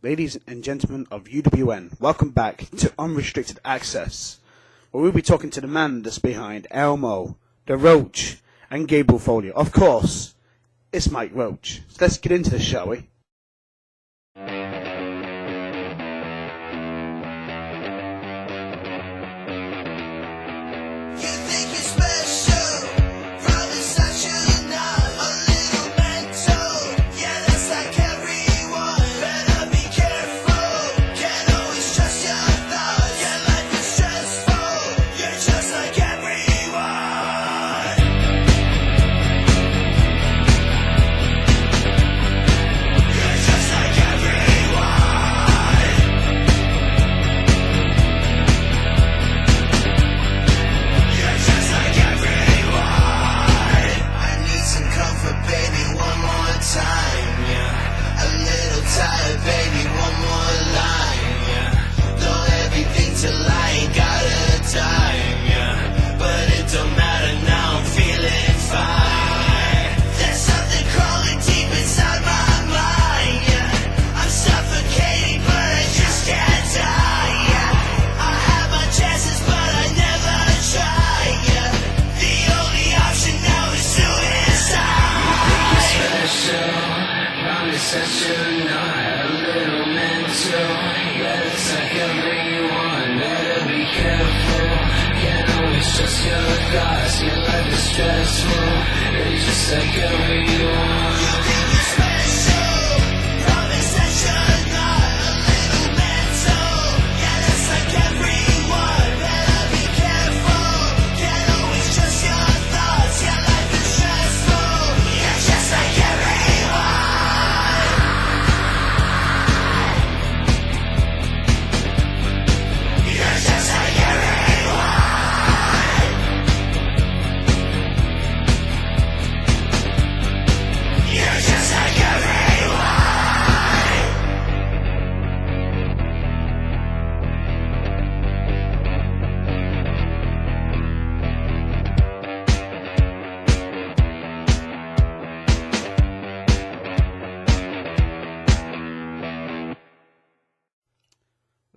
Ladies and gentlemen of UWN, welcome back to Unrestricted Access, where we'll be talking to the man that's behind Elmo, the Roach, and Gabriel Foley. Of course, it's Mike Roach. So let's get into this, shall we?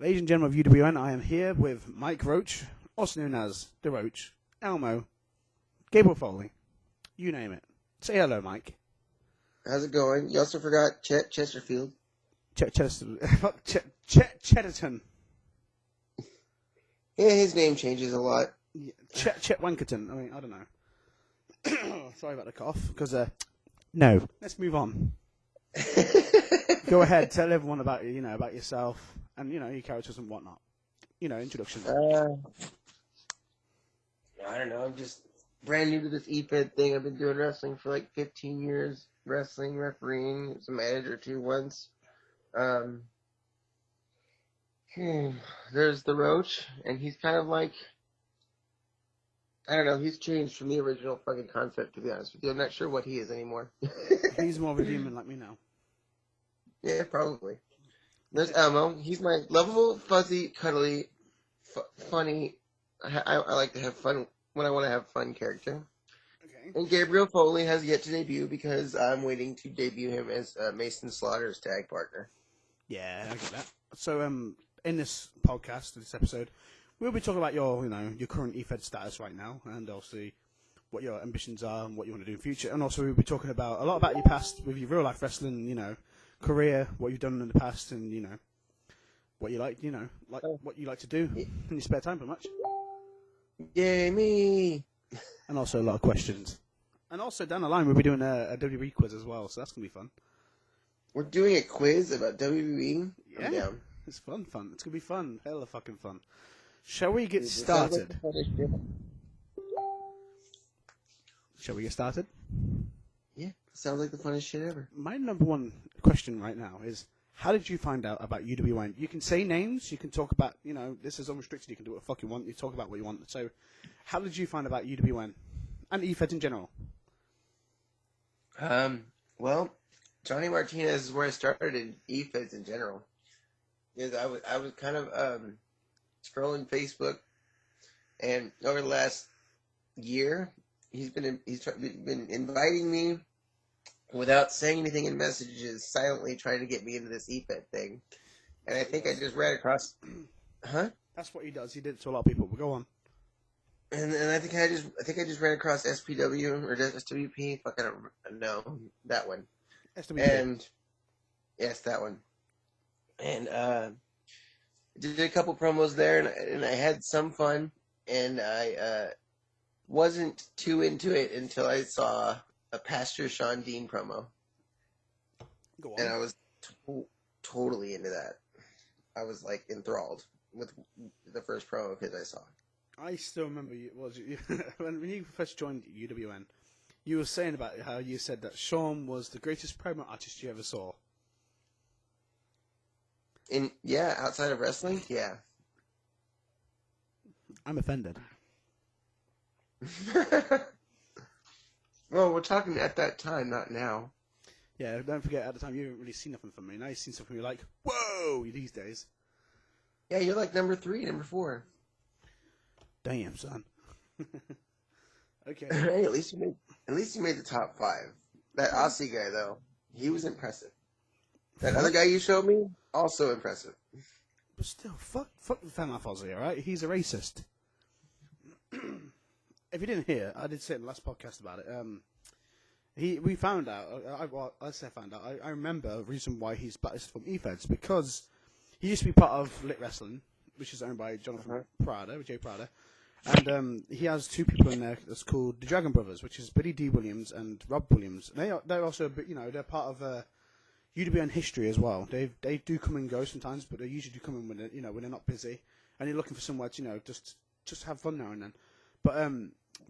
Ladies and gentlemen of UWN, I am here with Mike Roach, also known as The Roach, Elmo, Gabriel Foley, you name it. Say hello, Mike. How's it going? You also forgot Chet Chesterfield. Cheddarton. Yeah, his name changes a lot. Yeah, Chet Wankerton. I mean, I don't know. Sorry about the cough, because, no. Let's move on. Go ahead, tell everyone about about yourself and your characters and whatnot. Introduction. I don't know. I'm just brand new to this EP thing. I've been doing wrestling for like 15 years. Wrestling, refereeing, was a manager too once. There's the Roach, and he's kind of like, I don't know. He's changed from the original fucking concept, to be honest with you. I'm not sure what he is anymore. He's more of a human like me now. Yeah, probably. There's Elmo. He's my lovable, fuzzy, cuddly, funny. I like to have fun when I want to have fun character. Okay. And Gabriel Foley has yet to debut because I'm waiting to debut him as Mason Slaughter's tag partner. Yeah, I get that. So, in this podcast, this episode, we'll be talking about your current EFED status right now, and obviously what your ambitions are and what you want to do in the future. And also we'll be talking about a lot about your past with your real life wrestling, career, what you've done in the past, and what you like, what you like to do in your spare time, pretty much. Yay me! And also a lot of questions. And also down the line we'll be doing a WWE quiz as well, so that's gonna be fun. We're doing a quiz about WWE. Yeah, I'm down. It's fun. It's gonna be fun. Hella fucking fun. Shall we get started? Shall we get started? Yeah, sounds like the funnest shit ever. My number one question right now is, how did you find out about UWN? You can say names, you can talk about, this is unrestricted, you can do what the fuck you want, you talk about what you want. So, how did you find out about UWN? And EFED in general? Well, Johnny Martinez is where I started in EFEDs in general. Because I was kind of scrolling Facebook, and over the last year, he's been inviting me without saying anything in messages, silently trying to get me into this EFED thing. And I think I just ran across, huh? That's what he does. He did it to a lot of people. But go on. And I think I just ran across SPW or SWP. Fuck, I don't know that one. SWP. And yes, that one. And did a couple promos there, and I had some fun. And I wasn't too into it until I saw a Pastor Sean Dean promo, Go on. and I was totally into that. I was like enthralled with the first promo because I saw. I still remember when you first joined UWN, you were saying about how you said that Sean was the greatest promo artist you ever saw. Outside of wrestling, yeah. I'm offended. Well, we're talking at that time, not now. Yeah, don't forget, at the time you haven't really seen nothing from me. Now you've seen something you're like, whoa, these days. Yeah, you're like number 3, number 4. Damn, son. Okay. Hey, at least you made the top 5. That Aussie guy though, he was impressive. That other guy you showed me, also impressive. But still, fuck the fan of Aussie, alright? He's a racist. If you didn't hear, I did say in the last podcast about it. We found out. I remember the reason why he's blacklisted from eFeds because he used to be part of Lit Wrestling, which is owned by Jonathan Prada, Jay Prada, and he has 2 people in there that's called the Dragon Brothers, which is Billy D. Williams and Rob Williams. They're also they're part of UWN history as well. They do come and go sometimes, but they usually do come in when they're not busy and you're looking for somewhere to just have fun now and then. But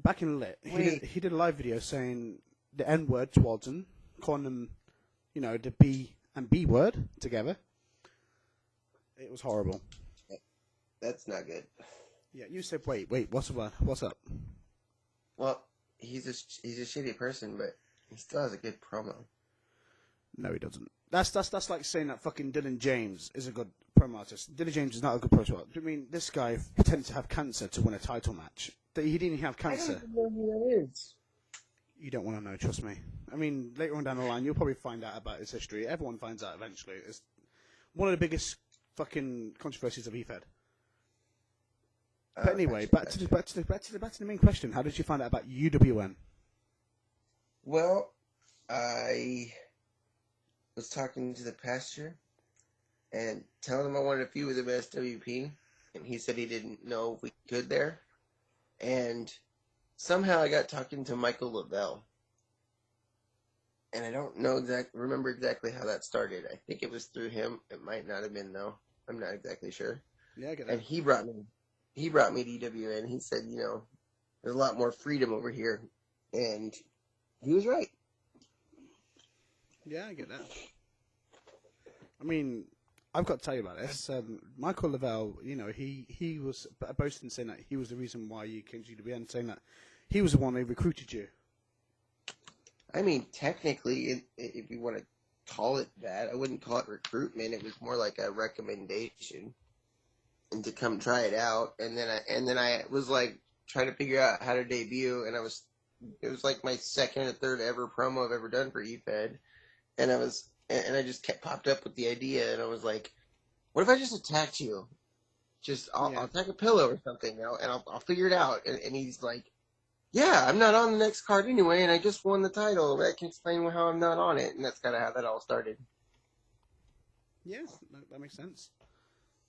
back in Lit, he did a live video saying the N word towards them, calling them, the B and B word together. It was horrible. That's not good. Yeah, you said wait, what's up? Well, he's a shitty person, but he still has a good promo. No, he doesn't. That's like saying that fucking Dylan James is a good promo artist. Dylan James is not a good promo artist. I mean, this guy pretended to have cancer to win a title match. He didn't have cancer. I don't know who that is. You don't want to know, trust me. I mean, later on down the line, you'll probably find out about his history. Everyone finds out eventually. It's one of the biggest fucking controversies of EFED. But anyway, back to the main question. How did you find out about UWN? Well, I was talking to the pastor and telling him I wanted a feud with him at SWP, and he said he didn't know if we could there. And somehow I got talking to Michael Lavelle, and I don't remember exactly how that started. I think it was through him. It might not have been though. I'm not exactly sure. Yeah, I get that. And he brought me to EWN. He said, there's a lot more freedom over here, and he was right. Yeah, I get that. I mean, I've got to tell you about this. Michael Lavelle, he was boasting saying that he was the reason why you came to UWN, saying that he was the one who recruited you. I mean, technically, if you want to call it that, I wouldn't call it recruitment. It was more like a recommendation, and to come try it out. And then I was like trying to figure out how to debut, and it was like my second or third ever promo I've ever done for EFED, and I just kept popped up with the idea, and I was like, what if I just attacked you? I'll attack a pillow or something, and I'll figure it out. And he's like, yeah, I'm not on the next card anyway, and I just won the title. That can explain how I'm not on it, and that's kind of how that all started. Yeah, that makes sense.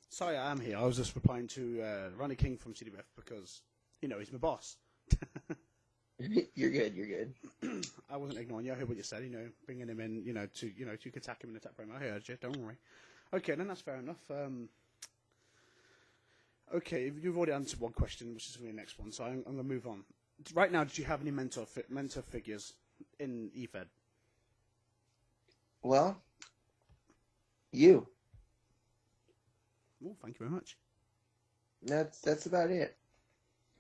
Sorry, I am here. I was just replying to Ronnie King from CDBF because, he's my boss. You're good. I wasn't ignoring you. I heard what you said, bringing him in, to attack him in the attack frame. I heard you, don't worry. Okay, then that's fair enough. Okay, you've already answered one question, which is going to be the next one, so I'm going to move on. Right now, did you have any mentor figures in EFED? Well, you. Oh, thank you very much. That's about it.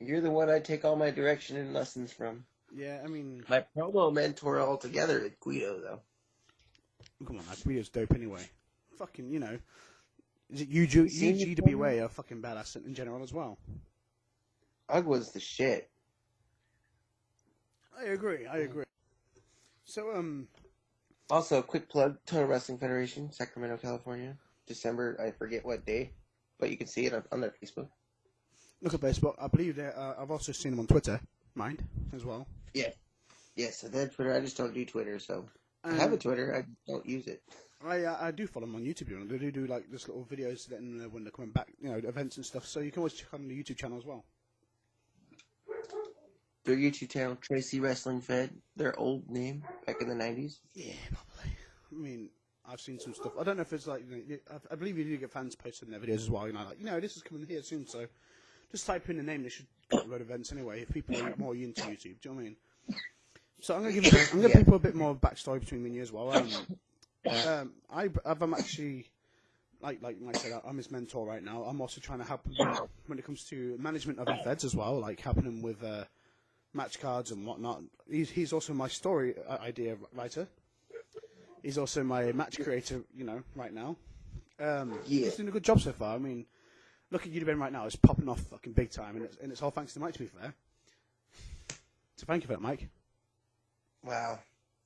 You're the one I take all my direction and lessons from. Yeah, I mean... My promo mentor altogether is Guido, though. Come on, Guido's dope anyway. Fucking, Is it UGWA are fucking badass in general as well? Ugg was the shit. I agree. So, Also, quick plug: Total Wrestling Federation, Sacramento, California, December. I forget what day, but you can see it on their Facebook. Look at Facebook. I believe that I've also seen them on Twitter, mind, as well. Yeah. Yes, they have Twitter. I just don't do Twitter, so I have a Twitter. I don't use it. I do follow them on YouTube. You know, they do like this little videos letting them know when they're coming back, you know, events and stuff. So you can always check on the YouTube channel as well. Their YouTube channel, Tracy Wrestling Fed, their old name back in the 90s. Yeah, probably. I mean, I've seen some stuff. I don't know if it's like, you know, I believe you do get fans posting their videos as well. You know, like, you know, this is coming here soon, so just type in the name. They should get a lot of events anyway. If people are more into YouTube, do you know what I mean? So I'm gonna give people a bit more backstory between me and you as well. I'm actually like I said, I'm his mentor right now. I'm also trying to help him when it comes to management of feds as well, like helping him with match cards and whatnot. He's also my story idea writer. He's also my match creator, you know, right now. He's doing a good job so far. I mean, look at UWN right now. It's popping off fucking big time, and it's all thanks to Mike, to be fair. So thank you for that, Mike. Wow.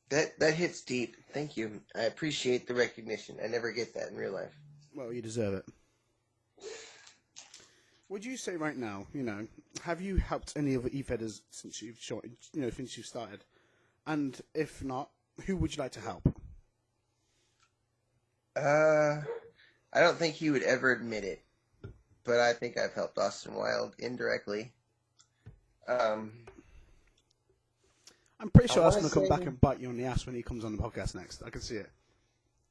That hits deep. Thank you. I appreciate the recognition. I never get that in real life. Well, you deserve it. Would you say right now, you know, have you helped any other e-fedders since you've since you started? And if not, who would you like to help? I don't think he would ever admit it, but I think I've helped Austin Wilde indirectly. I'm pretty sure Austin will come back and bite you on the ass when he comes on the podcast next. I can see it.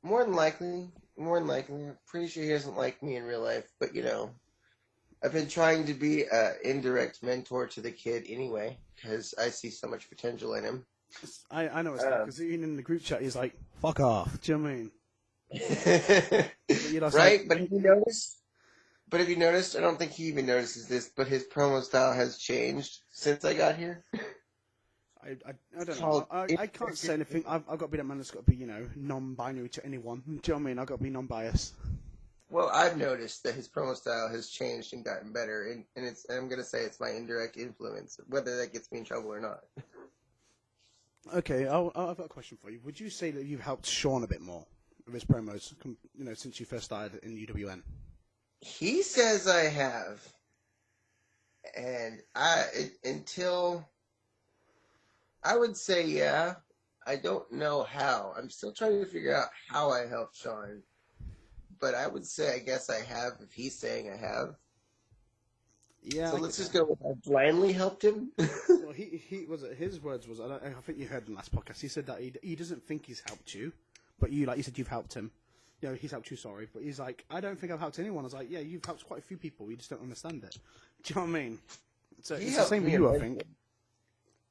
More than likely. I'm pretty sure he doesn't like me in real life, but you know, I've been trying to be an indirect mentor to the kid anyway, because I see so much potential in him. I know it's because even in the group chat, he's like, fuck off. Do you know what I mean? Right? Like, but if you noticed, I don't think he even notices this, but his promo style has changed since I got here. I don't know. I can't say anything. I've got to be that man that's got to be, you know, non-binary to anyone. Do you know what I mean? I've got to be non-biased. Well, I've noticed that his promo style has changed and gotten better, and I'm going to say it's my indirect influence, whether that gets me in trouble or not. Okay, I've got a question for you. Would you say that you've helped Sean a bit more with his promos, you know, since you first started in UWN? He says I have, and until I would say yeah. I don't know how. I'm still trying to figure out how I helped Sean, but I would say I guess I have if he's saying I have. Yeah. So let's just go with I blindly helped him. Well, he was his words was I think you heard in the last podcast. He said that he doesn't think he's helped you, but you said you've helped him. You know, he's helped you. Sorry, but he's like, I don't think I've helped anyone. I was like, yeah, you've helped quite a few people. You just don't understand it. Do you know what I mean? So it's the same with you, I think.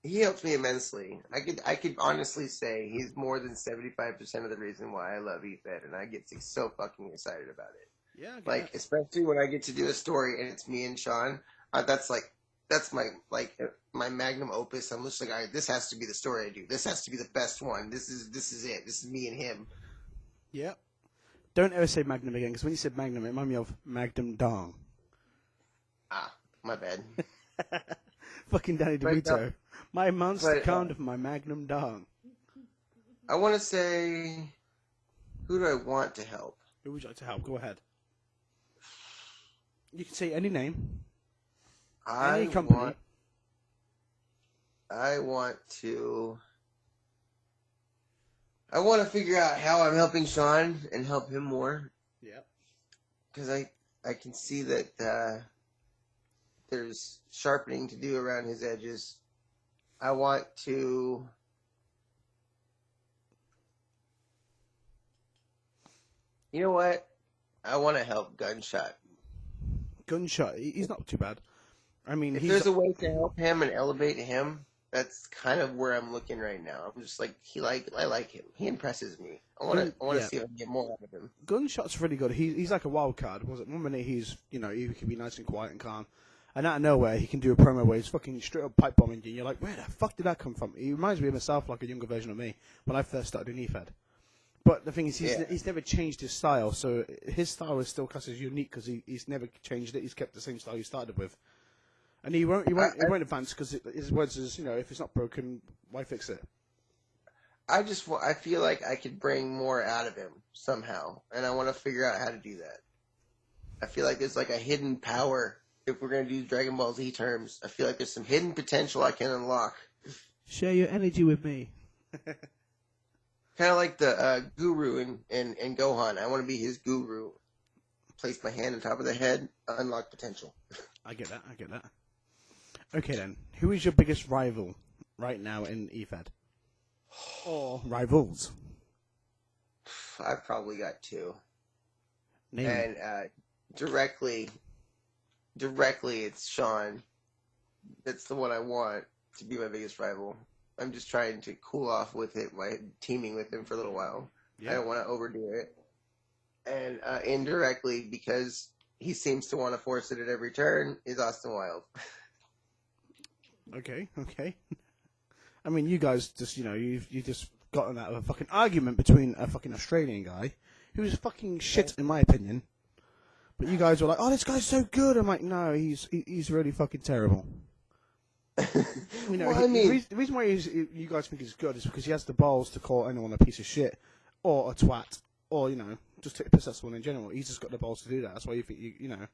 He helped me immensely. I could honestly say he's more than 75% of the reason why I love EFED, and I get so fucking excited about it. Yeah, like especially when I get to do a story and it's me and Sean. That's my magnum opus. I'm just like, all right, this has to be the story I do. This has to be the best one. This is it. This is me and him. Yeah. Don't ever say Magnum again, because when you said Magnum, it reminded me of Magnum Dong. Ah, my bad. Fucking Danny DeVito. My monster count of my Magnum Dong. I want to say, who do I want to help? Who would you like to help? Go ahead. You can say any name. Any company. I want to figure out how I'm helping Sean and help him more. Yeah. Because I can see that there's sharpening to do around his edges. I want to... You know what? I want to help Gunshot. Gunshot? He's not too bad. I mean, if there's a way to help him and elevate him, that's kind of where I'm looking right now. I'm just like, I like him. He impresses me. I want to see if I can get more out of him. Gunshot's really good. He's like a wild card. Was it one minute he can be nice and quiet and calm, and out of nowhere he can do a promo where he's fucking straight up pipe bombing you. And you're like, where the fuck did that come from? He reminds me of myself, like a younger version of me when I first started doing EFED. But the thing is, he's never changed his style, so his style is still classed as unique because he's never changed it. He's kept the same style he started with. And he won't advance because his words is, if it's not broken, why fix it? I feel like I could bring more out of him somehow, and I want to figure out how to do that. I feel like there's like a hidden power. If we're gonna do Dragon Ball Z terms, I feel like there's some hidden potential I can unlock. Share your energy with me. Kind of like the guru in Gohan. I want to be his guru. Place my hand on top of the head, unlock potential. I get that. Okay then, who is your biggest rival right now in EFED? Or rivals? I've probably got two. Name And directly, it's Sean. That's the one I want to be my biggest rival. I'm just trying to cool off with it by teaming with him for a little while. Yeah. I don't want to overdo it. And indirectly, because he seems to want to force it at every turn, is Austin Wilde. Okay. I mean, you guys just, you just gotten out of a fucking argument between a fucking Australian guy who's fucking shit in my opinion. But you guys were like, "Oh, this guy's so good." I'm like, "No, he's really fucking terrible." Well, I mean, the reason why you guys think he's good is because he has the balls to call anyone a piece of shit or a twat or just take a piss at someone in general. He's just got the balls to do that. That's why you think you know.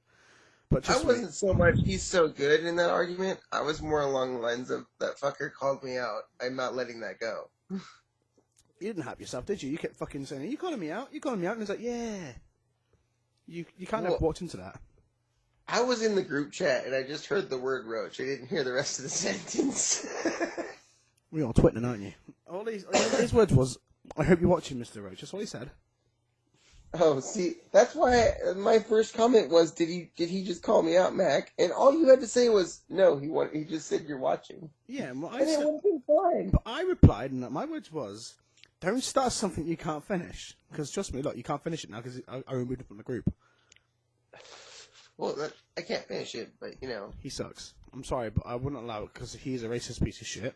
But I wasn't so much he's so good in that argument. I was more along the lines of that fucker called me out. I'm not letting that go. You didn't help yourself, did you? You kept fucking saying, "You calling me out? You calling me out?" And it's like, "Yeah." You kind of walked into that. I was in the group chat and I just heard the word Roach. I didn't hear the rest of the sentence. We're all twitting, aren't you? All his words was, "I hope you're watching, Mr. Roach." That's all he said. Oh, see, that's why my first comment was, did he just call me out, Mac? And all you had to say was, no, he just said you're watching. Yeah, well, and it would have been fine. But I replied, and my words was, don't start something you can't finish. Because trust me, look, you can't finish it now because I removed him from the group. Well, I can't finish it, but He sucks. I'm sorry, but I wouldn't allow it because he's a racist piece of shit.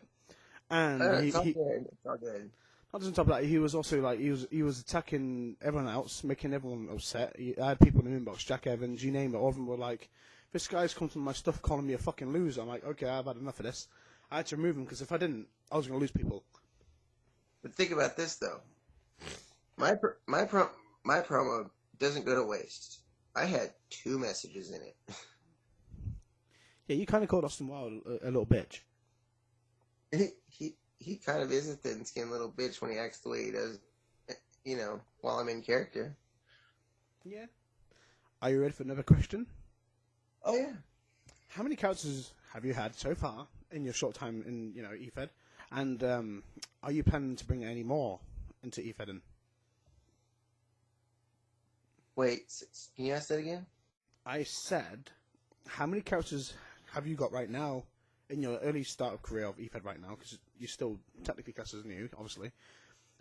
And it's all good. It's all good. Not just on top of that, he was also like he was attacking everyone else, making everyone upset. I had people in the inbox, Jack Evans, you name it, all of them were like, "This guy's come to my stuff calling me a fucking loser." I'm like, okay, I've had enough of this. I had to remove him because if I didn't, I was going to lose people. But think about this though. My promo doesn't go to waste. I had 2 messages in it. Yeah, you kind of called Austin Wilde a little bitch. He kind of is a thin-skinned little bitch when he acts the way he does, while I'm in character. Yeah. Are you ready for another question? Oh, yeah. How many characters have you had so far in your short time in, EFED? And are you planning to bring any more into EFED? Wait, can you ask that again? I said, how many characters have you got right now in your early start of career of EFED right now? Because you're still technically classed as new, obviously.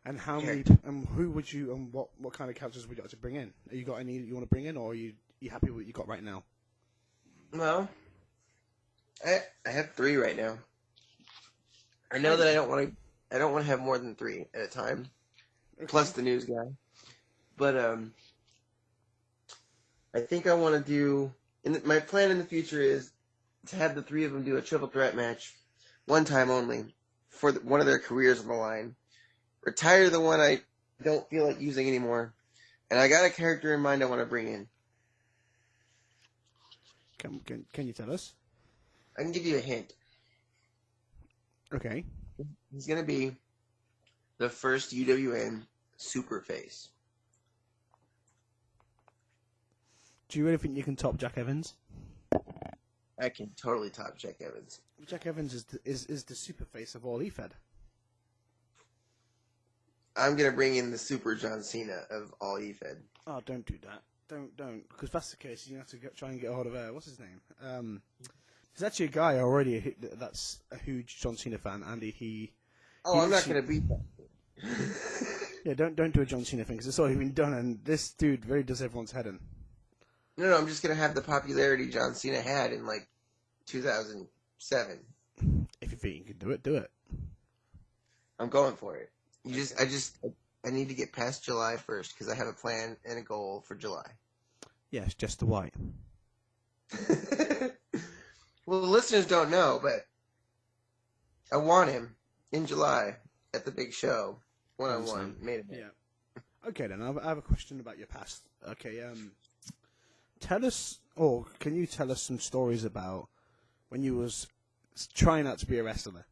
And how many? And who would you? And what kind of characters would you like to bring in? Have you got any you want to bring in, or are you happy with what you got right now? Well, I have 3 right now. I know that I don't want to have more than 3 at a time, plus the news guy. But I think I want to do. My plan in the future is to have the 3 of them do a triple threat match, one time only, for one of their careers on the line. Retire the one I don't feel like using anymore, and I got a character in mind I want to bring in. Can you tell us? I can give you a hint. Okay. He's gonna be the first UWN super face. Do you really think you can top Jack Evans? I can totally top Jack Evans. Jack Evans is the super face of all EFED. I'm gonna bring in the super John Cena of all EFED. Oh, don't do that. Don't. Because if that's the case, you have to try and get a hold of what's his name? There's actually a guy already that's a huge John Cena fan, Andy. I'm not gonna beat that. Yeah, don't do a John Cena thing because it's already been done, and this dude really does everyone's head in. No, I'm just gonna have the popularity John Cena had in like 2007. If you think you can do it, do it. I'm going for it. I need to get past July 1st because I have a plan and a goal for July. Yes, just the white. Well, the listeners don't know, but I want him in July at the big show 1-on-1, main event. Yeah. Okay, then I have a question about your past. Okay, tell us, or can you tell us some stories about when you was trying out to be a wrestler?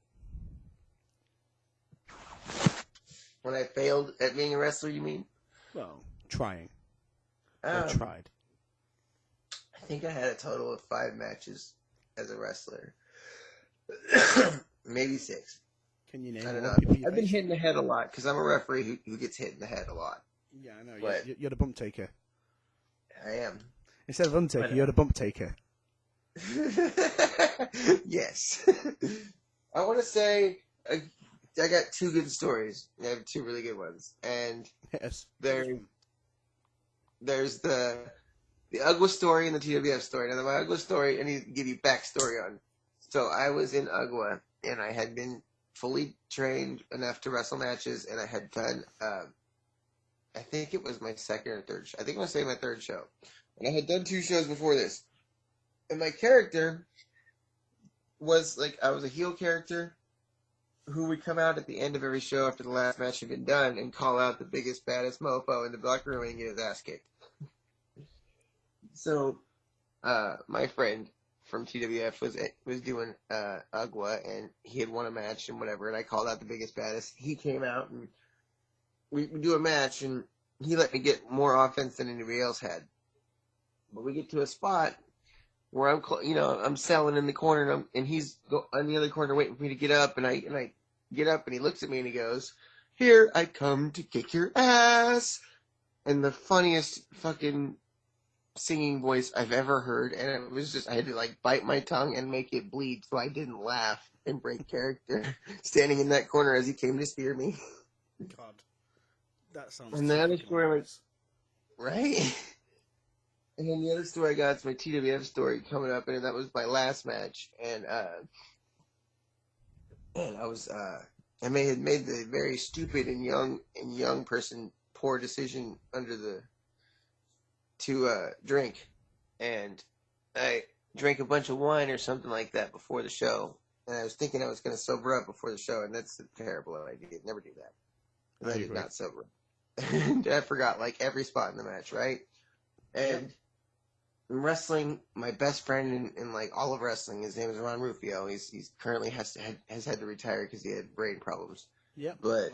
When I failed at being a wrestler, you mean? Well, trying. Or Um, tried. I think I had a total of 5 matches as a wrestler. Maybe 6. Can you name I don't more know. people you I've been faced? hit in the head a lot because I'm a referee who gets hit in the head a lot. Yeah, I know. But- You're the bump taker. I am. Instead of undertaker, you're the bump taker. Yes. I want to say I got 2 good stories. I have 2 really good ones. And Yes. there's the UGWA story and the TWF story. Now, the UGWA story, I need to give you backstory on. So I was in UGWA, and I had been fully trained enough to wrestle matches, and I had done, I think it was my second or third show. I think I was saying my 3rd show. And I had done 2 shows before this. And my character was, like, I was a heel character who would come out at the end of every show after the last match had been done and call out the biggest, baddest mofo in the locker room and get his ass kicked. So, my friend from TWF was doing UGWA, and he had won a match and whatever, and I called out the biggest, baddest. He came out, and we do a match, and he let me get more offense than anybody else had. But we get to a spot where I'm selling in the corner, and he's on the other corner waiting for me to get up, and I get up, and he looks at me, and he goes, "Here I come to kick your ass," and the funniest fucking singing voice I've ever heard, and it was just, I had to like bite my tongue and make it bleed so I didn't laugh and break character standing in that corner as he came to spear me. God. That sounds And the other fucking story hilarious. Right? And then the other story I got is my TWF story coming up, and that was my last match, and I was I had made the very stupid and young person poor decision to drink, and I drank a bunch of wine or something like that before the show, and I was thinking I was going to sober up before the show, and that's a terrible idea. Never do that. And I did not sober up. And I forgot like every spot in the match, right? And in wrestling, my best friend in like all of wrestling, his name is Ron Rufio. He's currently has had to retire because he had brain problems. Yeah. But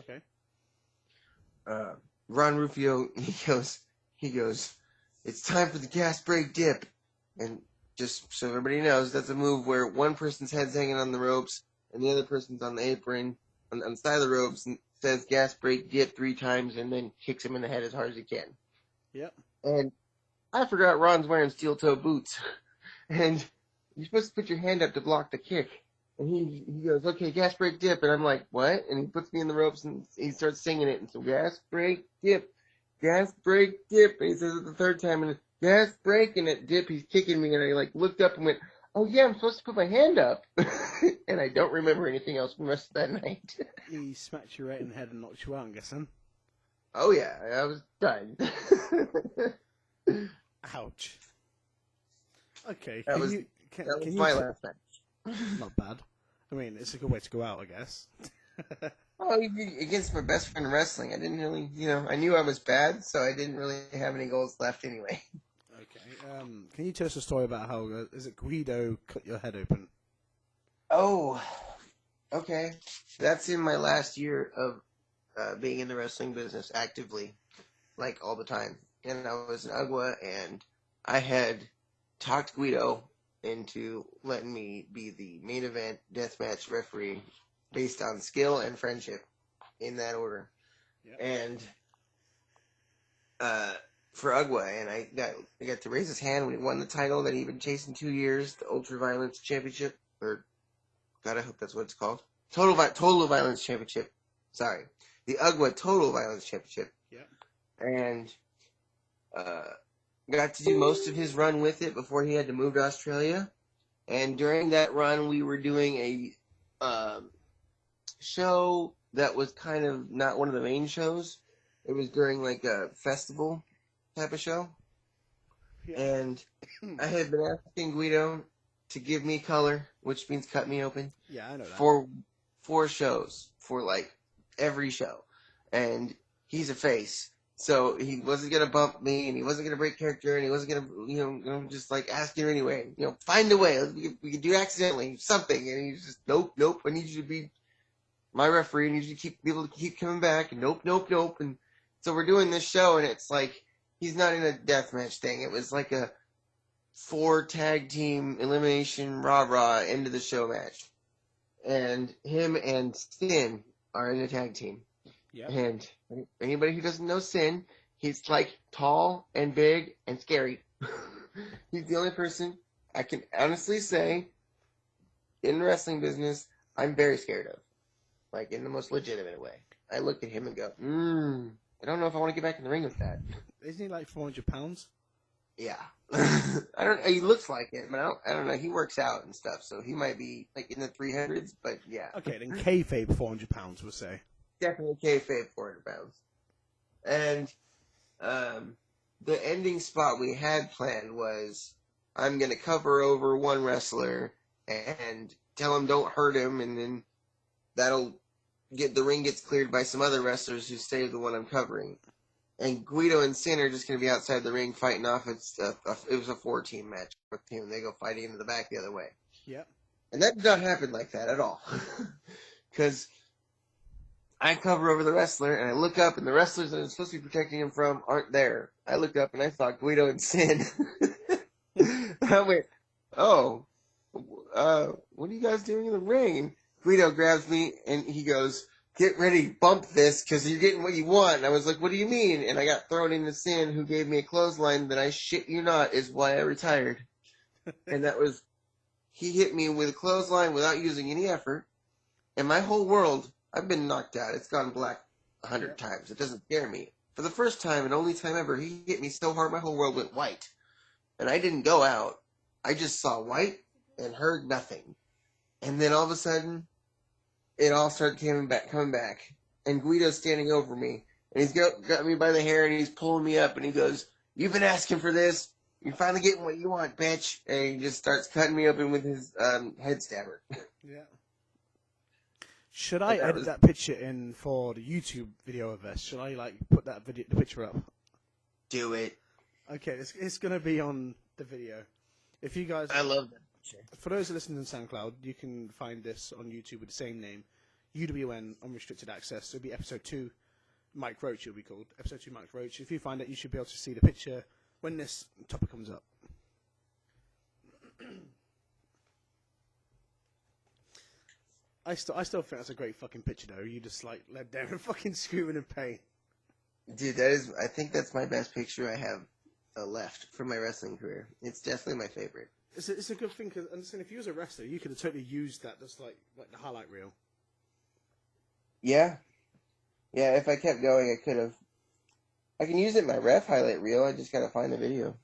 Okay. Ron Rufio, he goes, "It's time for the gas brake dip," and just so everybody knows, that's a move where one person's head's hanging on the ropes and the other person's on the apron on the side of the ropes and says gas brake dip 3 times and then kicks him in the head as hard as he can. Yep. And I forgot Ron's wearing steel toe boots, and you're supposed to put your hand up to block the kick. And he goes, "Okay, gas brake dip," and I'm like, "What?" And he puts me in the ropes and he starts singing it. And so gas brake dip, gas brake dip. And he says it the 3rd time, and gas brake and it dip. He's kicking me, and I like looked up and went, "Oh yeah, I'm supposed to put my hand up." And I don't remember anything else from the rest of that night. He smacked you right in the head and knocked you out, I'm guessing. Oh yeah, I was done. Ouch. Okay. That was my last match. Not bad. I mean, it's a good way to go out, I guess. Oh, against my best friend in wrestling, I didn't really, I knew I was bad, so I didn't really have any goals left anyway. Okay. Can you tell us a story about how, is it Guido cut your head open? Oh, okay. That's in my last year of being in the wrestling business actively, like all the time. And I was in UGWA, and I had talked Guido into letting me be the main event deathmatch referee based on skill and friendship, in that order. Yep. And for UGWA, and I got to raise his hand when he won the title that he'd been chasing 2 years, the Ultra Violence Championship, or God, I hope that's what it's called. Total Violence Championship. Sorry, the UGWA Total Violence Championship. Yeah. And got to do most of his run with it before he had to move to Australia. And during that run, we were doing a show that was kind of not one of the main shows. It was during like a festival type of show. Yeah. And I had been asking Guido to give me color, which means cut me open, Yeah, I know that. for 4 shows, for like every show. and he's a face. So he wasn't gonna bump me, and he wasn't gonna break character, and he wasn't gonna, just like ask you anyway. Find a way. We could do it accidentally, something. And he's just, nope. I need you to be my referee. I need you to be able to keep coming back. And nope. And so we're doing this show, and it's like he's not in a deathmatch thing. It was like a 4 tag team elimination rah end of the show match, and him and Sin are in a tag team. Yep. And anybody who doesn't know Sin, he's like tall and big and scary. He's the only person I can honestly say in the wrestling business I'm very scared of. Like, in the most legitimate way. I look at him and go, I don't know if I want to get back in the ring with that. Isn't he like 400 pounds? Yeah. He looks like it, but I don't know. He works out and stuff, so he might be like in the 300s, but yeah. Okay, then kayfabe 400 pounds, we'll say. Definitely kayfabe 400 pounds. And the ending spot we had planned was I'm going to cover over one wrestler and tell him don't hurt him, and then that'll the ring gets cleared by some other wrestlers who save the one I'm covering. And Guido and Sin are just going to be outside the ring fighting off. It was a 4-team match with him. They go fighting into the back the other way. Yep. And that did not happen like that at all. Because I cover over the wrestler, and I look up, and the wrestlers that I'm supposed to be protecting him from aren't there. I looked up, and I saw Guido and Sin. I went, what are you guys doing in the ring? And Guido grabs me, and he goes, get ready, bump this, because you're getting what you want. And I was like, what do you mean? And I got thrown into Sin, who gave me a clothesline that I shit you not is why I retired. And that was, he hit me with a clothesline without using any effort. And my whole world, I've been knocked out. It's gone black 100 times. It doesn't scare me. For the first time and only time ever, he hit me so hard my whole world went white. And I didn't go out. I just saw white and heard nothing. And then all of a sudden, it all started coming back. And Guido's standing over me. And he's got me by the hair, and he's pulling me up, and he goes, you've been asking for this. You're finally getting what you want, bitch. And he just starts cutting me open with his head stabber. Yeah. Should I edit that picture in for the YouTube video of this? Should I put the picture up? Do it. Okay, it's going to be on the video. If you guys, I love that picture. For those listening on SoundCloud, you can find this on YouTube with the same name, UWN Unrestricted Access. It'll be episode 2, Mike Roach. It'll be called episode 2, Mike Roach. If you find it, you should be able to see the picture when this topic comes up. I still think that's a great fucking picture, though. You just lay down and fucking screaming in pain. Dude, I think that's my best picture I have left from my wrestling career. It's definitely my favorite. It's a good thing, because understand, if you was a wrestler, you could have totally used that just like the highlight reel. Yeah. Yeah, if I kept going, I could have. I can use it in my ref highlight reel. I just gotta find the video.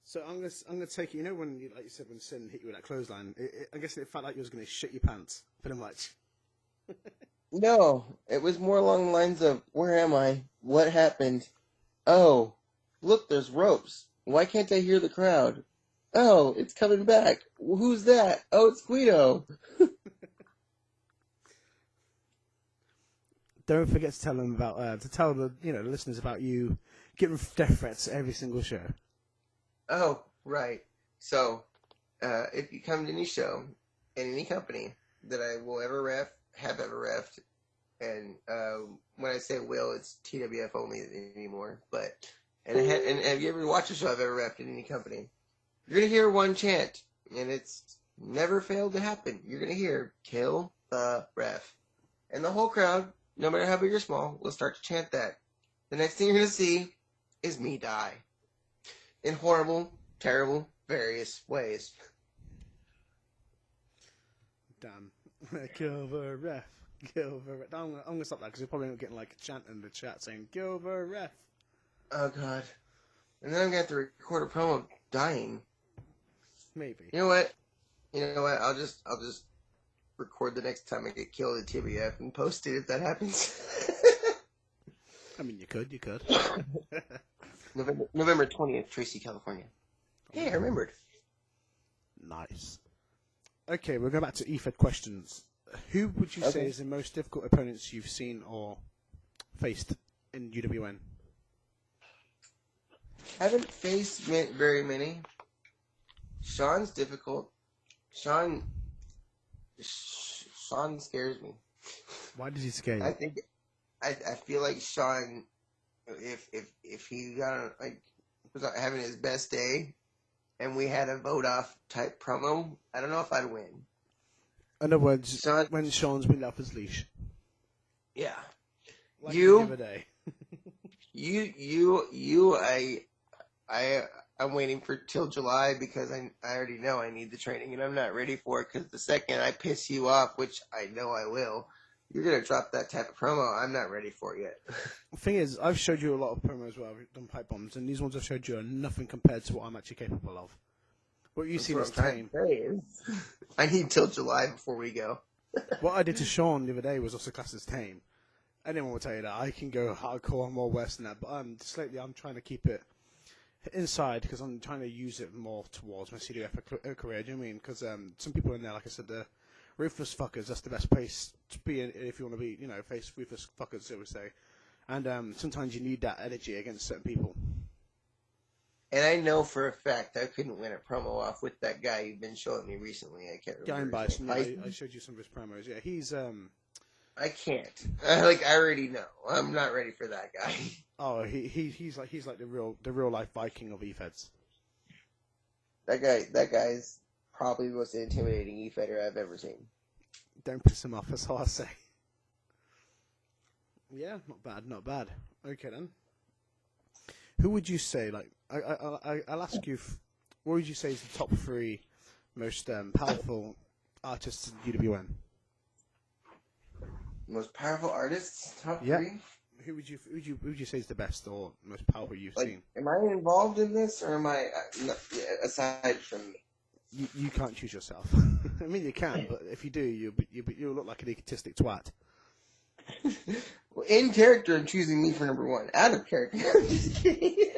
So I'm gonna take it. When like you said, when Sin hit you with that clothesline, I guess it felt like you was gonna shit your pants, pretty much. No, it was more along the lines of, where am I? What happened? Oh, look, there's ropes. Why can't I hear the crowd? Oh, it's coming back. Who's that? Oh, it's Guido. Don't forget to tell them about tell the listeners about you getting death threats every single show. Oh, right. So, if you come to any show in any company that I will ever have ever refed, and when I say will, it's TWF only anymore. But and have you ever watched a show I've ever refed in any company? You're gonna hear one chant, and it's never failed to happen. You're gonna hear "kill the ref," and the whole crowd, no matter how big or small, will start to chant that. The next thing you're gonna see is me die. In horrible, terrible, various ways. Damn. Kill the ref. Kill the ref. I'm gonna stop that, because you're probably not getting like a chant in the chat saying "kill the ref." Oh god. And then I'm gonna have to record a promo of dying. Maybe. You know what? I'll just record the next time I get killed at TBF and post it if that happens. I mean, you could. November 20th, Tracy, California. Hey, I remembered. Nice. Okay, we'll go back to EFED questions. Who would you say is the most difficult opponents you've seen or faced in UWN? Haven't faced very many. Sean's difficult. Sean scares me. Why does he scare you? I think I feel like Sean, if he was not having his best day, and we had a vote off type promo, I don't know if I'd win. In other words, when Sean's been off his leash. Yeah. Like the other day. I'm waiting for till July because I already know I need the training and I'm not ready for it because the second I piss you off, which I know I will, you're going to drop that type of promo. I'm not ready for it yet. The thing is, I've showed you a lot of promos where I've done pipe bombs, and these ones I've showed you are nothing compared to what I'm actually capable of. What you see is tame. I need till July before we go. What I did to Sean the other day was also classed as tame. Anyone will tell you that. I can go hardcore more west than that, but just lately I'm trying to keep it inside because I'm trying to use it more towards my CDF career. Do you know what I mean? Because some people in there, like I said, the ruthless fuckers, that's the best place to be in if you want to be, face ruthless fuckers, I would say. And sometimes you need that energy against certain people. And I know for a fact I couldn't win a promo off with that guy you've been showing me recently. I can't remember. Guy in Bison, I showed you some of his promos. Yeah, he's I can't. I already know. I'm not ready for that guy. Oh, he's like the real life Viking of E-Feds. That guy's probably the most intimidating E-Feder I've ever seen. Don't piss him off. That's all I say. Yeah, not bad. Okay then. Who would you say? Like, I'll ask you. What would you say is the top 3 most powerful artists in UWN? Most powerful artists, top 3. Who would you say is the best or most powerful you've seen? Am I involved in this, or am I aside from? You can't choose yourself. I mean, you can, but if you do, you'll look like an egotistic twat. Well, in character, I'm choosing me for number 1. Out of character, I'm just kidding.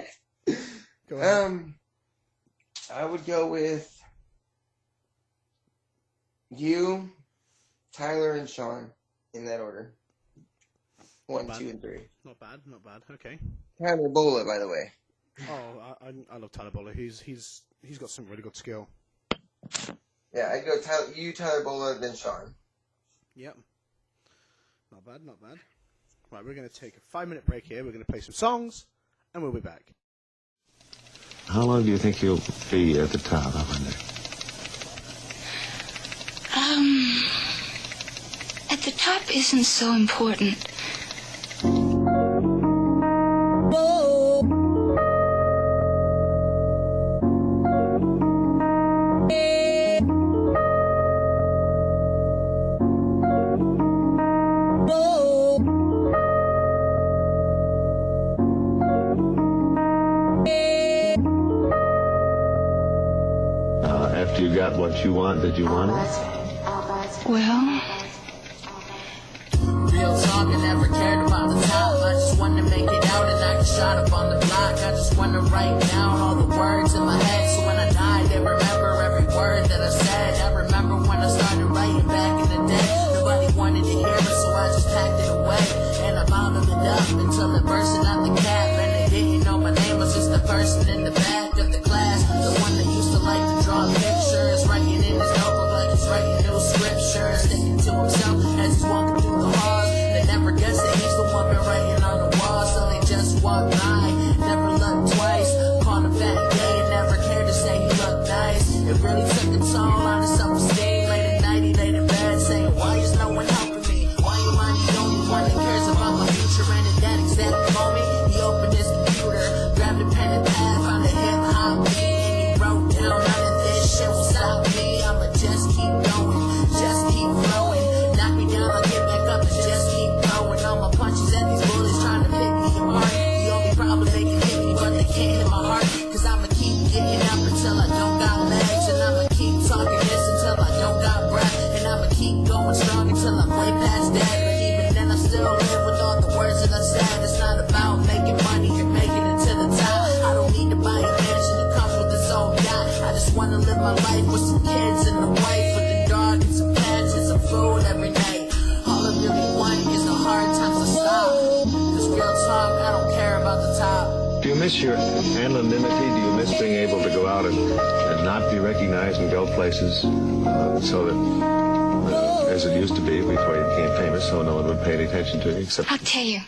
Go ahead. I would go with you, Tyler, and Sean in that order. 1, 2, and 3. Not bad. Okay. Tyler Bola, by the way. Oh, I love Tyler Bola. He's got some really good skill. Yeah, I'd go Tyler Bola, then Sean. Yep. Not bad. Right, we're going to take a 5-minute break here. We're going to play some songs, and we'll be back. How long do you think you'll be at the top, I wonder? At the top isn't so important. After you got what you want, did you want it? Well, real talk, I never cared about the top. I just wanted to make it out and knock a shot up on the block. I just want to write down all the words in my head, so when I die, they remember every word that I said. I remember when I started writing back in the day. Nobody wanted to hear it, so I just packed it away. And I bottled it up until it bursted out the cap. And they didn't know my name, was just the person in the back of the class. The one that used to like to draw pictures, writing in his notebook like he's writing new scriptures, sticking to himself as he's walking through the halls. They never guess that he's the one been writing on the wall, so they just walk by, never look twice. Called him fat and gay and never cared to say he looked nice. It really took a toll on his self-esteem. Late at night he laid in bed saying, why is no one helping me? Why am I the only one that cares about my future? And at that exact moment he opened his computer, grabbed a pen and pad, found a hip-hop beat, and he wrote down, none of this shit will stop me. I'ma just keep going, just keep flowing. Knock me down, I'll get back up and just keep going. All my punches at these bullets trying to pick me apart. The only problem they can hit me, but they can't hit my heart. Cause I'ma keep getting up until I don't got legs. And I'ma keep talking this until I don't got breath. And I'ma keep going strong until I'm way past that. But even then I still live with all the words that I said. It's not about making money and making it to the top. I don't need to buy a mansion to come with this old yacht. I just wanna live my life with some kids and a wife, with a dog and some cats and some food every night. All I really want is the hard times to stop. Cause miss your anonymity? Do you miss being able to go out and not be recognized and go places so that, as it used to be before you became famous, so no one would pay any attention to you except... I'll tell you.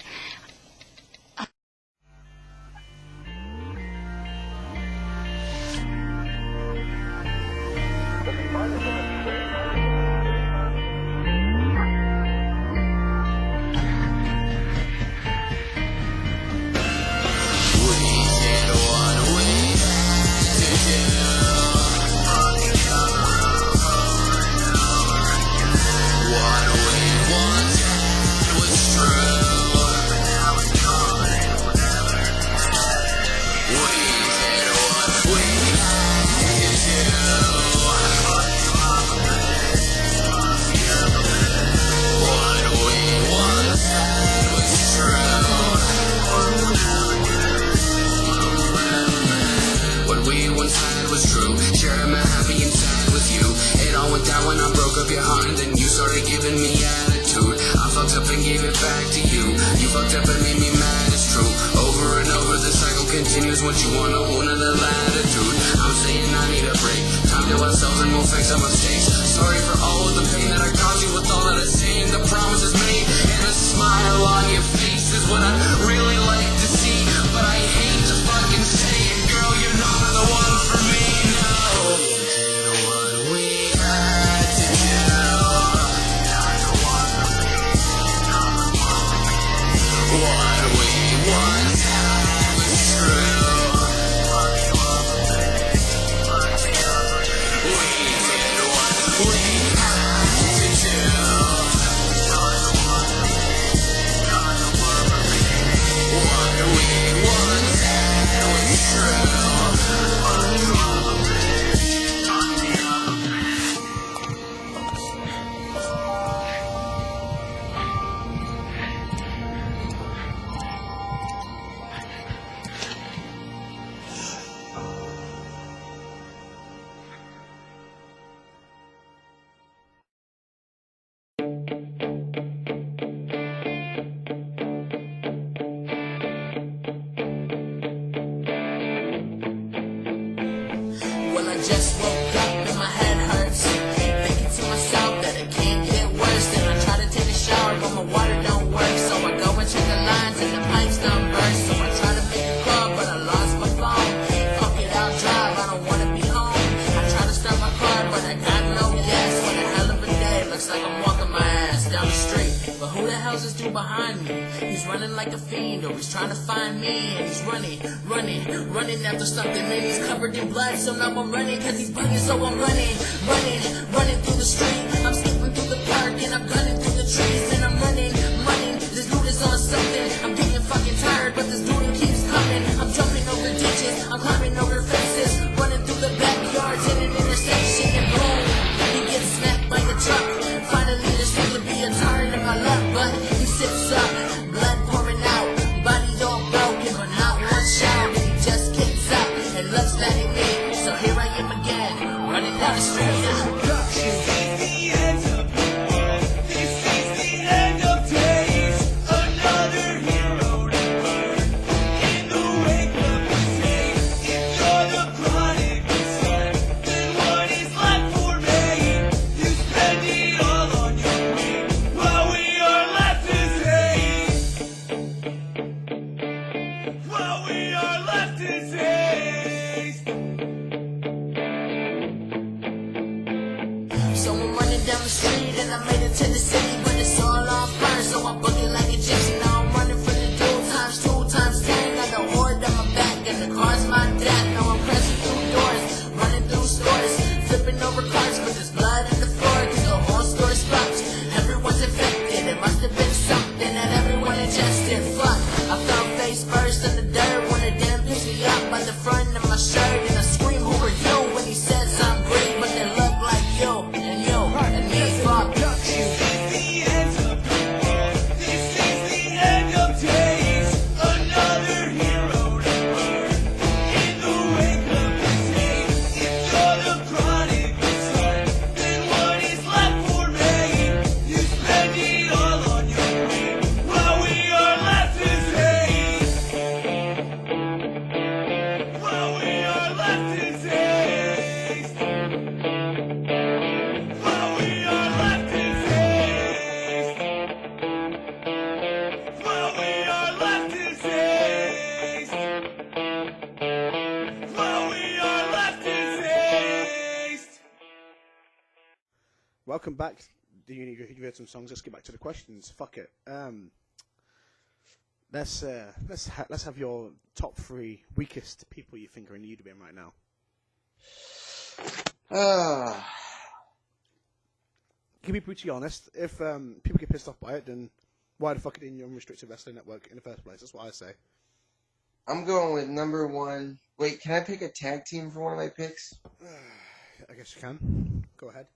Just woke up and my head hurts. Thinking to myself that it can't get worse. Then I try to take a shower, but my water don't work. So I go and check the lines and the pipes don't burst. So I try to make a call, but I lost my phone. Fuck it, I'll drive, I don't wanna be home. I try to start my car, but I got no gas. What a hell of a day, looks like I'm walking my ass down the street. But who the hell's this dude behind me? He's running like a fiend, or he's trying to find me. And he's running after something. Man, he's covered in blood, so now I'm running. Cause he's bugging, so I'm running through the street. I'm skipping through the park, and I'm gunning through the trees. And I'm running. This dude is on something. I'm getting fucking tired, but this dude keeps coming. I'm jumping over ditches, I'm climbing over fences, running through the backyards in an intersection. And boom, he gets smacked by the truck. Finally, there seems to be a turn in my luck, but he sits up, blood pouring out, body all broken, but not one shout. And he just kicks up and looks back at me. So here I am again, running down the street. So I'm running down the street and I made it to the city, but it's all on first, so I'm booking like a gypsy. Now I'm running for the dude times 2 times 10. Got the horde on my back and the car's my death. Now I'm pressing through doors, running through stores, flipping over carts, but there's blood in the floor, cause the whole store is fucked. Everyone's infected, it must have been something that everyone ingested. Fuck, I fell face first in the dirt when it didn't pick me up by the front of my shirt. And I scream, who are you? When he says I'm great, but they look like you and you and me. Fuck. What is life? welcome back. You heard some songs. Let's get back to the questions. Fuck it. Let's have your top 3 weakest people you think are in the UWM right now. Can be brutally honest. If people get pissed off by it, then why the fuck are they in your Unrestricted Wrestling Network in the first place? That's what I say. I'm going with number 1. Wait, can I pick a tag team for one of my picks? I guess you can. Go ahead.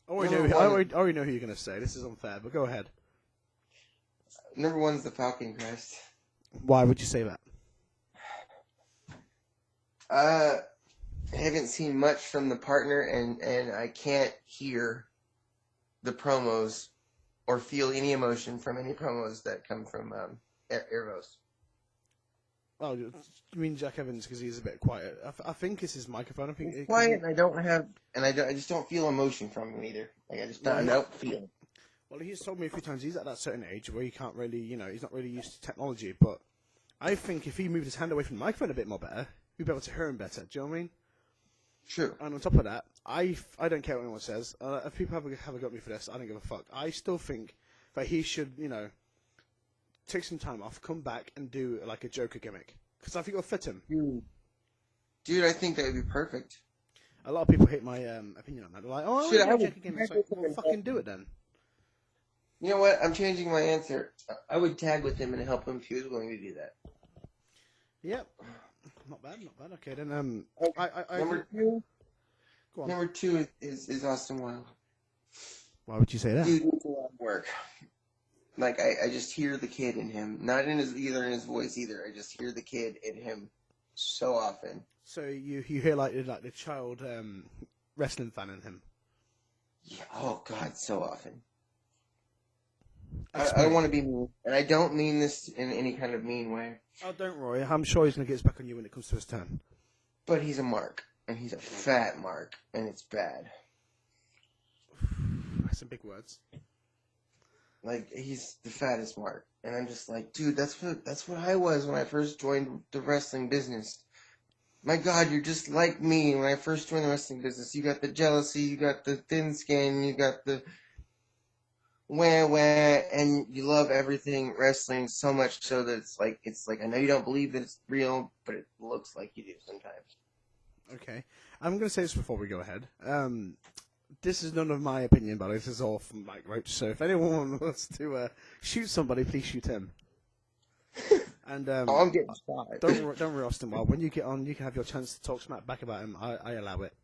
I already know who you're going to say. This is unfair, but go ahead. Number 1 is the Falcon Crest. Why would you say that? I haven't seen much from the partner, and I can't hear the promos or feel any emotion from any promos that come from Eros. Oh, you mean Jack Evans because he's a bit quiet? I think it's his microphone. I think he's quiet, and I just don't feel emotion from him either. Like I don't feel it. Well, he's told me a few times he's at that certain age where he can't really, he's not really used to technology. But I think if he moved his hand away from the microphone a bit more better, we'd be able to hear him better. Do you know what I mean? True. And on top of that, I don't care what anyone says. If people have a go at me for this, I don't give a fuck. I still think that he should, take some time off, come back and do like a Joker gimmick. Because I think it'll fit him. Dude, I think that would be perfect. A lot of people hate my opinion on that. They're like, oh, I want a Joker gimmick. It's like, well, fucking do it then. You know what? I'm changing my answer. I would tag with him and help him if he was willing to do that. Yep. Not bad. Okay, then. Number 2? Go on. Number 2 is Austin Wilde. Why would you say that? Dude needs a lot of work. Like, I just hear the kid in him. Not in his voice either. I just hear the kid in him so often. So you hear like the child wrestling fan in him? Yeah, oh, God, so often. I want to be mean, and I don't mean this in any kind of mean way. Oh, don't worry. I'm sure he's going to get his back on you when it comes to his turn. But he's a mark, and he's a fat mark, and it's bad. That's some big words. Like, he's the fattest mark. And I'm just like, dude, that's what I was when I first joined the wrestling business. My God, you're just like me when I first joined the wrestling business. You got the jealousy, you got the thin skin, you got the wah, and you love everything wrestling so much so that it's like, I know you don't believe that it's real, but it looks like you do sometimes. Okay. I'm going to say this before we go ahead. This is none of my opinion, but this is all from Mike Roach. So if anyone wants to shoot somebody, please shoot him. And I'm getting shot. Don't worry, Austin. Well, when you get on, you can have your chance to talk smack back about him. I allow it.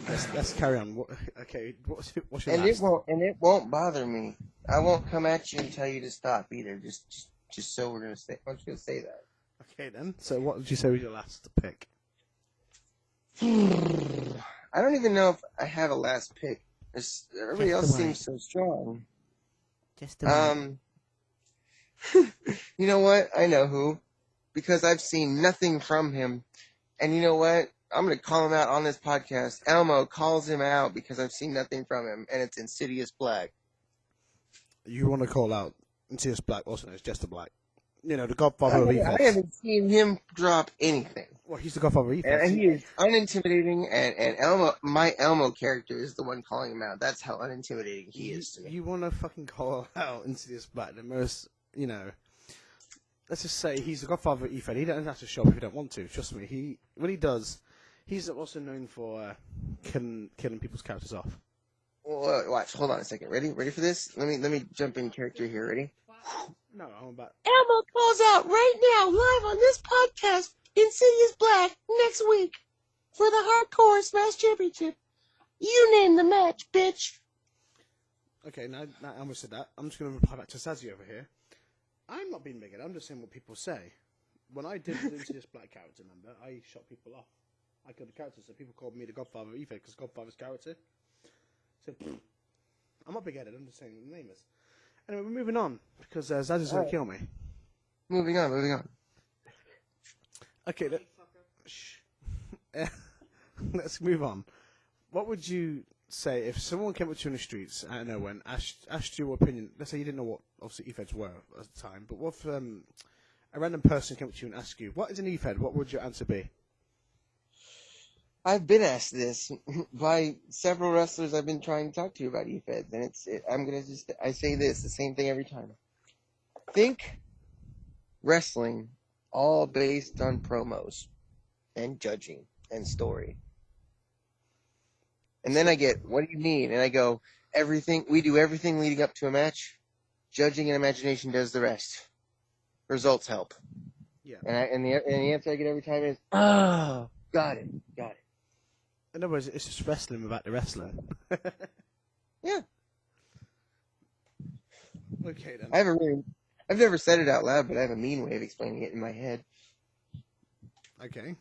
Let's carry on. Okay, what's your last? It won't bother me. I won't come at you and tell you to stop either. Just so we're gonna say. I'm just gonna say that. Okay then. So what did you say was your last pick? I don't even know if I have a last pick. Everybody else seems so strong. Just the You know what? I know who. Because I've seen nothing from him. And you know what? I'm going to call him out on this podcast. Elmo calls him out because I've seen nothing from him, and it's Insidious Black. You want to call out Insidious Black, also known as Jester Black. The Godfather of Evil. I haven't seen him drop anything. Well, he's the Godfather of Evil. And he is unintimidating, and Elmo, my Elmo character is the one calling him out. That's how unintimidating he is to me. You want to fucking call out Insidious Black, the most, let's just say he's the Godfather of Evil. He doesn't have to show up if he don't want to. Trust me. When he does, he's also known for killing people's characters off. Well, watch. Hold on a second. Ready for this? Let me jump in character here. Ready? No, I'm about. Elmo calls out right now, live on this podcast, Insidious Black, next week, for the Hardcore Smash Championship. You name the match, bitch. Okay, now Elmo said that, I'm just going to reply back to Sazzy over here. I'm not being bigoted, I'm just saying what people say. When I did the Insidious Black character, remember, I shot people off. I killed the character, so people called me the Godfather of Evil because Godfather's character. So, I'm not big-headed, I'm just saying what the name is. Anyway, we're moving on, because Zazzy's going to kill me. Moving on. Okay, let's move on. What would you say if someone came up to you in the streets, I don't know when, asked your opinion, let's say you didn't know what, obviously, E-Feds were at the time, but what if a random person came up to you and asked you, what is an E-Fed? What would your answer be? I've been asked this by several wrestlers I've been trying to talk to about eFeds, and I say this, the same thing every time. Think wrestling all based on promos and judging and story. And then I get, what do you mean? And I go, we do everything leading up to a match. Judging and imagination does the rest. Results help. Yeah. And the answer I get every time is, oh, got it. In other words, it's just wrestling without the wrestler. Yeah. Okay then. I've never said it out loud, but I have a mean way of explaining it in my head. Okay.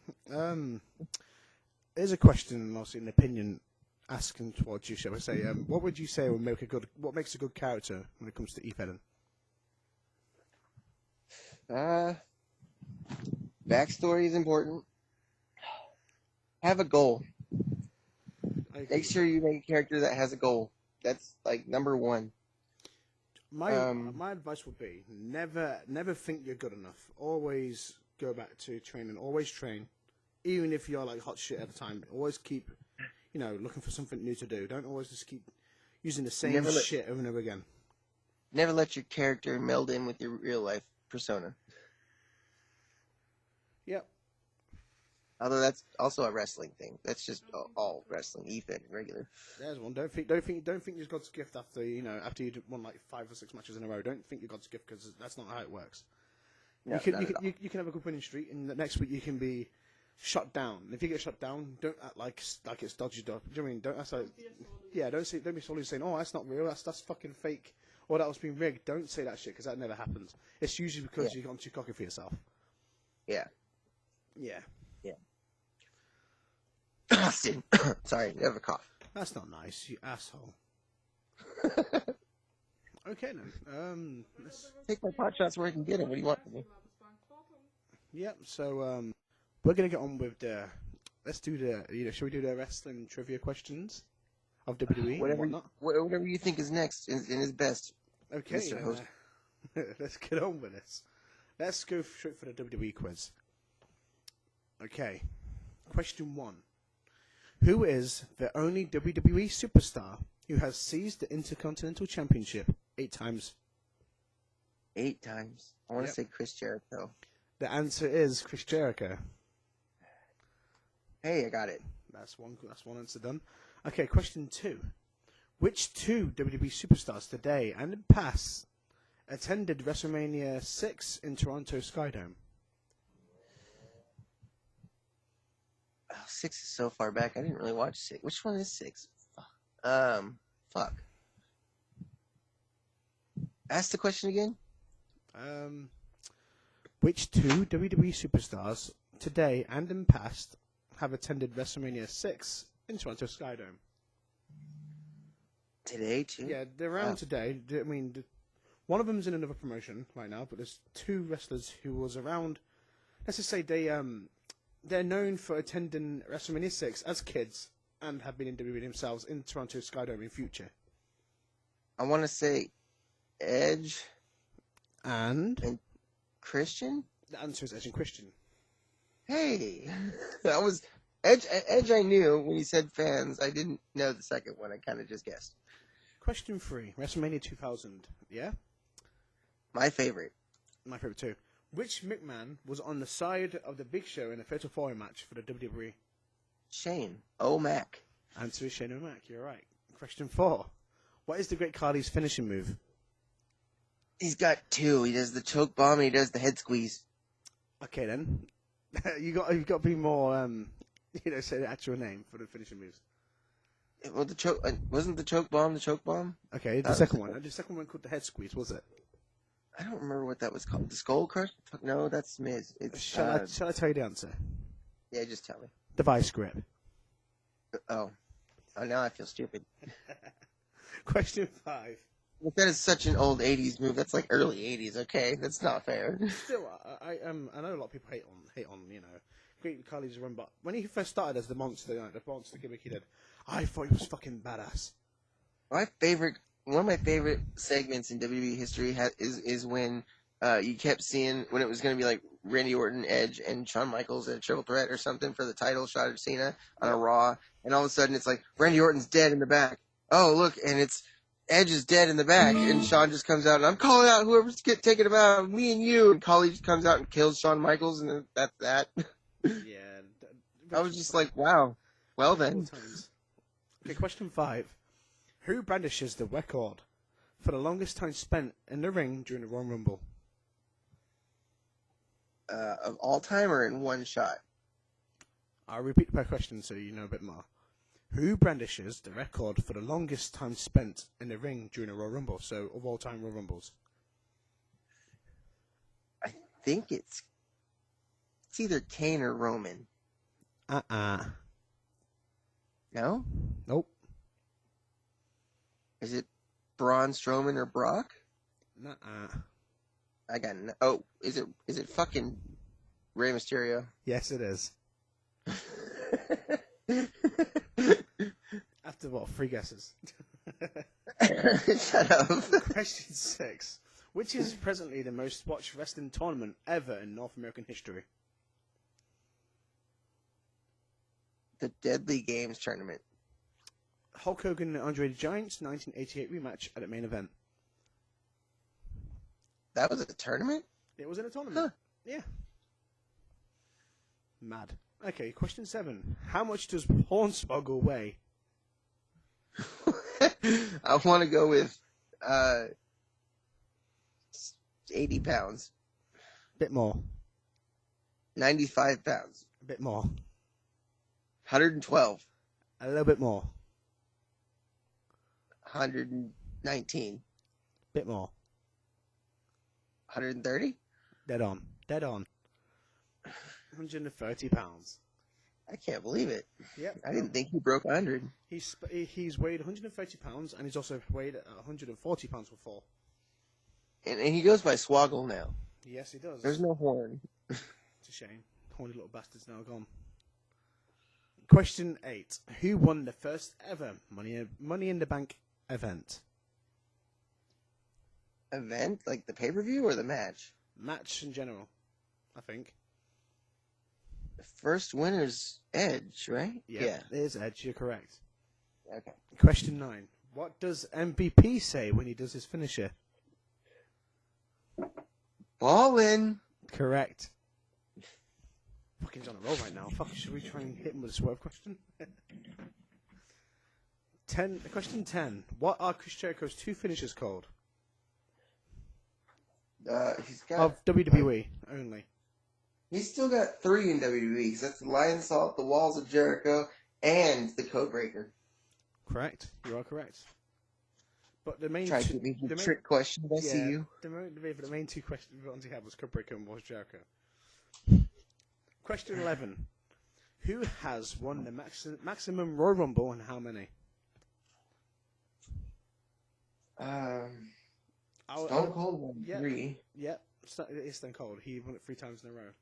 Here's a question, also an opinion asking towards you, shall I say. What would you say what makes a good character when it comes to eFedding? Backstory is important. Have a goal. Make sure you make a character that has a goal. That's like number one. My advice would be never think you're good enough. Always go back to training. Always train, even if you're like hot shit at the time. Always keep, looking for something new to do. Don't always just keep using the same shit over and over again. Never let your character meld in with your real life persona. Yep. Although that's also a wrestling thing. That's just all wrestling, eFed and regular. There's one. Don't think you're God's gift after you've won like 5 or 6 matches in a row. Don't think you're God's gift, because that's not how it works. No, you can have a good winning streak, and the next week you can be shut down. And if you get shut down, don't act like it's dodgy dog. Do you know what I mean? Don't act like, don't be solely saying, oh, that's not real. That's fucking fake, or that was being rigged. Don't say that shit, because that never happens. It's usually because you've gone too cocky for yourself. Yeah. Yeah. Austin. Sorry, you have a cough. That's not nice, you asshole. Okay then. Let's take my pot shots where I can get them. What do you want from me? Yep. So we're gonna get on with the. Let's do the. Shall we do the wrestling trivia questions of WWE? Whatever you think is next and is best. Okay. Mr. Host. Let's get on with this. Let's go straight for the WWE quiz. Okay. Question 1. Who is the only WWE superstar who has seized the Intercontinental Championship 8 times? 8 times. I want to say Chris Jericho. The answer is Chris Jericho. Hey, I got it. That's one answer done. Okay, question 2. Which 2 WWE superstars today and in the past attended WrestleMania 6 in Toronto Skydome? 6 is so far back. I didn't really watch 6. Which one is 6? Fuck. Ask the question again. Which 2 WWE superstars today and in past have attended WrestleMania 6 in Toronto Skydome? Today, too? Yeah, they're around today. I mean, one of them's in another promotion right now, but there's 2 wrestlers who was around. Let's just say they're known for attending WrestleMania 6 as kids and have been in WWE themselves in Toronto Skydome in future. I want to say Edge and Christian? The answer is Edge and Christian. Hey! That was Edge I knew when he said fans. I didn't know the second one. I kind of just guessed. Question 3. WrestleMania 2000. Yeah? My favorite. My favorite too. Which McMahon was on the side of the Big Show in a Fatal 4-Way match for the WWE? Shane O'Mac. Answer is Shane O'Mac. You're right. Question 4. What is the Great Khali's finishing move? He's got 2. He does the choke bomb and he does the head squeeze. Okay then. you got to be more say the actual name for the finishing moves. Well, wasn't the choke bomb the choke bomb? Okay, the second one. The second one called the head squeeze, was it? I don't remember what that was called. The skull crush? No, that's Miz. Shall I tell you the answer? Yeah, just tell me. The vice grip. Oh, now I feel stupid. Question 5. Well, that is such an old 80s move. That's like early 80s, okay? That's not fair. Still, I know a lot of people hate on Great Khali's run, but when he first started as the monster gimmick he did, I thought he was fucking badass. One of my favorite segments in WWE history is when you kept seeing when it was going to be like Randy Orton, Edge, and Shawn Michaels in a triple threat or something for the title shot of Cena on a Raw, and all of a sudden it's like Randy Orton's dead in the back. Oh, look, and it's Edge is dead in the back, and Shawn just comes out, and I'm calling out whoever's taking him out, me and you, and Khali just comes out and kills Shawn Michaels, and that's that. Yeah. I was just like, wow. Well then. Okay, question 5. Who brandishes the record for the longest time spent in the ring during the Royal Rumble? Of all time or in one shot? I'll repeat my question so you know a bit more. Who brandishes the record for the longest time spent in the ring during a Royal Rumble? So, of all time Royal Rumbles. I think it's either Kane or Roman. No? Nope. Is it Braun Strowman or Brock? Nuh-uh. I got no. Oh, is it fucking Rey Mysterio? Yes, it is. After what, 3 guesses? Shut up. Question 6. Which is presently the most watched wrestling tournament ever in North American history? The Deadly Games tournament. Hulk Hogan and Andre the Giant's 1988 rematch at the main event. That was a tournament? It was in a tournament. Huh. Yeah. Mad. Okay, question 7. How much does Hornswoggle weigh? I want to go with 80 pounds. Bit more. 95 pounds. A bit more. 112. A little bit more. 119. Bit more. 130? Dead on. Dead on. 130 pounds. I can't believe it. Yep. I didn't think he broke 100. He's weighed 130 pounds, and he's also weighed 140 pounds before. And he goes by Swoggle now. Yes, he does. There's no horn. It's a shame. Horny little bastard's now gone. Question 8. Who won the first ever Money in the Bank event? Event? Like the pay-per-view or the match? Match in general, I think. The first winner's Edge, right? Yeah. It is Edge, you're correct. Okay. Question 9. What does MVP say when he does his finisher? Ballin'. Correct. Fucking he's on a roll right now. Fuck, should we try and hit him with a swerve question? Question 10. What are Chris Jericho's 2 finishers called? He's got Of WWE only. He's still got 3 in WWE. Because that's the Lion Salt, the Walls of Jericho, and the Codebreaker. Correct. You are correct. But the main Try to give me the trick question. I see you. The main 2 questions he had was Codebreaker and was Jericho. Question 11. Who has won the maximum Royal Rumble and how many? Stone Cold won 3. Yep. It is Stone Cold. He won it 3 times in a row.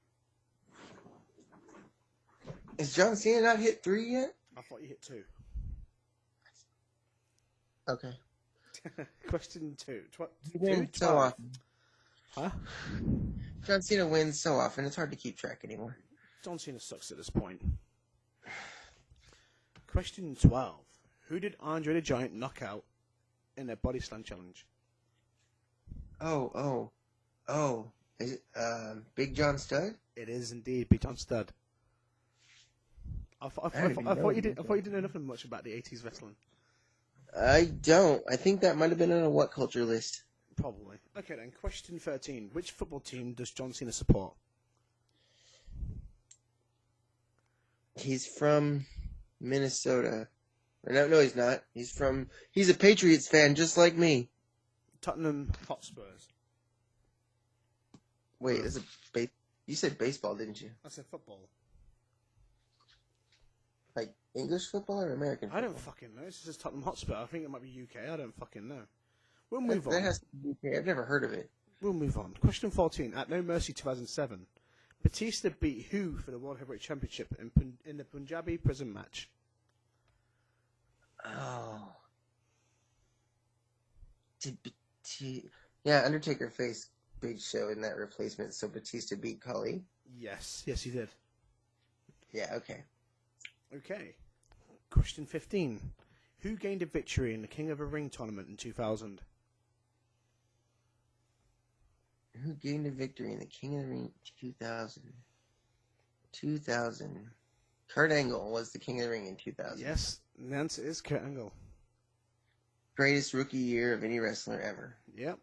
Has John Cena not hit 3 yet? I thought you hit 2. Okay. Question 2. He wins so often. Huh? John Cena wins so often, it's hard to keep track anymore. John Cena sucks at this point. Question 12. Who did Andre the Giant knock out in a body slam challenge? Oh. Is it Big John Studd? It is indeed Big John Studd. I thought you didn't know nothing much about the 80s wrestling. I don't. I think that might have been on a What Culture list. Probably. Okay then, question 13. Which football team does John Cena support? He's from Minnesota. No, he's not. He's a Patriots fan just like me. Tottenham Hotspurs. Wait, you said baseball, didn't you? I said football. Like English football or American football? I don't fucking know. This is Tottenham Hotspur. I think it might be UK. I don't fucking know. We'll move on. That has to be UK. I've never heard of it. We'll move on. Question 14. At No Mercy 2007, Batista beat who for the World Heavyweight Championship in the Punjabi prison match? Oh. Yeah, Undertaker faced Big Show in that replacement, so Batista beat Cully. Yes, he did. Yeah, okay. Okay. Question 15. Who gained a victory in the King of the Ring tournament in 2000? Who gained a victory in the King of the Ring 2000? 2000. Kurt Angle was the King of the Ring in 2000. Yes, the answer is Kurt Angle. Greatest rookie year of any wrestler ever. Yep.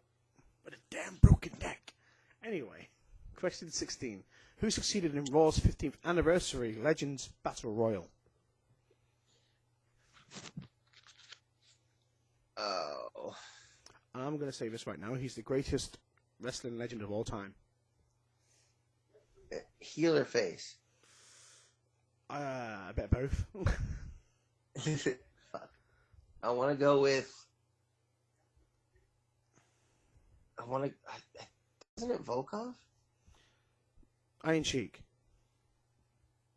With a damn broken neck. Anyway, question 16. Who succeeded in Raw's 15th anniversary Legends Battle Royal? Oh. I'm going to say this right now. He's the greatest wrestling legend of all time. Heel or face? I bet both. Fuck. I want to go with... Isn't it Volkov? Iron Sheik.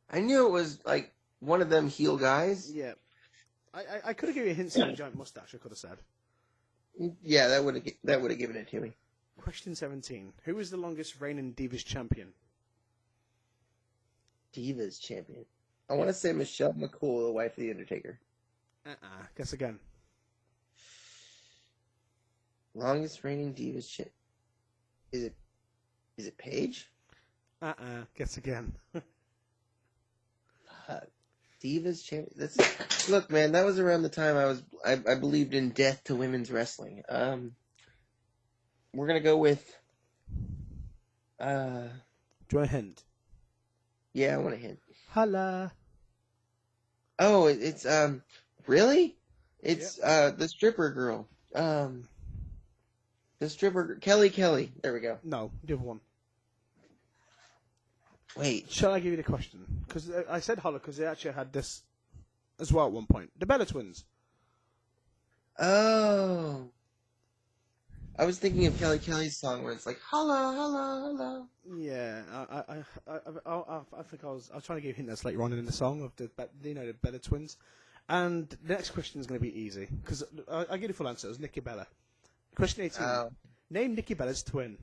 I knew it was like one of them heel guys. Yeah. I could have given you a hint of a giant mustache, I could have said. Yeah, that would have given it to me. Question 17. Who is the longest reigning Divas champion? Divas champion. I want to say Michelle McCool, the wife of The Undertaker. Guess again. Longest reigning Divas champion. Is it Paige? Guess again. Divas champion. Look, man, that was around the time I believed in death to women's wrestling. We're gonna go with. Do you want a hint? Yeah, I want a hint. Holla. Oh, it's really? It's the stripper girl. The stripper Kelly. There we go. No, the other one. Wait. Shall I give you the question? Because I said holla because they actually had this as well at one point. The Bella Twins. Oh. I was thinking of Kelly's song where it's like holla, holla, holla. Yeah, I think I was trying to give you a hint that's later on in the song of the Bella Twins. And the next question is going to be easy because I get the full answer. It was Nikki Bella. Question 18. Name Nikki Bella's twin.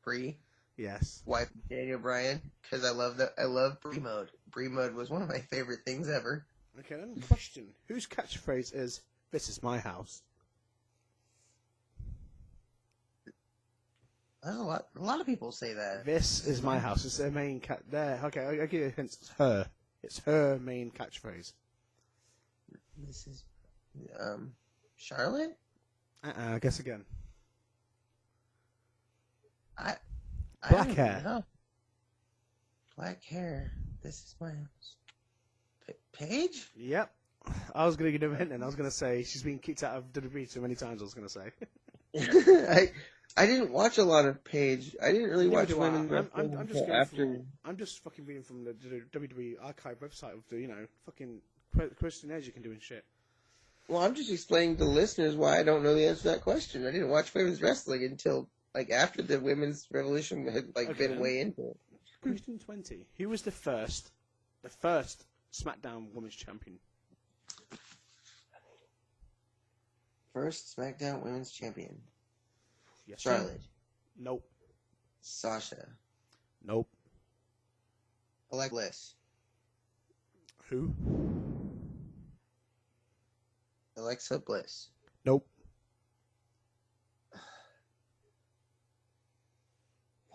Bree. Yes. Wife of Daniel Bryan, because I love Bree Mode. Bree Mode was one of my favorite things ever. Okay, then question. Whose catchphrase is, "This is my house"? There's a lot of people say that. This is my house. It's their main cat. There. Okay, I'll give you a hint. It's her. It's her main catchphrase. This is, Charlotte? Guess again. Black hair. Know. Black hair. This is my house. Paige? Yep. I was going to give you a hint, and I was going to say she's been kicked out of WWE so many times. I was going to say. I didn't watch a lot of Paige. I didn't really watch women I'm just fucking reading from the WWE archive website of the fucking questionnaires you can do and shit. Well, I'm just explaining to listeners why I don't know the answer to that question. I didn't watch women's wrestling until after the women's revolution had been way into it. Question 20. Who was the first SmackDown Women's Champion? First SmackDown Women's Champion. Yes. Charlotte. Nope. Sasha. Nope. Alexa Bliss. Who? Alexa Bliss. Nope.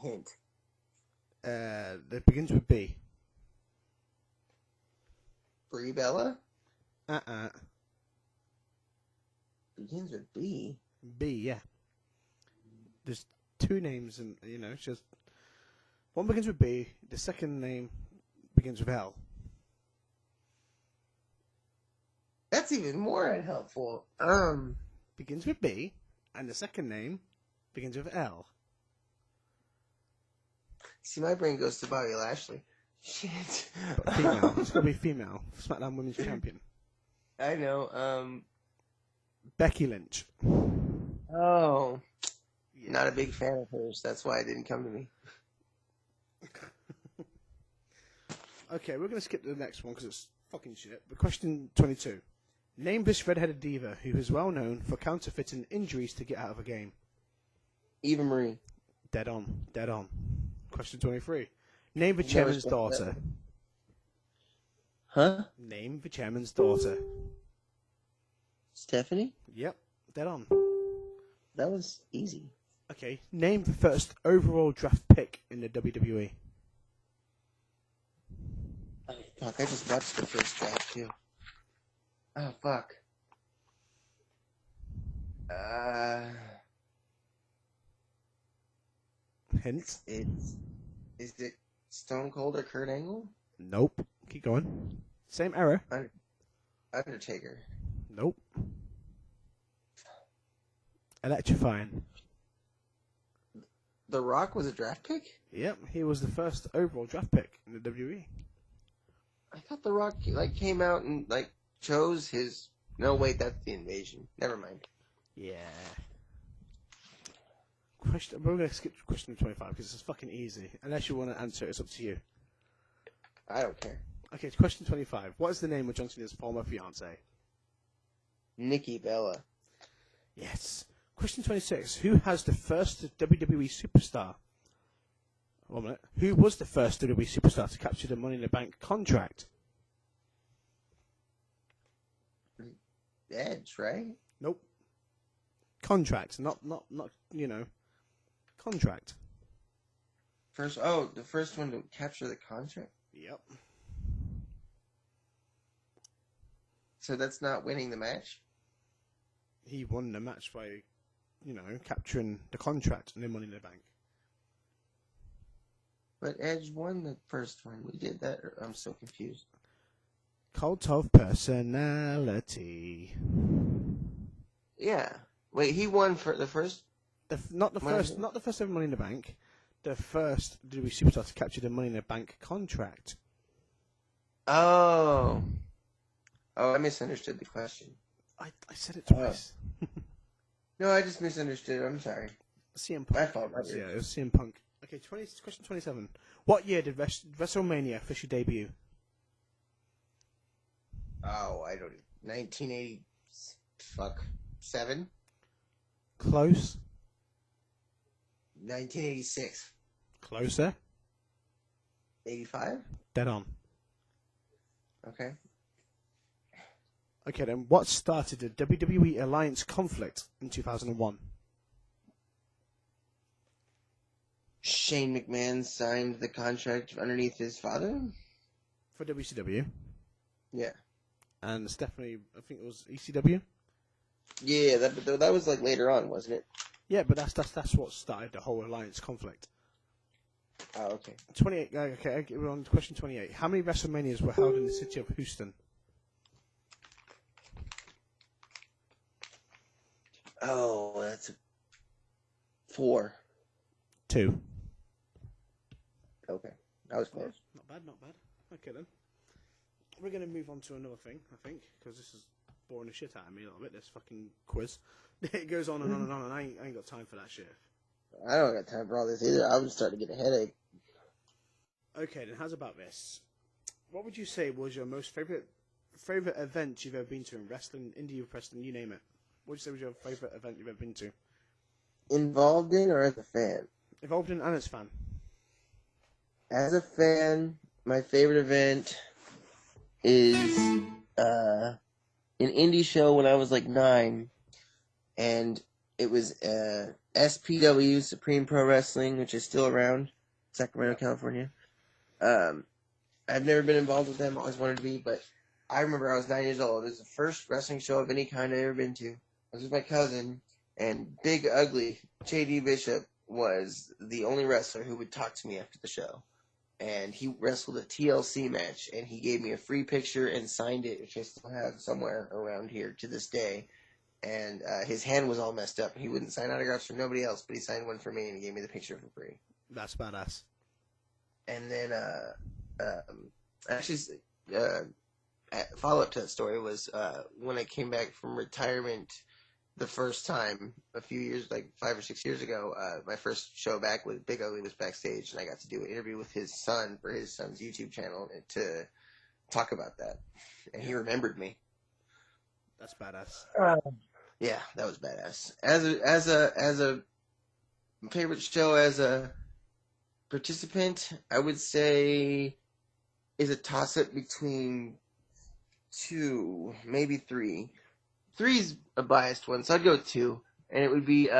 Hint. It begins with B. Brie Bella? Begins with B? B, yeah. There's two names, and it's just one begins with B. The second name begins with L. That's even more unhelpful. Begins with B, and the second name begins with L. See, my brain goes to Bobby Lashley. Shit. But female. It's got to be female. SmackDown Women's Champion. I know. Becky Lynch. Oh. Yeah. Not a big fan of hers. That's why it didn't come to me. Okay, we're going to skip to the next one because it's fucking shit. But question 22. Name this red-headed diva who is well known for counterfeiting injuries to get out of a game. Eva Marie. Dead on. Dead on. Question 23. Name the Never chairman's spelled that. daughter. Huh? Name the chairman's daughter. Stephanie? Yep. Dead on. That was easy. Okay. Name the first overall draft pick in the WWE. Oh, fuck, I just watched the first draft, too. Oh, fuck. Hint. Is it Stone Cold or Kurt Angle? Nope. Keep going. Same error. Undertaker. Nope. Electrifying. The Rock was a draft pick? Yep. He was the first overall draft pick in the WWE. I thought The Rock came out and chose his. No, wait, that's the Invasion. Never mind. Yeah. We're going to skip question 25 because it's fucking easy. Unless you want to answer it, it's up to you. I don't care. Okay, question 25. What is the name of John Cena's former fiance? Nikki Bella. Yes. Question 26. Who has the first WWE superstar? 1 minute. Who was the first WWE superstar to capture the Money in the Bank contract? Edge, right? Nope. Contract, not contract. The first one to capture the contract? Yep. So that's not winning the match? He won the match by, capturing the contract and then Money in the Bank. But Edge won the first one. We did that. I'm so confused. Cult of personality. Yeah. Wait, he won for the first? Not the first ever Money in the Bank. The first WWE superstar to capture the Money in the Bank contract. Oh, I misunderstood the question. I said it twice. No, I just misunderstood. I'm sorry. CM Punk. My fault. Yeah, it was CM Punk. Okay, question 27. What year did WrestleMania officially debut? Oh, I don't. 1987. Close. 1986. Closer. 85. Dead on. Okay. Okay, then what started the WWE Alliance conflict in 2001? Shane McMahon signed the contract underneath his father? For WCW. Yeah. And Stephanie, I think it was ECW? Yeah, that was later on, wasn't it? Yeah, but that's what started the whole Alliance conflict. Oh, okay. 28. Okay, we're on question 28. How many WrestleManias were held in the city of Houston? Oh, that's 4. 2. Okay. That was close. Not bad. Okay, then. We're going to move on to another thing, I think, because this is boring the shit out of me a little bit, this fucking quiz. It goes on and on and on, and I ain't got time for that shit. I don't got time for all this either. I'm starting to get a headache. Okay, then how's about this? What would you say was your most favourite event you've ever been to in wrestling, indie wrestling, you name it? What would you say was your favourite event you've ever been to? Involved in or as a fan? Involved in and as a fan. As a fan, my favorite event is an indie show when I was 9, and it was SPW, Supreme Pro Wrestling, which is still around, Sacramento, California. I've never been involved with them, always wanted to be, but I remember I was 9 years old. It was the first wrestling show of any kind I've ever been to. I was with my cousin, and Big Ugly, J.D. Bishop, was the only wrestler who would talk to me after the show. And he wrestled a TLC match, and he gave me a free picture and signed it, which I still have somewhere around here to this day. And his hand was all messed up. He wouldn't sign autographs for nobody else, but he signed one for me, and he gave me the picture for free. That's badass. And then, follow-up to that story was when I came back from retirement the first time a few years, 5 or 6 years ago, my first show back with Big Ugly was backstage, and I got to do an interview with his son for his son's YouTube channel to talk about that. And he remembered me. That's badass. Yeah, that was badass. As a favorite show as a participant, I would say, is a toss-up between 2, maybe 3. 3's a biased one, so I'd go with 2. And it would be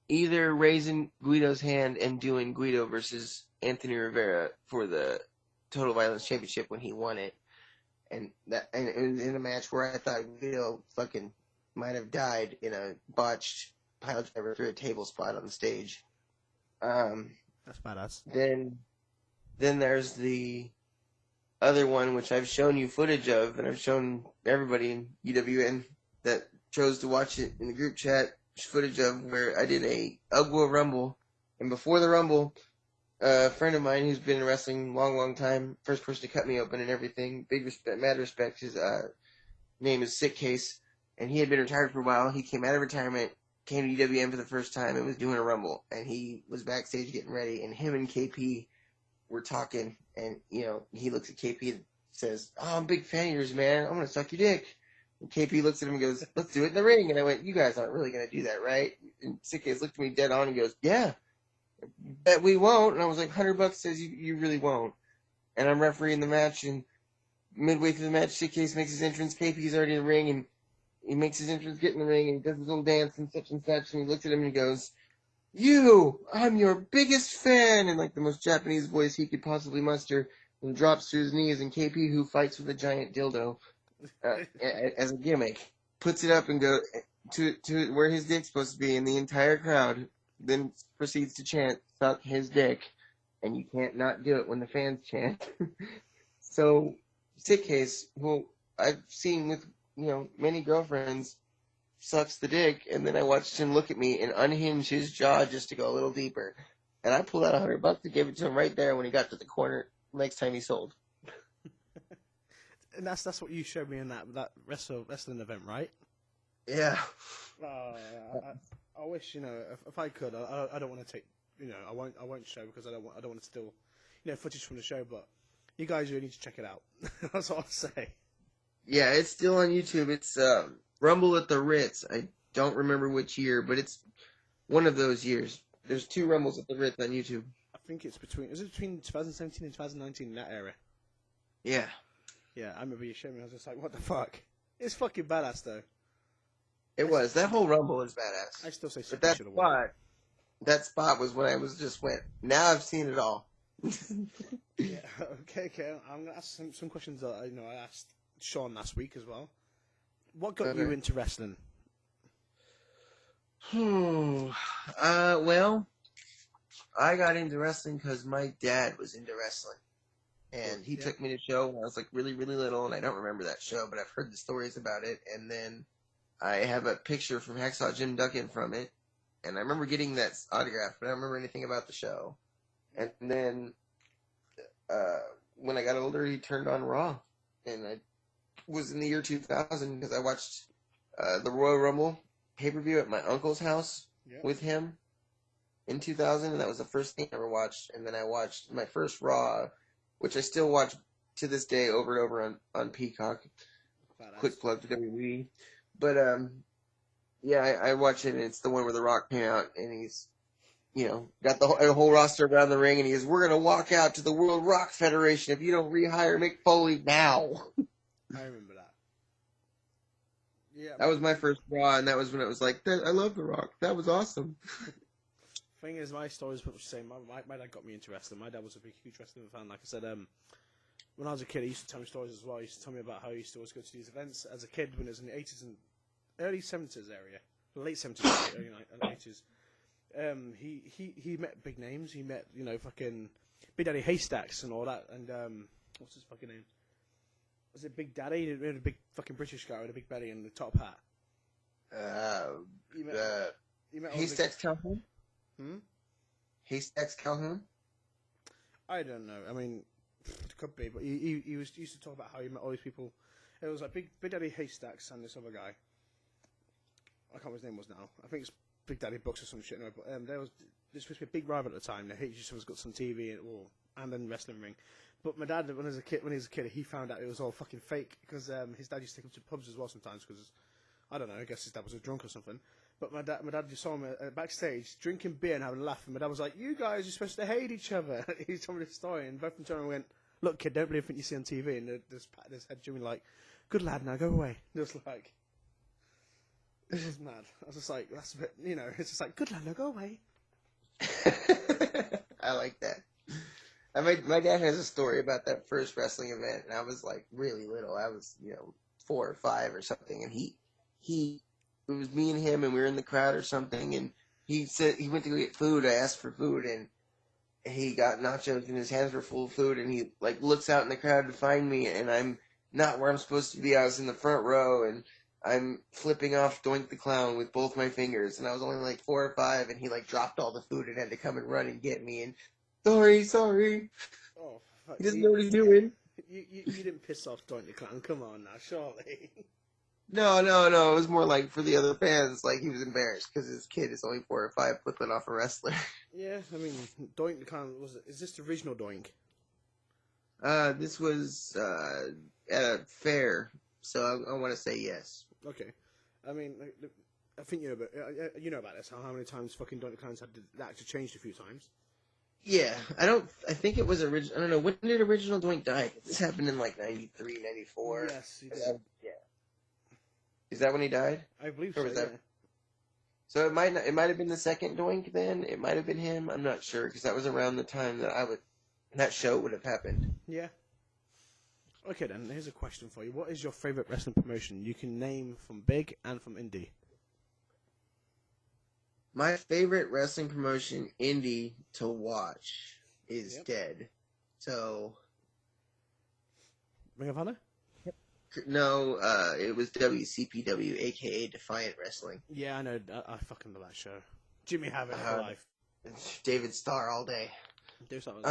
either raising Guido's hand and doing Guido versus Anthony Rivera for the Total Violence Championship when he won it. And it was in a match where I thought Guido fucking might have died in a botched pile driver through a table spot on the stage. That's badass. Then there's the other one, which I've shown you footage of, and I've shown everybody in UWN that chose to watch it in the group chat, footage of where I did a Ugwa Rumble. And before the Rumble, a friend of mine who's been in wrestling a long, long time, first person to cut me open and everything, big respect, mad respect, his name is Sick Case, and he had been retired for a while. He came out of retirement, came to UWM for the first time, and was doing a Rumble. And he was backstage getting ready, and him and KP were talking, and, he looks at KP and says, "Oh, I'm a big fan of yours, man. I'm going to suck your dick." And KP looks at him and goes, "Let's do it in the ring." And I went, "You guys aren't really going to do that, right?" And Sick Case looked at me dead on and goes, "Yeah, bet we won't." And I was like, $100 says you really won't. And I'm refereeing the match, and midway through the match, Sick Case makes his entrance. KP's already in the ring, and he makes his entrance, get in the ring, and he does his little dance and such, and he looks at him and he goes, I'm your biggest fan," in like the most Japanese voice he could possibly muster, and drops to his knees, and KP, who fights with a giant dildo as a gimmick, puts it up and goes to where his dick's supposed to be, and the entire crowd then proceeds to chant, "Suck his dick," and you can't not do it when the fans chant. So, Sick Case, who I've seen with, many girlfriends, sucks the dick, and then I watched him look at me and unhinge his jaw just to go a little deeper. And I pulled out $100 and gave it to him right there when he got to the corner next time he sold. And that's what you showed me in that wrestling event, right? Yeah. I wish, if I could, I don't want to take, I won't show because I don't want to steal, footage from the show. But you guys really need to check it out. That's what I'll say. Yeah, it's still on YouTube. It's Rumble at the Ritz. I don't remember which year, but it's one of those years. There's 2 Rumbles at the Ritz on YouTube. I think is it between 2017 and 2019 in that area? Yeah. Yeah, I remember you showing me. I was just like, what the fuck? It's fucking badass, though. It was. That whole Rumble is badass. I still say but that spot was when I went, now I've seen it all. Yeah, okay. I'm going to ask some questions that I asked Sean last week as well. What got you into wrestling? Well, I got into wrestling because my dad was into wrestling. And he took me to a show when I was like really, really little, and I don't remember that show, but I've heard the stories about it. And then I have a picture from Hacksaw Jim Duggan from it, and I remember getting that autograph, but I don't remember anything about the show. And then when I got older, he turned on Raw, and I was in the year 2000 because I watched the Royal Rumble pay-per-view at my uncle's house with him in 2000, and that was the first thing I ever watched. And then I watched my first Raw, which I still watch to this day over and over on Peacock. Badass. Quick plug to WWE. But, I watch it, and it's the one where The Rock came out, and he's, got the whole roster around the ring, and he goes, "We're going to walk out to the World Rock Federation if you don't rehire Mick Foley now." I remember that. Yeah. That was my first Raw, and that was when it was like, I love The Rock. That was awesome. Thing is, my story is pretty much the same. My dad got me into wrestling. My dad was a big, huge wrestling fan. Like I said, when I was a kid, he used to tell me stories as well. He used to tell me about how he used to always go to these events as a kid when it was in the 80s and early 70s area. Late 70s, early 80s. He met big names. He met, fucking Big Daddy Haystacks and all that. And, what's his fucking name? Was it Big Daddy? He had a big fucking British guy with a big belly and the top hat. Haystacks Calhoun? Hmm? Haystacks Calhoun? I don't know. I mean, it could be, but he used to talk about how he met all these people. It was like Big Daddy Haystacks and this other guy. I can't remember what his name was now. I think it's Big Daddy Bucks or some shit. No, but there was supposed to be a big rival at the time. He just was got some TV and then wrestling ring. But my dad, when he was a kid, he found out it was all fucking fake because his dad used to take him to pubs as well sometimes because I don't know. I guess his dad was a drunk or something. But my dad just saw him backstage drinking beer and having a laugh. And my dad was like, "You guys are supposed to hate each other." He told me the story, and both of them turned and went, "Look, kid, don't believe everything you see on TV." And just pat his head, Jimmy, like, "Good lad, now go away." Just like, it was mad. I was just like, that's a bit, it's just like, "Good lad, now go away." I like that. My dad has a story about that first wrestling event, and I was like really little. I was 4 or 5 or something, and it was me and him, and we were in the crowd or something, and he said he went to go get food. I asked for food, and he got nachos, and his hands were full of food, and he like looks out in the crowd to find me, and I'm not where I'm supposed to be. I was in the front row, and I'm flipping off Doink the Clown with both my fingers, and I was only like 4 or 5, and he like dropped all the food and had to come and run and get me, and sorry. Oh, fuck. He doesn't know what he's doing. You didn't piss off Doink the Clown. Come on now, surely. No. It was more like for the other fans, like he was embarrassed because his kid is only 4 or 5 flipping off a wrestler. Yeah, I mean, Doink the Clown, is this the original Doink? This was at a fair, so I want to say yes. Okay. I mean, I think you know about this, how many times fucking Doink the Clown's had the actor changed a few times. Yeah, I think it was original. I don't know, when did original Doink die? This happened in like 93, 94. Yes, he did. Yeah. Is that when he died? I believe so, Or was yeah. So it might have been the second Doink then. It might have been him. I'm not sure because that was around the time that show would have happened. Yeah. Okay then, here's a question for you. What is your favourite wrestling promotion you can name from big and from indie? My favorite wrestling promotion, indie, to watch is Dead. So, Ring of Honor? no, it was WCPW, aka Defiant Wrestling. Yeah, I know. I fucking love that show. Jimmy Havoc for life. David Starr all day. Do something.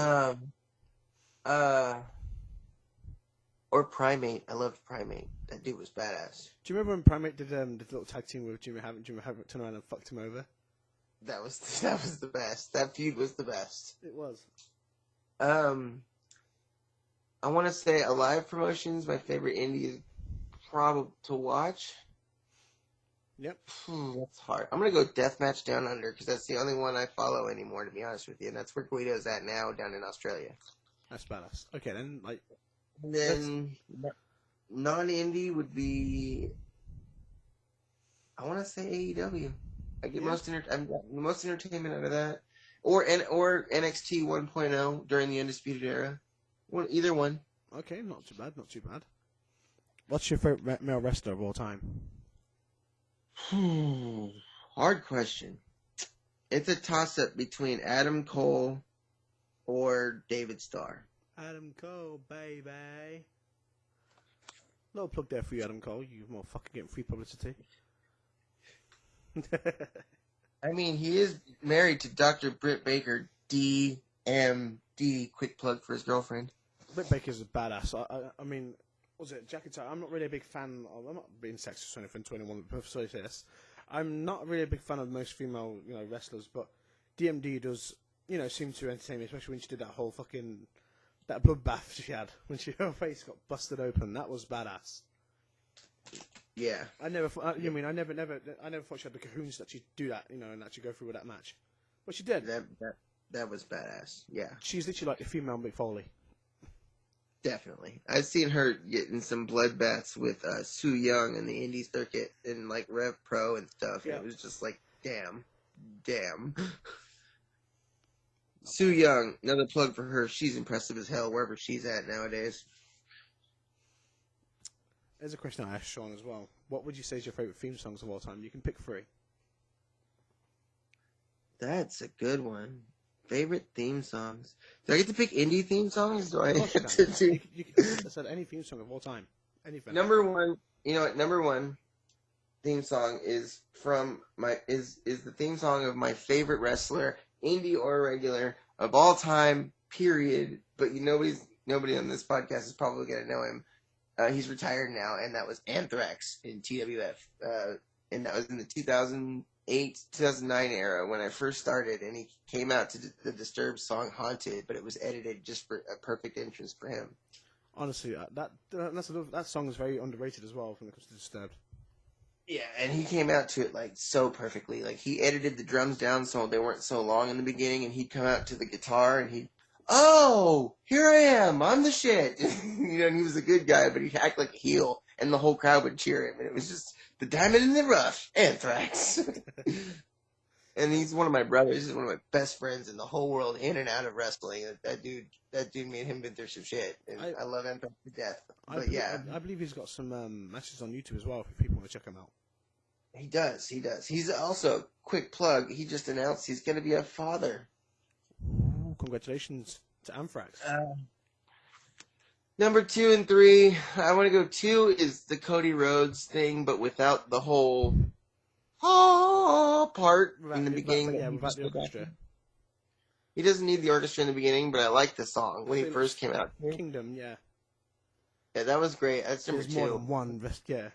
Or Primate. I loved Primate. That dude was badass. Do you remember when Primate did the little tag team with Jimmy Havoc? Jimmy Havoc turned around and fucked him over. That was the best. That feud was the best. It was. I want to say Alive Promotions, my favorite indie is probably to watch. Yep. That's hard. I'm going to go Deathmatch Down Under because that's the only one I follow anymore, to be honest with you. And that's where Guido's at now, down in Australia. That's badass. Okay, then, like... And then non-indie would be... I want to say AEW. I get most entertainment out of that. Or NXT 1.0 during the Undisputed Era. Either one. Okay, not too bad, not too bad. What's your favorite male wrestler of all time? Hard question. It's a toss-up between Adam Cole or David Starr. Adam Cole, baby. Little plug there for you, Adam Cole. You motherfucker getting free publicity. I mean, he is married to Dr. Britt Baker, DMD. Quick plug for his girlfriend. Britt Baker's a badass. I mean, was it Jackie Tyler? I'm not really a big fan of. I'm not being sexist or anything to anyone, but sorry to say this. I'm not really a big fan of most female, wrestlers, but DMD does, seem to entertain me, especially when she did that whole that bloodbath she had when her face got busted open. That was badass. Yeah. I never thought. I never thought she had the kahunas to actually do that, and actually go through with that match. But she did. That was badass. Yeah. She's literally like the female Mick Foley. Definitely. I've seen her getting some bloodbaths with Sue Young in the indie circuit and like Rev Pro and stuff. Yeah. It was just like, damn. Sue Young, another plug for her. She's impressive as hell wherever she's at nowadays. There's a question I asked Sean as well. What would you say is your favourite theme songs of all time? You can pick 3. That's a good one. Favorite theme songs. Do I get to pick indie theme songs? Do I get to do... You can said any theme song of all time. Anything. Number one, number one theme song is from is the theme song of my favorite wrestler, indie or regular, of all time, period. But nobody on this podcast is probably gonna know him. He's retired now, and that was Anthrax in TWF. And that was in the 2008, 2009 era when I first started, and he came out to the Disturbed song Haunted, but it was edited just for a perfect entrance for him. Honestly, that song is very underrated as well when it comes to Disturbed. Yeah, and he came out to it like so perfectly. Like he edited the drums down so they weren't so long in the beginning, and he'd come out to the guitar and he'd, oh, here I am, I'm the shit. And he was a good guy, but he'd act like a heel, and the whole crowd would cheer him, and it was just the diamond in the rough, Anthrax. And he's one of my brothers. He's one of my best friends in the whole world, in and out of wrestling. That dude, me and him been through some shit, and I love Anthrax to death. But I believe he's got some matches on YouTube as well if people want to check him out. He does. He's also, quick plug, he just announced he's going to be a father. Ooh, congratulations to Anthrax. Number 2 and 3, I want to go 2 is the Cody Rhodes thing, but without the whole part in the beginning. Without the orchestra. He doesn't need the orchestra in the beginning, but I like the song when he first came out. Kingdom, yeah. Yeah, that was great. That's number 2. More than one, yeah.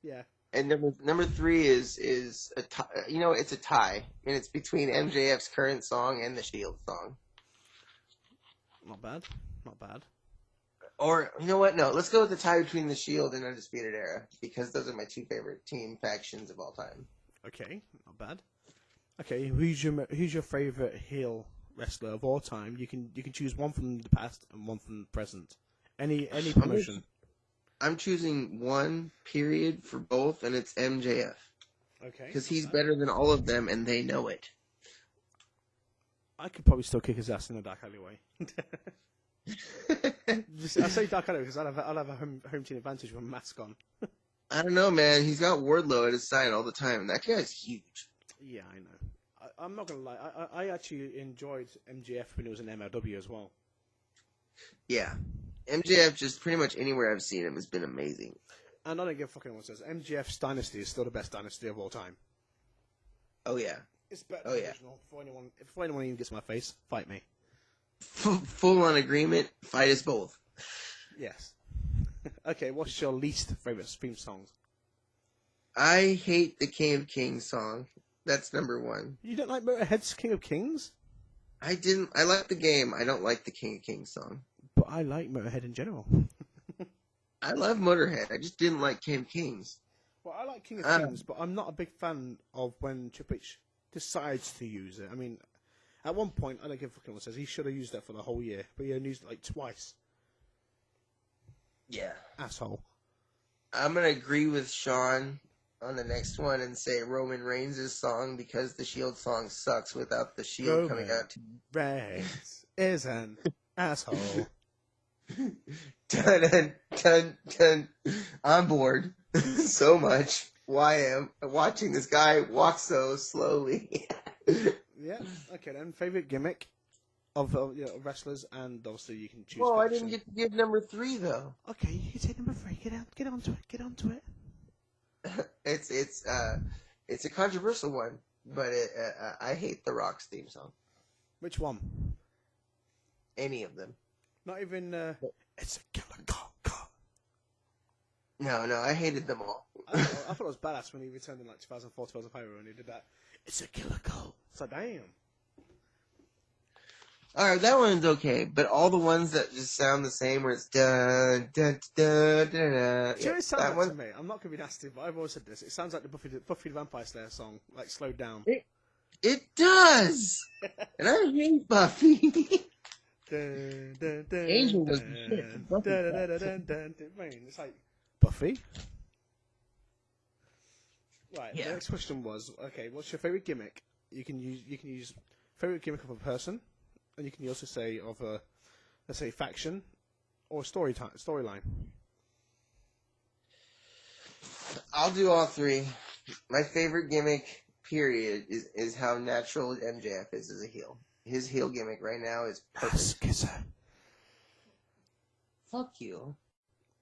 Yeah. And number 3 is a tie, it's a tie, and it's between MJF's current song and the Shield song. Not bad. Or, you know what? No, let's go with the tie between the Shield and Undisputed Era, because those are my 2 favorite team factions of all time. Okay, not bad. Okay, who's your favorite heel wrestler of all time? You can choose one from the past and one from the present. Any promotion. I'm choosing one period for both, and it's MJF. Okay. Because he's better than all of them, and they know it. I could probably still kick his ass in a dark alleyway. I say dark alleyway because I'll have a home team advantage with a mask on. I don't know, man. He's got Wardlow at his side all the time, and that guy's huge. Yeah, I know. I'm not going to lie. I actually enjoyed MJF when it was in MLW as well. Yeah. MJF, just pretty much anywhere I've seen him, has been amazing. And I don't give a fucking what says. MJF's dynasty is still the best dynasty of all time. Oh, yeah. It's better than original. Before anyone even gets my face, fight me. Full on agreement. Fight us both. Yes. Okay, what's your least favorite theme songs? I hate the King of Kings song. That's number 1. You don't like Motorhead's King of Kings? I like the game. I don't like the King of Kings song. But I like Motorhead in general. I love Motorhead. I just didn't like King of Kings. Well, I like King of Kings, but I'm not a big fan of when Triple H decides to use it. I mean, at one point, I don't give a fucking what says. He should have used that for the whole year, but he only used it like twice. Yeah. Asshole. I'm going to agree with Sean on the next one and say Roman Reigns' song, because the Shield song sucks without the Shield coming out. Reigns is an asshole. Dun, dun, dun. I'm bored so much. Why am I watching this guy walk so slowly? Yeah, okay then. Favorite gimmick of wrestlers, and obviously you can choose. Well, I didn't get to give number 3 though. Okay, you can take number 3. Get onto it. It's a controversial one, but I hate The Rock's theme song. Which one? Any of them. Not even. It's a killer call. No, I hated them all. I thought it was badass when he returned in like 2004, 2005, and he did that. It's a killer call. It's like, damn. Alright, that one's okay, but all the ones that just sound the same, where it's dun dun dun dun dun. Yeah, it sounds like to me. I'm not gonna be nasty, but I've always said this. It sounds like the Buffy the Vampire Slayer song, like slowed down. It does, and I hate Buffy. Angel was the shit. It's like Buffy. Right. Yeah. The next question was, okay, what's your favorite gimmick? You can use favorite gimmick of a person, and you can also say of a, let's say, faction or storyline. I'll do all 3. My favorite gimmick, period, is how natural MJF is as a heel. His heel gimmick right now is perfect. Fuck you.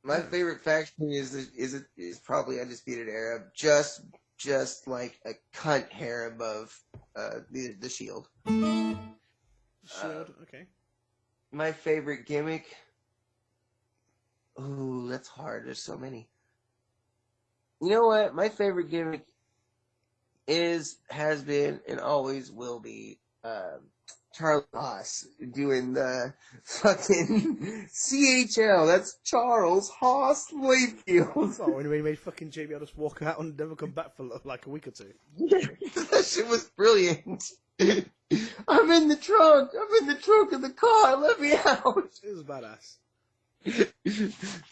My favorite faction is probably Undisputed Era, just like a cunt hair above the Shield. Shield, okay. My favorite gimmick. Ooh, that's hard. There's so many. You know what? My favorite gimmick has been, and always will be Charles Haas doing the fucking CHL. That's Charles Haas Layfield. Oh, when he made fucking JBL just walk out and never come back for like a week or two. That shit was brilliant. I'm in the trunk. I'm in the trunk of the car. Let me out. It was badass.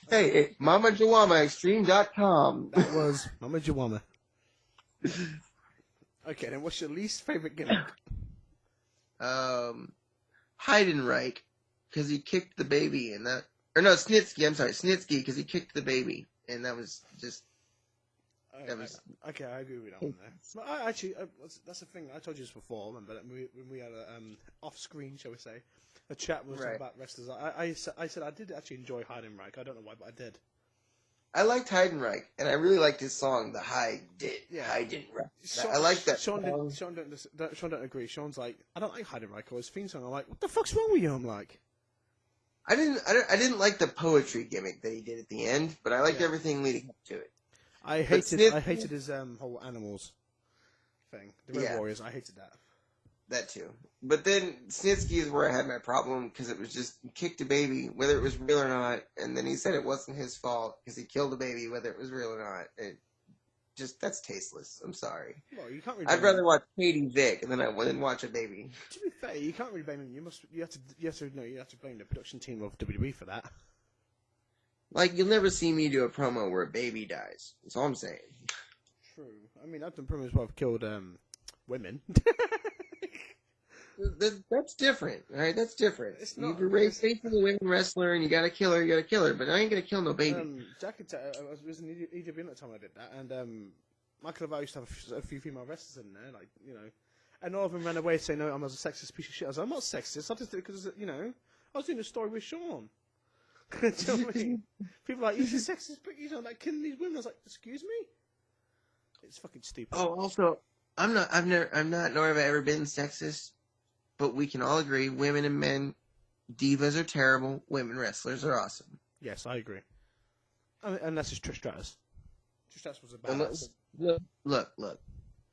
Hey, MamaJawamaExtreme.com. That was Mama Jawama. Okay, then what's your least favorite gimmick? Heidenreich, because he kicked the baby, and that, or no, Snitsky. I'm sorry, Snitsky, because he kicked the baby, and that was just. Okay, I agree with that one there. But I actually, that's the thing. I told you this before. Remember that when we had a off-screen, shall we say, a chat with Right. about wrestlers. I said I did actually enjoy Heidenreich. I don't know why, but I did. I liked Heidenreich, and I really liked his song, the Yeah. Heidenreich. Sean, I like that Sean song. don't agree. Sean's like, I don't like Heidenreich or his theme song. I'm like, what the fuck's wrong with you? I'm like, I didn't like the poetry gimmick that he did at the end, but I liked Yeah. everything leading up to it. I Snitsky- hated his whole animals thing. The Road Yeah. Warriors. I hated that. That too. But then Snitsky is where I had my problem, because it was just, he kicked a baby, whether it was real or not, and then he said it wasn't his fault, because he killed a baby, whether it was real or not. It just, that's tasteless. I'm sorry. Well, you can't really. I'd blame rather him. watch Katie Vick than watch a baby. To be fair, you can't really blame him. You have to blame the production team of WWE for that. Like, you'll never see me do a promo where a baby dies. That's all I'm saying. True. I mean, I've done promos where I've killed women. That's different, alright? That's different. It's not- You're raised facing a women wrestler, and you gotta kill her, but I ain't gonna kill no baby. Jack and I was in EW at the time I did that, and Michael Levi used to have a few female wrestlers in there, like, you know, and all of them ran away saying, no, I'm a sexist piece of shit. I was like, I'm not sexist, I just did it because, you know, I was doing a story with Sean. Do you know what I mean? People are like, he's a sexist, but, you know, like, killing these women. I was like, excuse me? It's fucking stupid. Oh, also, I'm not, nor have I ever been sexist, but we can all agree, women and men, divas are terrible, women wrestlers are awesome. Yes, I agree. I mean, unless it's Trish Stratus. Trish Stratus was a badass. Look.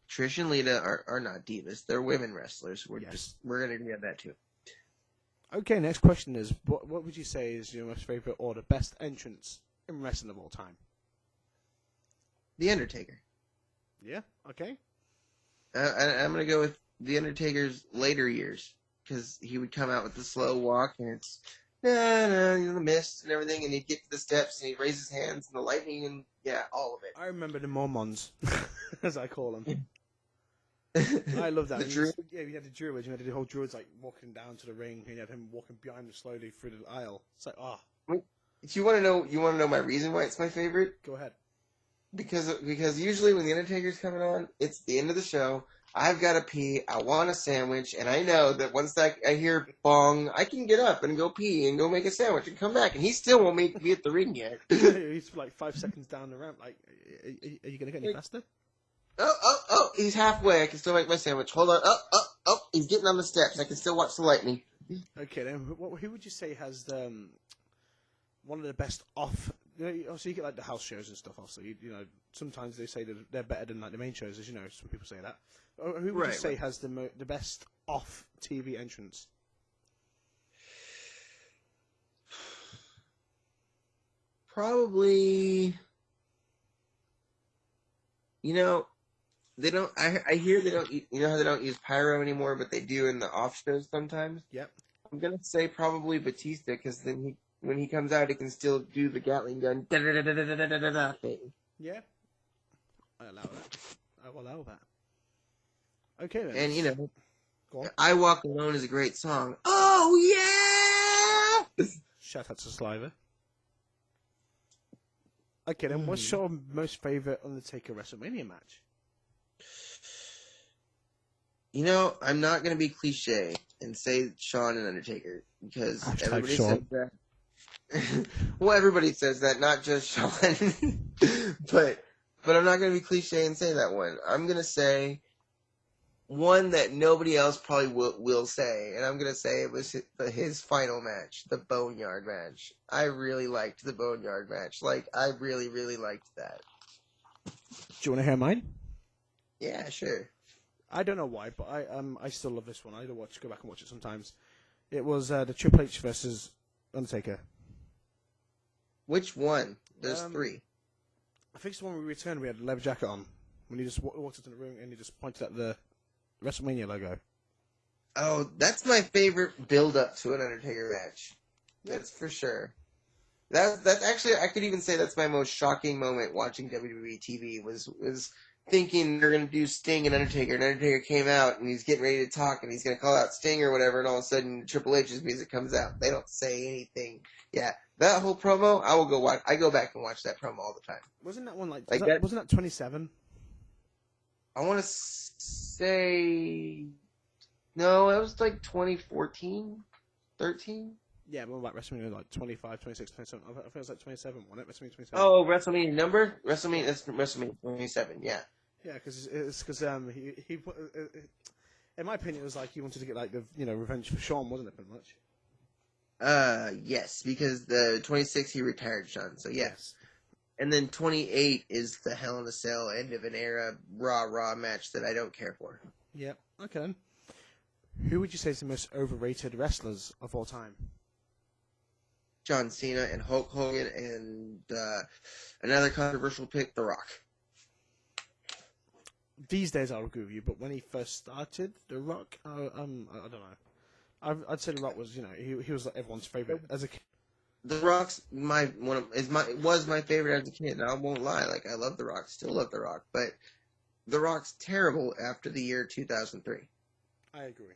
Trish and Lita are not divas. They're women wrestlers. We're going to agree on that too. Okay, next question is, what would you say is your most favorite or the best entrance in wrestling of all time? The Undertaker. Yeah, okay. I'm going to go with The Undertaker's later years, because he would come out with the slow walk, and it's the mist and everything, and he'd get to the steps, and he'd raise his hands, and the lightning, and yeah, all of it. I remember the Mormons, as I call them. I love that. We had the Druids. You had the whole Druids like walking down to the ring, and you had him walking behind them slowly through the aisle. It's like, If you want to know my reason why it's my favorite? Go ahead. Because usually when the Undertaker's coming on, it's the end of the show. I've got to pee. I want a sandwich, and I know that once I hear bong, I can get up and go pee and go make a sandwich and come back, and he still won't be at the ring yet. He's like 5 seconds down the ramp. Like, are you gonna get any faster? Oh! He's halfway. I can still make my sandwich. Hold on. Oh! He's getting on the steps. I can still watch the lightning. Okay, then who would you say has one of the best off? Also, you get like the house shows and stuff. Also, you know, sometimes they say that they're better than like the main shows, as you know. Some people say that. Who would you say has the best off TV entrance? Probably. You know, they don't. I hear they don't. You know how they don't use pyro anymore, but they do in the off shows sometimes. Yep. I'm gonna say probably Batista, because then when he comes out, he can still do the Gatling gun thing. Yeah. I allow that. I will allow that. Okay then. And you know, Go on. "I Walk Alone" is a great song. Oh yeah! Shout out to Sliver. Okay then, what's your most favorite Undertaker WrestleMania match? You know, I'm not gonna be cliche and say Shawn and Undertaker, because everybody says that. Well, everybody says that, not just Shawn. but I'm not gonna be cliche and say that one. I'm gonna say one that nobody else probably will say, and I'm gonna say it was his final match, the Boneyard match. I really liked the Boneyard match. Like, I really, really liked that. Do you want to hear mine? Yeah, sure. I don't know why, but I still love this one. I go back and watch it sometimes. It was the Triple H versus Undertaker. Which one? There's 3. I think it's the one we returned. We had a leather jacket on when he just walked into the room and he just pointed at the WrestleMania logo. Oh, that's my favorite build-up to an Undertaker match. That's for sure. That's actually, I could even say that's my most shocking moment watching WWE TV was thinking they're going to do Sting and Undertaker. And Undertaker came out and he's getting ready to talk and he's going to call out Sting or whatever. And all of a sudden Triple H's music comes out. They don't say anything. Yeah, that whole promo, I go back and watch that promo all the time. Wasn't that one wasn't that 27? I want to say, no, it was like 2014, 13. Yeah, but like WrestleMania, like 25, 26, 27. I think it was like 27, wasn't it? WrestleMania 27. Oh, WrestleMania number? That's WrestleMania 27, yeah. Yeah, because he put, in my opinion, it was like he wanted to get like the revenge for Shawn, wasn't it? Pretty much. Yes, because the 26 he retired Shawn, so yes. And then 28 is the Hell in a Cell end of an era Raw match that I don't care for. Yeah. Okay then. Who would you say is the most overrated wrestlers of all time? John Cena and Hulk Hogan and another controversial pick, The Rock. These days I'll agree with you, but when he first started, The Rock, I don't know. I'd say The Rock was, he was like everyone's favorite as a kid. The Rock's was my favorite as a kid. I won't lie, like I love The Rock, still love The Rock, but The Rock's terrible after the year 2003. I agree.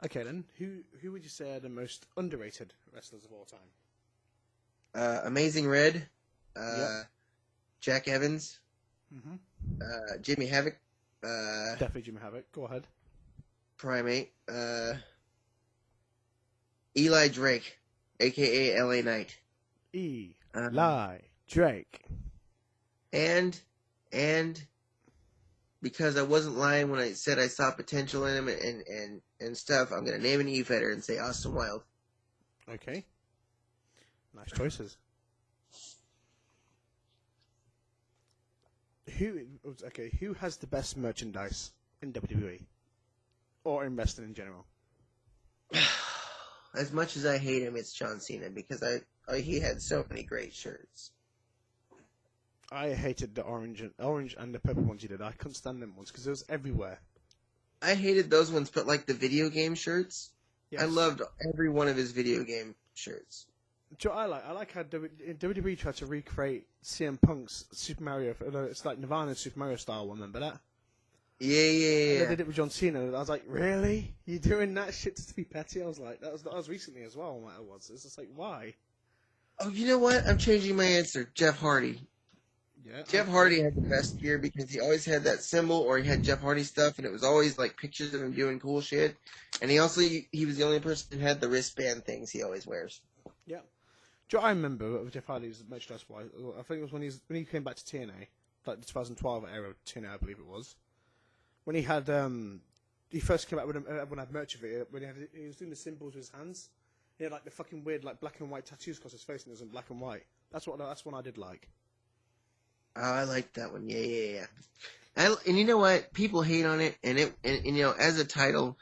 Okay then, who would you say are the most underrated wrestlers of all time? Amazing Red, Yep. Jack Evans, Jimmy Havoc, Definitely Jimmy Havoc. Go ahead. Primate, Eli Drake, aka LA Knight. Eli Drake. And because I wasn't lying when I said I saw potential in him and stuff, I'm going to name an E-Feder and say Austin Wilde. Okay. Nice choices. Who has the best merchandise in WWE? Or in wrestling in general? As much as I hate him, it's John Cena because he had so many great shirts. I hated the orange and the purple ones you did. I couldn't stand them ones because it was everywhere. I hated those ones, but like the video game shirts, Yes. I loved every one of his video game shirts. Do you know what I like how WWE tried to recreate CM Punk's Super Mario. It's like Nirvana's Super Mario style one. Remember that? Yeah. They did it with John Cena. I was like, really? You doing that shit to be petty? I was like, that was recently as well. It's just like, why? Oh, you know what? I'm changing my answer. Jeff Hardy. Yeah. Jeff Hardy had the best gear because he always had that symbol, or he had Jeff Hardy stuff, and it was always like pictures of him doing cool shit. And he was the only person who had the wristband things he always wears. Yeah. Do you know what I remember Jeff Hardy's merchandise wise? I think it was when he came back to TNA, like the 2012 era TNA, I believe it was. When he had he first came out with everyone had merch of it. When he was doing the symbols with his hands. He had like the fucking weird like black and white tattoos across his face, and it was in black and white. That's one I did like. Oh, I liked that one. Yeah. And you know what? People hate on it, and as a title,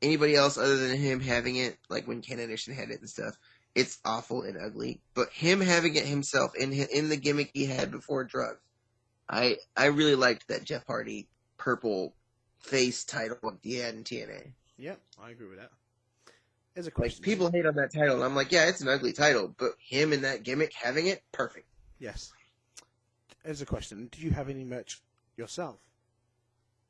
anybody else other than him having it, like when Ken Anderson had it and stuff, it's awful and ugly. But him having it himself in the gimmick he had before drugs, I really liked that Jeff Hardy purple face title he had in TNA. Yep, I agree with that. There's a question. Like, people hate on that title, and I'm like, yeah, it's an ugly title, but him in that gimmick having it, perfect. Yes. Here's a question. Do you have any merch yourself?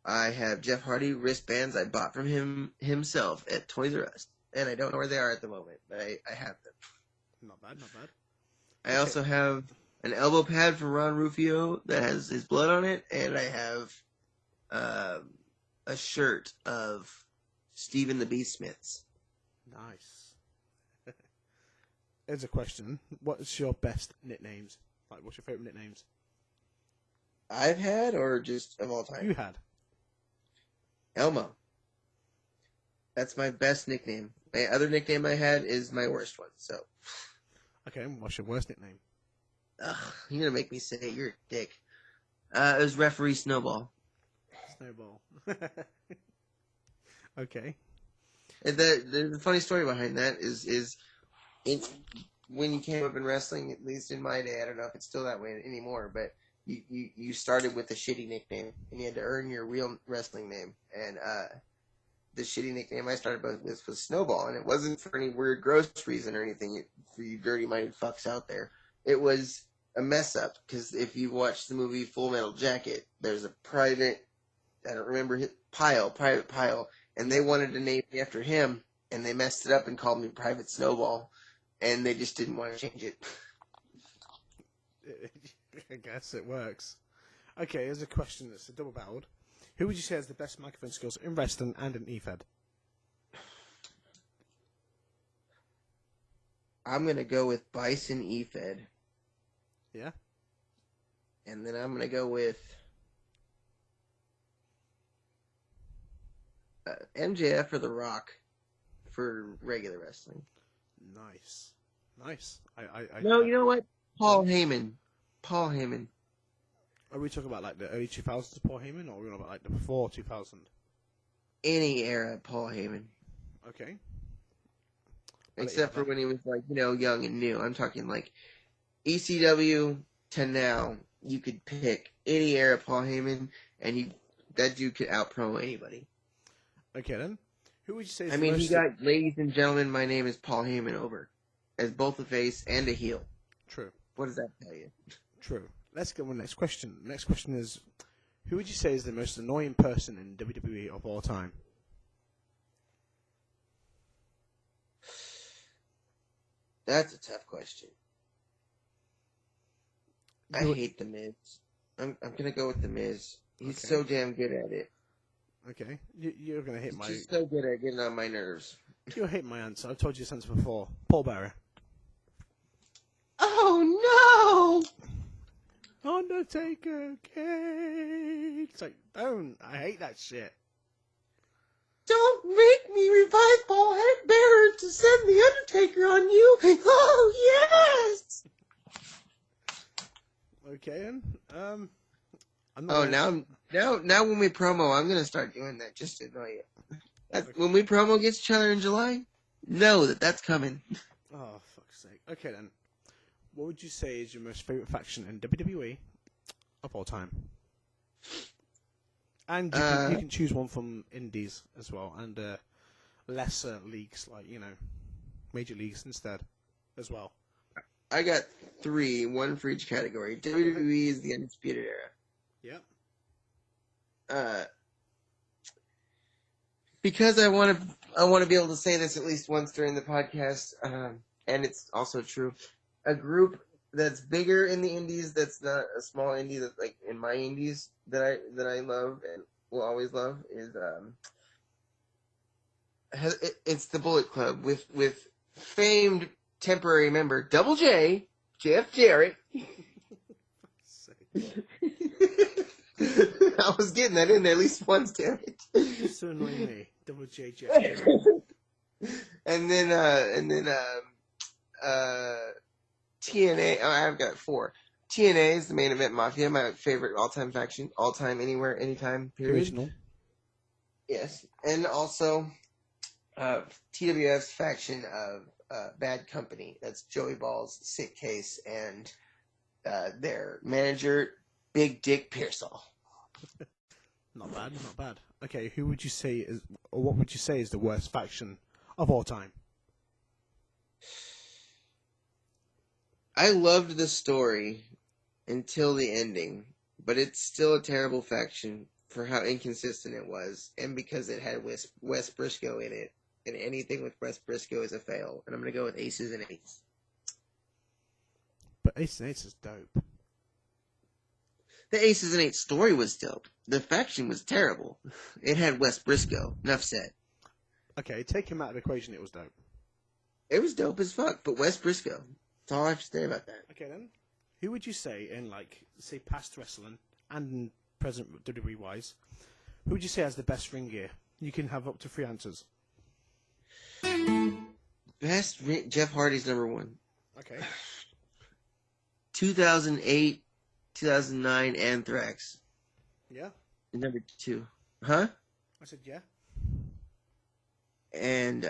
I have Jeff Hardy wristbands I bought from him himself at Toys R Us, and I don't know where they are at the moment, but I have them. Not bad. I also have an elbow pad from Ron Rufio that has his blood on it, and I have a shirt of Stephen the Beast Smiths. Nice. Here's a question. What's your best nicknames? Like, what's your favorite nicknames? I've had, or just of all time? You had. Elmo. That's my best nickname. My other nickname I had is my worst one, so. Okay, what's your worst nickname? Ugh, you're gonna make me say it. You're a dick. It was Referee Snowball. Snowball. Okay. And the funny story behind that is when you came up in wrestling, at least in my day, I don't know if it's still that way anymore, but you started with a shitty nickname and you had to earn your real wrestling name. And the shitty nickname I started with was Snowball, and it wasn't for any weird, gross reason or anything for you dirty-minded fucks out there. It was a mess up, because if you watch the movie Full Metal Jacket, there's a private, I don't remember, Private Pile, and they wanted to name me after him, and they messed it up and called me Private Snowball, and they just didn't want to change it. I guess it works. Okay, here's a question that's a double-barreled. Who would you say has the best microphone skills in wrestling and in EFED? I'm going to go with Bison EFED. Yeah? And then I'm going to go with MJF or The Rock for regular wrestling. Nice. Nice. No, you know what? Paul Heyman. Are we talking about like the early 2000s Paul Heyman, or are we talking about like the before 2000? Any era Paul Heyman. Okay. Except for when he was like, young and new. I'm talking like ECW to now. You could pick any era Paul Heyman, and that dude could out-promo anybody. Okay then. Who would you say is he got ladies and gentlemen, my name is Paul Heyman over as both a face and a heel. True. What does that tell you? True. Let's go on to the next question. The next question is, who would you say is the most annoying person in WWE of all time? That's a tough question. I hate The Miz. I'm gonna go with The Miz. He's so damn good at it. Okay. You're gonna hit my... He's so good at getting on my nerves. You'll hit my answer. I've told you this answer before. Paul Bearer. Oh, no! Undertaker, okay. It's like, don't. I hate that shit. Don't make me revive Paul Bearer to send the Undertaker on you. Oh, yes! Okay, then. Now when we promo, I'm gonna start doing that just to annoy you. When we promo against each other in July, know that that's coming. Oh, fuck's sake. Okay, then. What would you say is your most favorite faction in WWE of all time? And you can choose one from indies as well, and lesser leagues, like, major leagues instead, as well. I got 3, one for each category. WWE is the Undisputed Era. Yep. Because I want to be able to say this at least once during the podcast, and it's also true. A group that's bigger in the indies, that's not a small indie, that's like in my indies that I love and will always love, is it's the Bullet Club with famed temporary member Double J, Jeff Jarrett. I was getting that in there at least once, damn it. You're so annoying me. Double J, Jeff Jarrett. and then TNA. Oh, I've got 4. TNA is the Main Event Mafia, my favorite all-time faction, all-time, anywhere, anytime, period. Original. Yes, and also TWF's faction of Bad Company. That's Joey Ball's Sick Case and their manager, Big Dick Pearsall. Not bad, not bad. Okay, who would you say is, or what would you say is the worst faction of all time? I loved the story until the ending, but it's still a terrible faction for how inconsistent it was, and because it had Wes Briscoe in it, and anything with Wes Briscoe is a fail. And I'm going to go with Aces and Eights. But Aces and Eights is dope. The Aces and Eights story was dope. The faction was terrible. It had Wes Briscoe. Enough said. Okay, take him out of the equation, it was dope. It was dope as fuck, but Wes Briscoe. That's all I have to say about that. Okay then. Who would you say in, like, say past wrestling and present WWE-wise, who would you say has the best ring gear? You can have up to 3 answers. Best ring, Jeff Hardy's number 1. Okay. 2008, 2009 Anthrax. Yeah. Number 2. Huh? I said yeah. And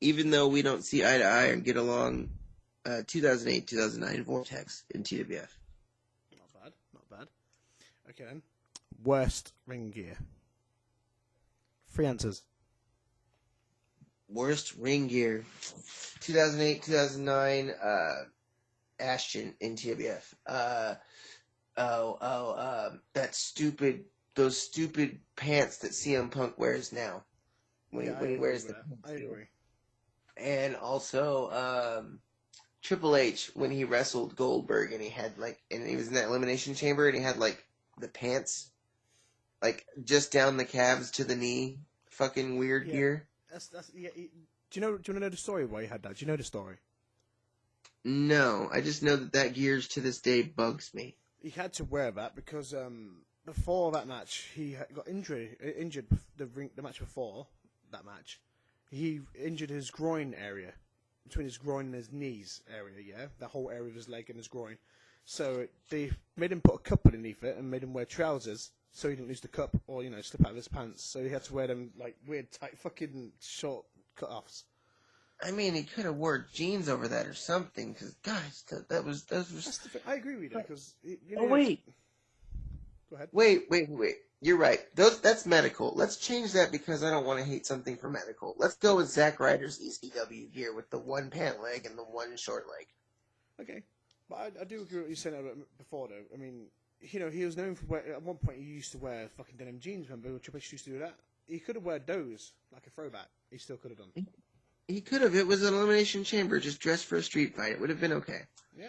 even though we don't see eye to eye and get along, 2008, 2009 Vortex in TWF. Not bad. Not bad. Okay then. Worst ring gear. 3 answers. Worst ring gear. 2008, 2009, Ashton in TWF. Those stupid pants that CM Punk wears now. When he wears the pants. I agree. And also, Triple H, when he wrestled Goldberg and he was in that elimination chamber and he had like the pants, like just down the calves to the knee, fucking weird gear. Do you want to know the story of why he had that? Do you know the story? No, I just know that gears to this day bugs me. He had to wear that because before that match he got injured. The match before that match, he injured his groin area, between his groin and his knees area. Yeah, the whole area of his leg and his groin. So they made him put a cup underneath it and made him wear trousers so he didn't lose the cup or slip out of his pants. So he had to wear them like weird tight fucking short cut-offs. I mean, he could have wore jeans over that or something. Because guys, that was. That's the thing. I agree with you because. Wait. Go ahead. Wait. You're right. That's medical. Let's change that because I don't want to hate something for medical. Let's go with Zack Ryder's ECW gear with the one pant leg and the one short leg. Okay, but I do agree with what you said before, though. I mean, he was known for at one point he used to wear fucking denim jeans. Remember, Triple H used to do that. He could have worn those like a throwback. He still could have done. He could have. It was an elimination chamber. Just dressed for a street fight. It would have been okay. Yeah.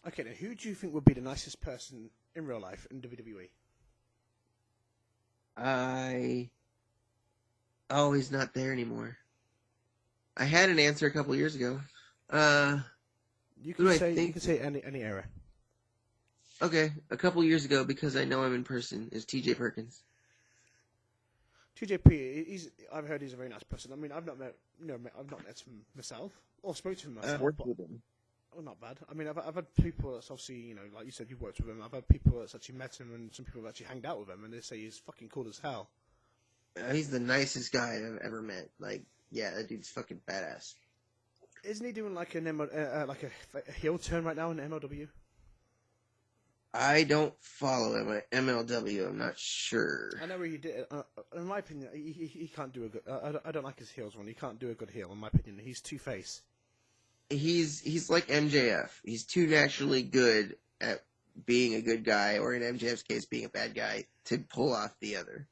Okay, now who do you think would be the nicest person in real life in WWE? He's not there anymore. I had an answer a couple years ago. You can say any era. Okay, a couple years ago because I know him in person is TJ Perkins. TJP, I've heard he's a very nice person. I mean, I've not met him myself or spoke to him myself. Worked with him. Oh, not bad. I mean, I've had people that's obviously, like you said, you've worked with him. I've had people that's actually met him and some people have actually hanged out with him and they say he's fucking cool as hell. He's the nicest guy I've ever met. Like, yeah, that dude's fucking badass. Isn't he doing like a heel turn right now in MLW? I don't follow him at MLW. I'm not sure. I know he did. In my opinion, he can't do a good. I don't like his heels one. He can't do a good heel. In my opinion, he's two-face. He's like MJF. He's too naturally good at being a good guy, or in MJF's case, being a bad guy, to pull off the other.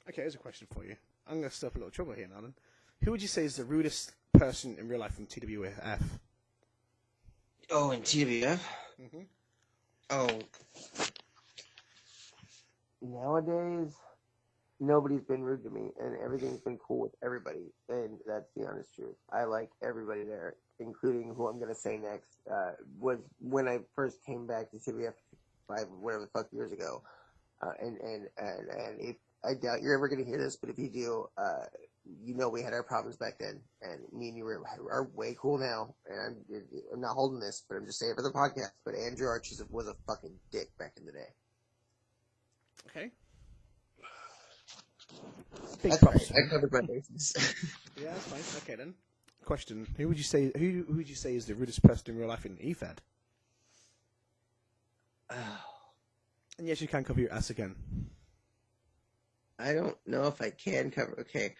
Okay, here's a question for you. I'm going to stir up a little trouble here, Alan. Who would you say is the rudest person in real life from TWF? Oh, in TWF? Mm-hmm. Oh. Nowadays, nobody's been rude to me, and everything's been cool with everybody, and that's the honest truth. I like everybody there, including who I'm going to say next, was when I first came back to TWF 5 years ago, and if I doubt you're ever going to hear this, but if you do, we had our problems back then, and me and you are way cool now, and I'm not holding this, but I'm just saying it for the podcast, but Andrew Arch was a fucking dick back in the day. Okay. That's right. I covered my bases. Yeah, that's fine. Okay then. Question: Who would you say is the rudest person in real life in EFED? And yes, you can cover your ass again. I don't know if I can cover. Okay,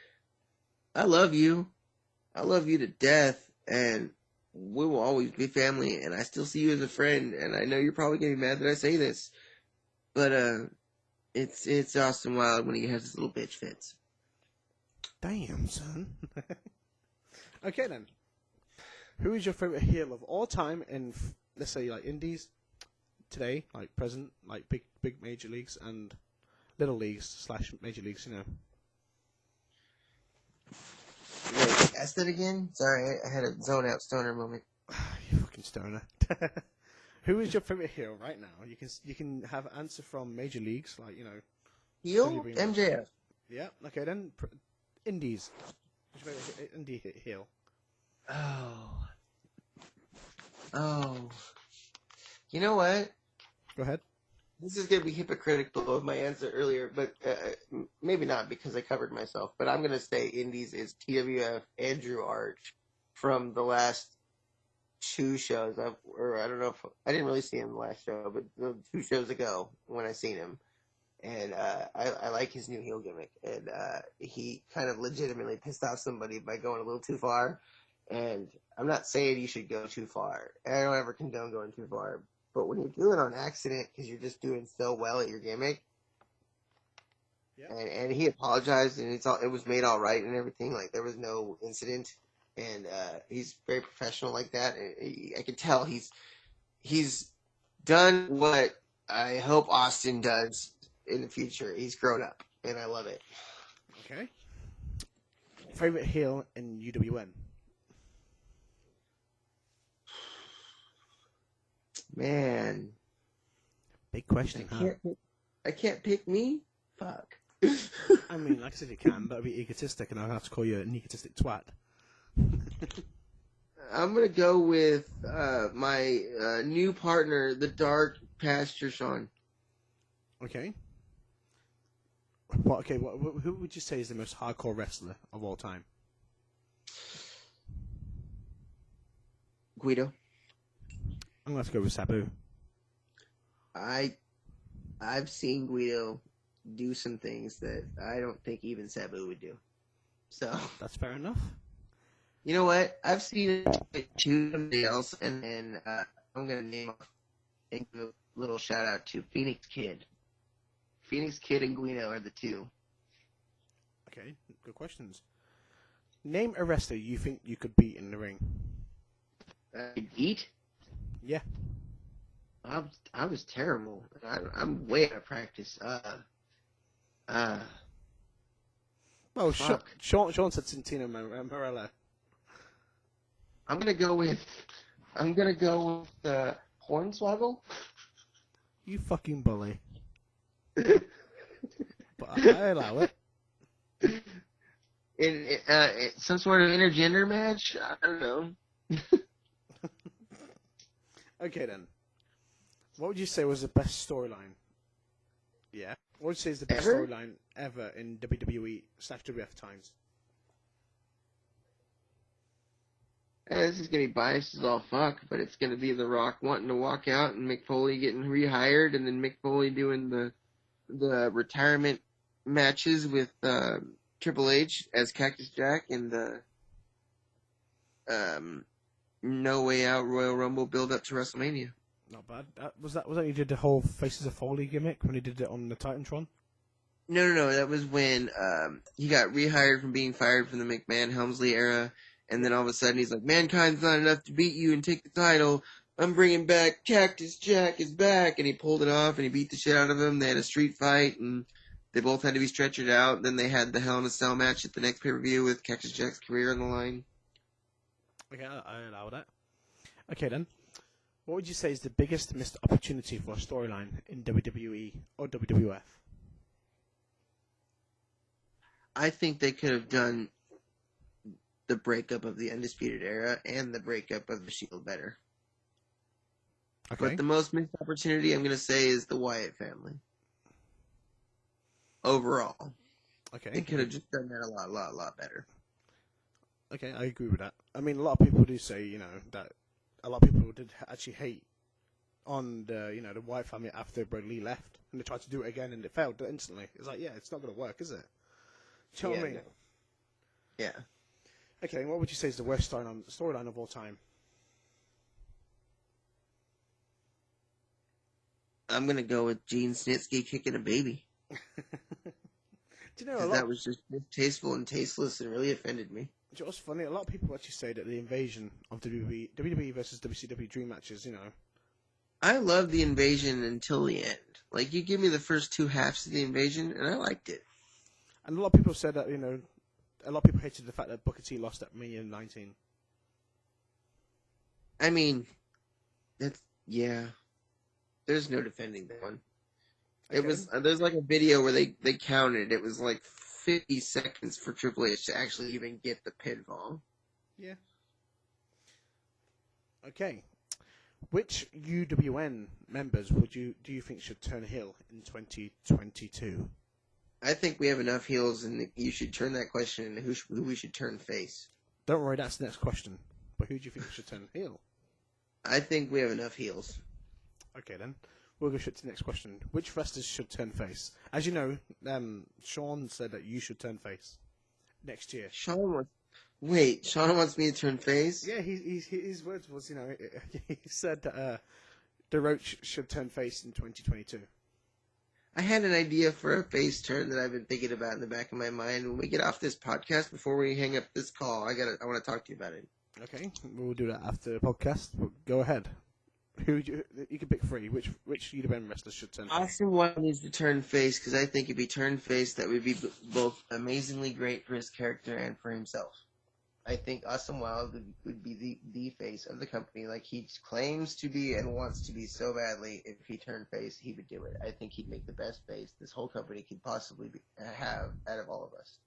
I love you. I love you to death, and we will always be family. And I still see you as a friend. And I know you're probably gonna be mad that I say this, but it's Austin Wild when he has his little bitch fits. Damn, son. Okay then. Who is your favorite heel of all time in, let's say, like indies today, like present, like big major leagues and little leagues / major leagues? Wait, ask that again? Sorry, I had a zone out stoner moment. You fucking stoner. Who is your favorite heel right now? You can have answer from major leagues, like Heel? MJF. Yeah. Okay then. Indies. Who's your favorite indie heel? Oh. You know what? Go ahead. This is going to be hypocritical of my answer earlier, but maybe not because I covered myself. But I'm going to say Indies is TWF Andrew Arch from the last two shows. Or I don't know if I didn't really see him the last show, but the 2 shows ago when I seen him. And I like his new heel gimmick. And he kind of legitimately pissed off somebody by going a little too far. And I'm not saying you should go too far. I don't ever condone going too far. But when you do it on accident because you're just doing so well at your gimmick, and he apologized and it was made all right and everything. Like there was no incident, and he's very professional like that. And I can tell he's done what I hope Austin does in the future. He's grown up, and I love it. Okay. Favorite heel in UWN? Man, Big question, I can't pick me? Fuck. I mean, like I said, you can, but I'd be egotistic, and I'll have to call you an egotistic twat. I'm going to go with my new partner, the Dark Pasture Sean. Okay. Who would you say is the most hardcore wrestler of all time? Guido. I'm going to have to go with Sabu. I've seen Guido do some things that I don't think even Sabu would do. So that's fair enough. You know what? I've seen it to somebody else, and then I'm gonna name and give a little shout out to Phoenix Kid. Phoenix Kid and Guido are the 2. Okay, good questions. Name a wrestler you think you could beat in the ring. Beat? Yeah. I was terrible. I'm way out of practice. Well, Sean said Santino Marella. I'm gonna go with Hornswoggle. You fucking bully. But I allow it. In some sort of intergender match? I don't know. Okay then. What would you say was the best storyline? Yeah. What would you say is the best storyline ever in WWE/WF times? This is gonna be biased as all fuck, but it's gonna be The Rock wanting to walk out and Mick Foley getting rehired, and then Mick Foley doing the retirement matches with Triple H as Cactus Jack and the No Way Out Royal Rumble build up to WrestleMania. Not bad. Was that he did the whole Faces of Foley gimmick when he did it on the Titantron? No. That was when he got rehired from being fired from the McMahon Helmsley era, and then all of a sudden he's like, "Mankind's not enough to beat you and take the title. I'm bringing back Cactus Jack is back," and he pulled it off and he beat the shit out of him. They had a street fight and they both had to be stretchered out. Then they had the Hell in a Cell match at the next pay-per-view with Cactus Jack's career on the line. Okay, I allow that. Okay then. What would you say is the biggest missed opportunity for a storyline in WWE or WWF? I think they could have done the breakup of the Undisputed Era and the breakup of the Shield better. Okay. But the most missed opportunity, I'm going to say, is the Wyatt family. Overall. Okay. They could have just done that a lot better. Okay, I agree with that. I mean, a lot of people do say, that a lot of people did actually hate on the Wyatt family after Brad Lee left, and they tried to do it again, and it failed instantly. It's like, yeah, it's not going to work, is it? Do you know what I mean? No. Yeah. Okay, what would you say is the worst storyline of all time? I'm going to go with Gene Snitsky kicking a baby. Do you know, that was just distasteful and tasteless and really offended me. Do you know what's funny? A lot of people actually say that the invasion of WWE versus WCW dream matches, I loved the invasion until the end. Like, you give me the first 2 halves of the invasion, and I liked it. And a lot of people said that, a lot of people hated the fact that Booker T lost at Mania 19. I mean, yeah. There's no defending that one. Okay. It was, there's like a video where they counted. It was like 50 seconds for Triple H to actually even get the pinfall. Yeah. Okay. Which UWN members do you think should turn heel in 2022? I think we have enough heels, and you should turn that question into who we should turn face. Don't worry, that's the next question. But who do you think should turn heel? I think we have enough heels. Okay, then. We'll go straight to the next question. Which wrestlers should turn face? As you know, Sean said that you should turn face next year. Sean wants me to turn face? Yeah, his words was, he said that the Roach should turn face in 2022. I had an idea for a face turn that I've been thinking about in the back of my mind. When we get off this podcast, before we hang up this call, I want to talk to you about it. Okay, we'll do that after the podcast. But go ahead. You can pick three. Which UWN wrestlers should turn face? Austin Wilde needs to turn face because I think if he turned face, that would be both amazingly great for his character and for himself. I think Austin Wilde would be the face of the company, like he claims to be and wants to be so badly. If he turned face, he would do it. I think he'd make the best face this whole company could possibly have out of all of us.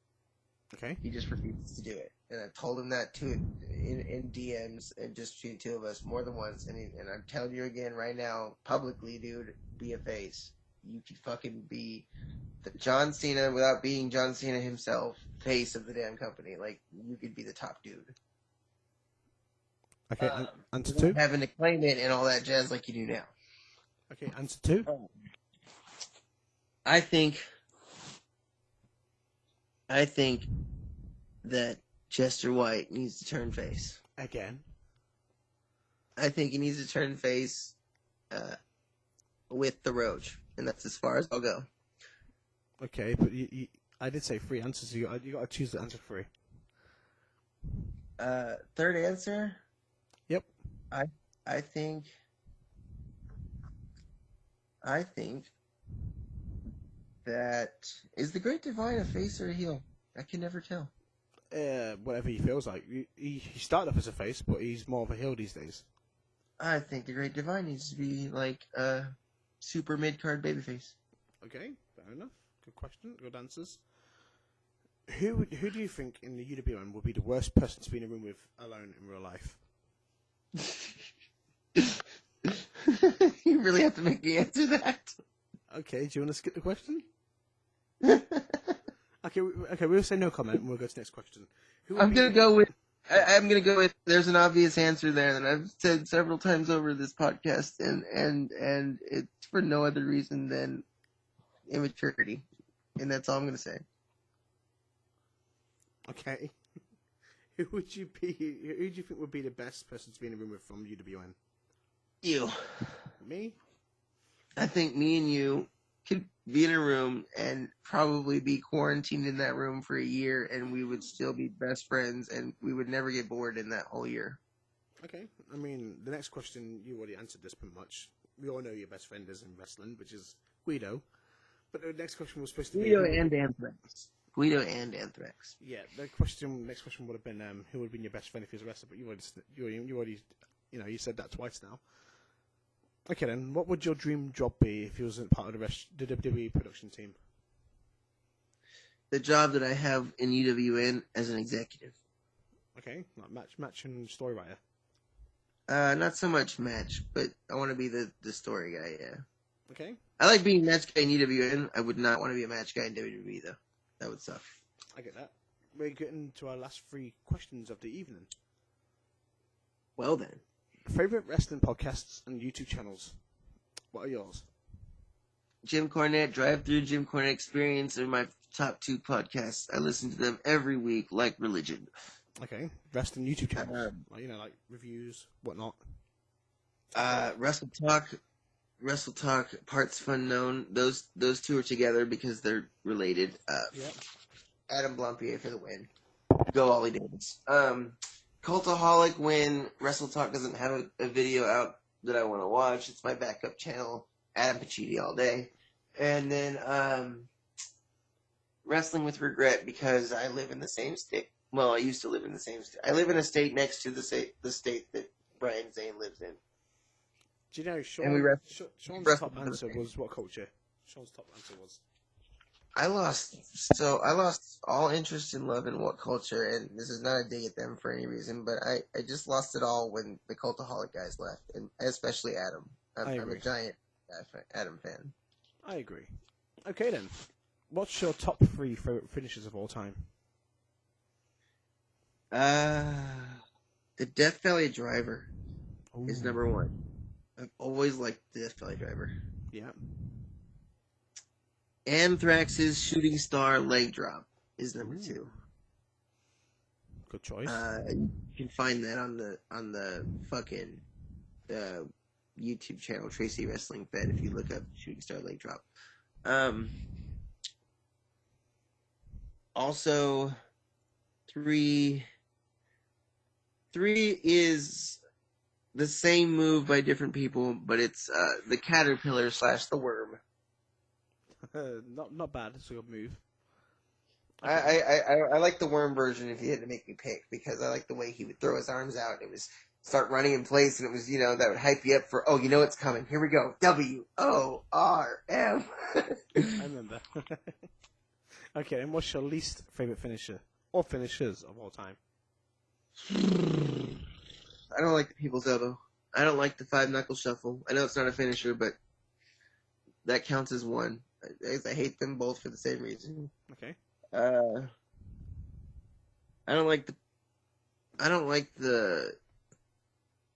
Okay. He just refuses to do it, and I've told him that too in DMs and just between the two of us more than once. And I'm telling you again right now, publicly, dude, be a face. You could fucking be the John Cena without being John Cena himself, face of the damn company. Like, you could be the top dude. Okay, answer two? Having to claim it and all that jazz like you do now. Okay, answer two? I think that Chester White needs to turn face. Again? I think he needs to turn face with the Roach, and that's as far as I'll go. Okay, but I did say three answers. You got to choose the answer three. Third answer? Yep. I think that is the Great Divine a face or a heel? I can never tell. Whatever he feels like. He started off as a face, but he's more of a heel these days. I think the Great Divine needs to be like a super mid-card babyface. Okay, fair enough. Good question. Good answers. Who do you think in the UWN would be the worst person to be in a room with alone in real life? You really have to make me answer that. Okay, do you want to skip the question? Okay, we'll say no comment and we'll go to the next question. I'm gonna go with there's an obvious answer there that I've said several times over this podcast, and it's for no other reason than immaturity, and that's all I'm gonna say. Okay. Who do you think would be the best person to be in a room with from UWN? You. Me? I think me and you could be in a room and probably be quarantined in that room for a year, and we would still be best friends, and we would never get bored in that whole year. Okay. I mean, the next question, you already answered this pretty much. We all know your best friend is in wrestling, which is Guido. But the next question was supposed to be... Guido and Anthrax. Yeah, the next question would have been who would have been your best friend if he was a wrestler, but you already you said that twice now. Okay then, what would your dream job be if you wasn't part of the WWE production team? The job that I have in UWN as an executive. Okay, like match and story writer. Not so much match, but I want to be the story guy, yeah. Okay. I like being a match guy in UWN. I would not want to be a match guy in WWE, though. That would suck. I get that. We're getting to our last three questions of the evening. Well then. Favorite wrestling podcasts and YouTube channels? What are yours? Jim Cornette, Drive Through Jim Cornette Experience are my top two podcasts. I listen to them every week like religion. Okay. Wrestling YouTube channels. Like reviews, whatnot. Wrestle Talk, Parts Unknown. Those two are together because they're related. Yep. Adam Blampier for the win. Go Ollie Davis. Cultaholic when Wrestle Talk doesn't have a video out that I want to watch. It's my backup channel. Adam Pacitti all day. And then Wrestling with Regret because I live in the same state. Well, I used to live in the same state. I live in a state next to the state that Brian Zane lives in. Do you know, Sean's top answer was what culture? Sean's top answer was. I lost all interest in love and what culture, and this is not a dig at them for any reason, but I just lost it all when the Cultaholic guys left, and especially Adam. I I'm a agree. giant Adam fan. I agree. Okay then, what's your top 3 favorite finishes of all time? The Death Valley Driver is Ooh. number 1. I've always liked the Death Valley Driver. Yeah. Anthrax's Shooting Star Leg Drop is number 2. Good choice. You can find that on the fucking YouTube channel Tracy Wrestling Fed if you look up Shooting Star Leg Drop. Also, 3 is the same move by different people, but it's the Caterpillar / the Worm. Not bad. It's a good move. I like the Worm version if you had to make me pick, because I like the way he would throw his arms out. It was start running in place, and it was, that would hype you up for, it's coming. Here we go. WORM. I remember. Okay, and what's your least favorite finisher or finishers of all time? I don't like the People's Elbow. I don't like the 5-knuckle shuffle. I know it's not a finisher, but that counts as one. I hate them both for the same reason. Okay. I don't like the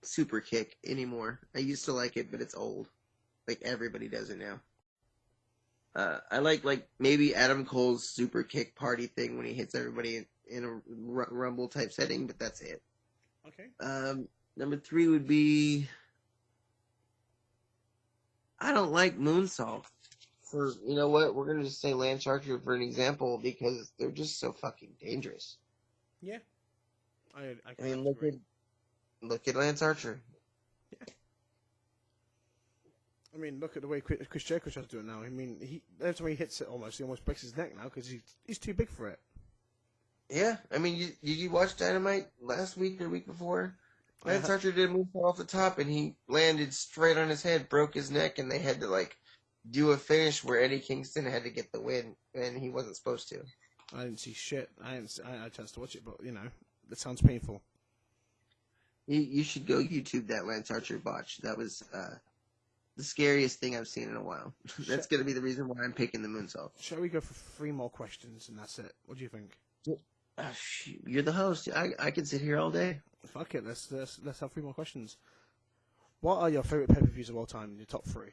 super kick anymore. I used to like it, but it's old. Like everybody does it now. I like maybe Adam Cole's super kick party thing when he hits everybody in a rumble type setting, but that's it. Okay. Number 3 would be, I don't like moonsault. For, you know what, we're gonna just say Lance Archer for an example, because they're just so fucking dangerous. Yeah. I mean, look at Lance Archer. Yeah. I mean, look at the way Chris Jericho tries to do it now. I mean, every time he hits it, he almost breaks his neck now because he's too big for it. Yeah, I mean, you watched Dynamite last week or the week before? Lance Archer did a moonsault off the top, and he landed straight on his head, broke his neck, and they had to, do a finish where Eddie Kingston had to get the win, and he wasn't supposed to. I didn't see shit. I had a chance to watch it, but, that sounds painful. You should go YouTube that Lance Archer botch. That was the scariest thing I've seen in a while. That's going to be the reason why I'm picking the moonsault. Shall we go for 3 more questions, and that's it? What do you think? You're the host. I can sit here all day. Fuck it. Let's have 3 more questions. What are your favorite pay-per-views of all time in your top 3?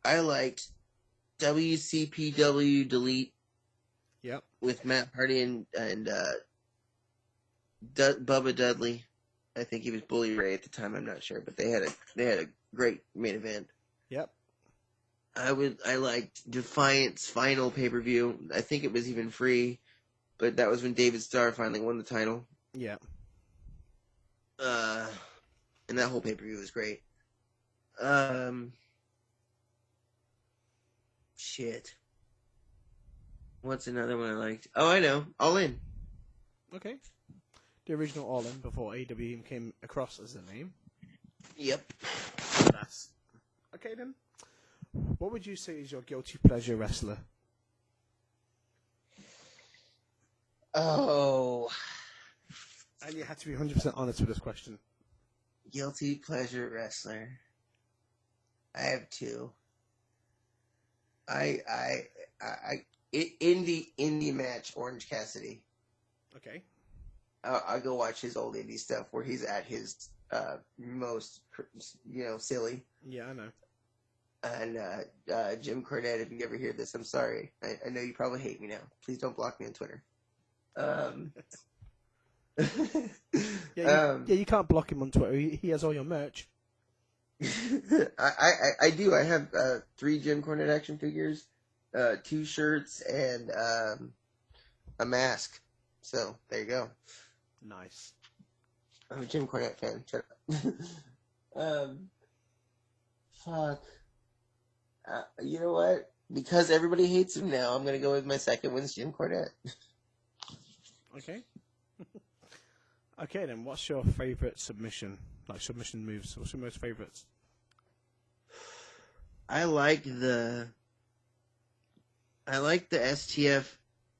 I liked WCPW Delete. Yep. With Matt Hardy and Bubba Dudley. I think he was Bully Ray at the time. I'm not sure, but they had a great main event. Yep. I liked Defiant's final pay-per-view. I think it was even free, but that was when David Starr finally won the title. Yeah. And that whole pay-per-view was great. Shit. What's another one I liked? Oh, I know. All In. Okay. The original All In before AEW came across as the name. Yep. Okay then. What would you say is your guilty pleasure wrestler? Oh. And you had to be 100% honest with this question. Guilty pleasure wrestler. I have 2. In the indie match, Orange Cassidy. Okay. I go watch his old indie stuff where he's at his most, silly. Yeah, I know. And Jim Cornette, if you ever hear this, I'm sorry. I know you probably hate me now. Please don't block me on Twitter. You can't block him on Twitter. He has all your merch. I do. I have 3 Jim Cornette action figures, 2 shirts, and a mask. So there you go. Nice. I'm a Jim Cornette fan. Shut up. Fuck. You know what? Because everybody hates him now, I'm gonna go with my second one's Jim Cornette. Okay. Okay, then. What's your favorite submission? Like submission moves. What's your most favorites? I like the I like the STF,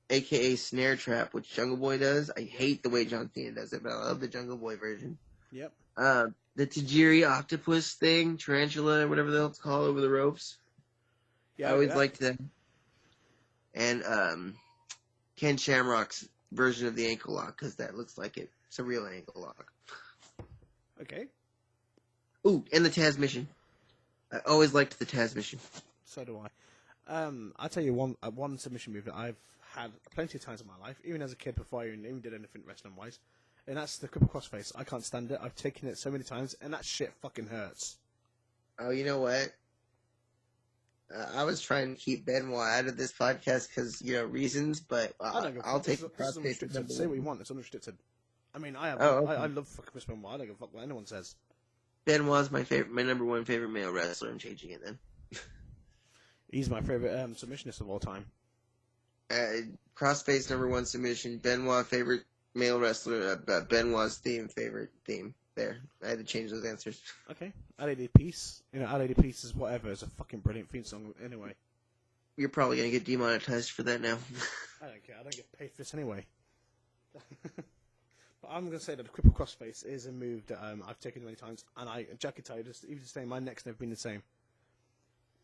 aka Snare Trap, which Jungle Boy does. I hate the way John Cena does it, but I love the Jungle Boy version. Yep. The Tajiri octopus thing, tarantula, whatever the hell it's called, over the ropes. Yeah. I always liked that. And Ken Shamrock's version of the ankle lock, because that looks like it's a real ankle lock. Okay. Ooh, and the Taz mission. I always liked the Taz mission. So do I. I'll tell you one submission move that I've had plenty of times in my life, even as a kid before I even did anything wrestling wise, and that's the cripple crossface. I can't stand it. I've taken it so many times, and that shit fucking hurts. Oh, you know what? I was trying to keep Benoit out of this podcast because, reasons, but I'll take the crossface. Say what you want. It's unrestricted. I mean, I love fucking Chris Benoit. I don't give a fuck what anyone says. Benoit's my number one favorite male wrestler. I'm changing it then. He's my favorite submissionist of all time. Crossface number one submission. Benoit favorite male wrestler. Benoit's favorite theme. There, I had to change those answers. Okay, LAD Peace. LAD Peace is whatever. It's a fucking brilliant theme song. Anyway, you're probably gonna get demonetized for that now. I don't care. I don't get paid for this anyway. But I'm gonna say that the cripple crossface is a move that I've taken many times, and Jack can tell you, even saying my neck's never been the same.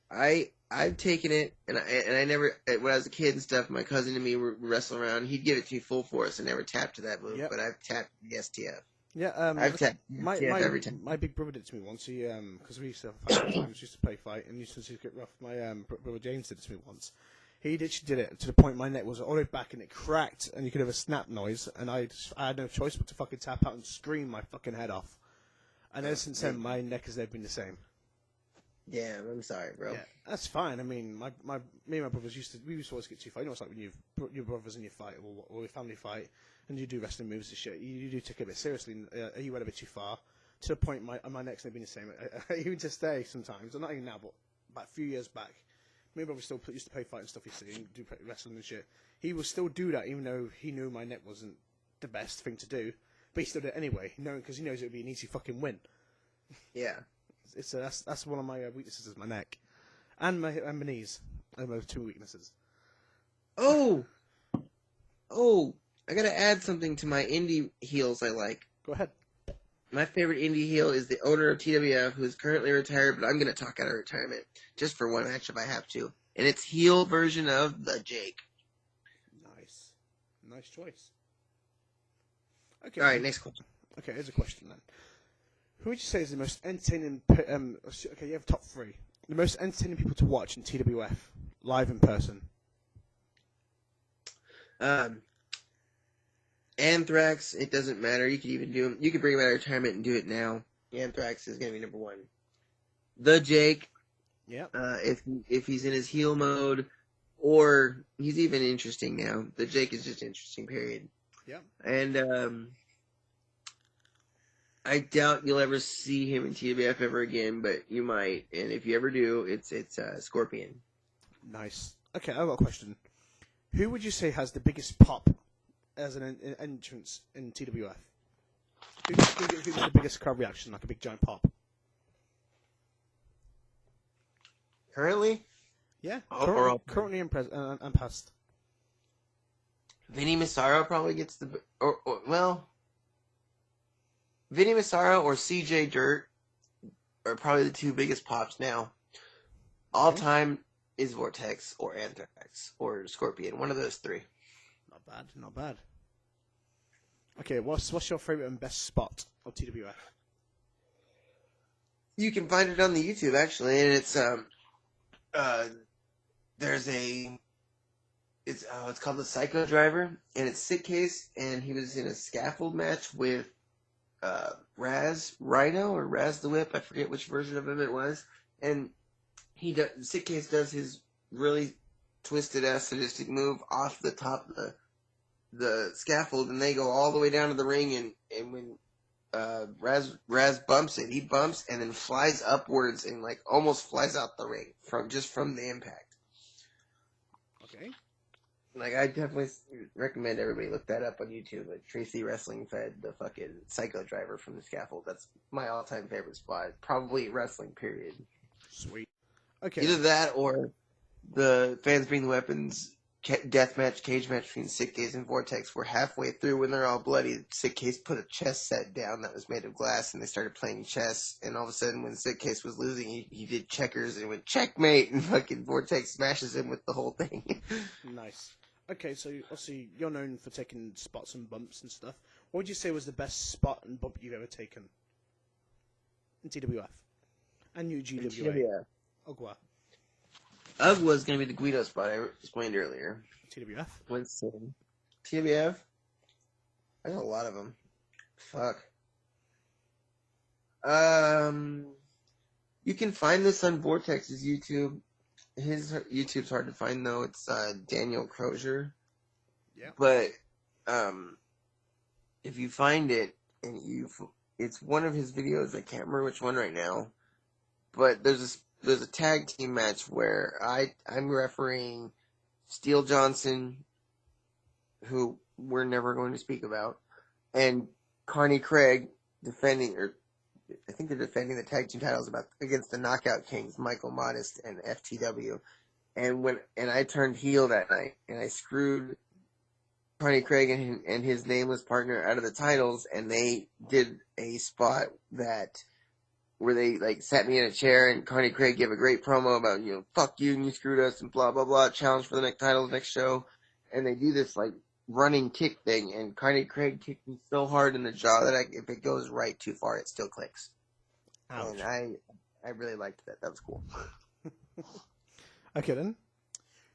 I've taken it, and I never, when I was a kid and stuff, my cousin and me would wrestle around. He'd give it to me full force. I never tapped to that move, but I've tapped the STF. Yeah, I've tapped STF every time. My big brother did it to me once. He, because we used to have fight times, used to play fight, and used to get rough. My brother James did it to me once. He did it to the point my neck was all the way back and it cracked, and you could have a snap noise, and I had no choice but to fucking tap out and scream my fucking head off. And ever since then, my neck has never been the same. Yeah, I'm sorry, bro. Yeah, that's fine. I mean, me and my brothers used to always get too far. It's like when your brothers in your fight or your family fight, and you do wrestling moves and shit. You do take it a bit seriously. You went a bit too far to the point my neck's never been the same. Even to today, sometimes, or not even now, but about a few years back, me and brother still used to play fight and stuff. You see, and do wrestling and shit. He would still do that, even though he knew my neck wasn't the best thing to do. But he still did it anyway, because he knows it would be an easy fucking win. Yeah. That's one of my weaknesses is my neck, and my knees. Are my two weaknesses. Oh, I gotta add something to my indie heels I like. Go ahead. My favorite indie heel is the owner of TWF, who is currently retired, but I'm gonna talk out of retirement just for one match if I have to. And it's heel version of the Jake. Nice choice. Okay. All right, next question. Okay, here's a question then. Who would you say is the most entertaining? Okay, you have top three. The most entertaining people to watch in TWF live in person. Anthrax. It doesn't matter. You could even do them. You could bring him out of retirement and do it now. Anthrax is gonna be number one. The Jake. Yeah. If he's in his heel mode, or he's even interesting now. The Jake is just interesting. Period. Yeah. And I doubt you'll ever see him in TWF ever again, but you might. And if you ever do, it's Scorpion. Nice. Okay, I've got a question. Who would you say has the biggest pop as an entrance in TWF? Who gets the biggest crowd reaction, like a big giant pop? Currently? Yeah, currently and past. Vinny Massaro probably gets the... Vinny Massaro or CJ Dirt are probably the two biggest pops now. All time is Vortex or Anthrax or Scorpion. One of those three. Not bad. Okay, what's your favorite and best spot of TWF? You can find it on the YouTube actually, and it's it's called the Psycho Driver, and it's Sick Case, and he was in a scaffold match with Raz Rhino or Raz the Whip. I forget which version of him it was, and Sick Case does his really twisted ass sadistic move off the top of the scaffold, and they go all the way down to the ring, and when Raz bumps it, he bumps and then flies upwards and like almost flies out the ring from the impact. Okay. Like, I definitely recommend everybody look that up on YouTube. Like, Tracy Wrestling fed the fucking Psycho Driver from the scaffold. That's my all-time favorite spot. Probably wrestling, period. Sweet. Okay. Either that or the Fans Bring the Weapons death match, cage match between Sick Case and Vortex were halfway through when they're all bloody. Sick Case put a chess set down that was made of glass, and they started playing chess. And all of a sudden, when Sick Case was losing, he did checkers and went checkmate, and fucking Vortex smashes him with the whole thing. Nice. Okay, so obviously you're known for taking spots and bumps and stuff. What would you say was the best spot and bump you've ever taken in TWF and UGWA? Ogwa. Ugg was going to be the Guido spot I explained earlier. TWF. Winston. TWF? There's a lot of them. Fuck. You can find this on Vortex's YouTube. His YouTube's hard to find though. It's Daniel Crozier. Yeah. But if you find it and it's one of his videos. I can't remember which one right now. But there's a tag team match where I'm refereeing Steel Johnson, who we're never going to speak about, and Connie Craig defending, or I think they're defending the tag team titles against the Knockout Kings, Michael Modest and FTW. And I turned heel that night, and I screwed Connie Craig and his nameless partner out of the titles, and they did a spot where they like sat me in a chair, and Connie Craig gave a great promo about, fuck you and you screwed us and blah blah blah, challenge for the next title next show. And they do this like running kick thing, and Connie Craig kicked me so hard in the jaw that if it goes right too far, it still clicks. Ouch. And I really liked that. That was cool. Okay then,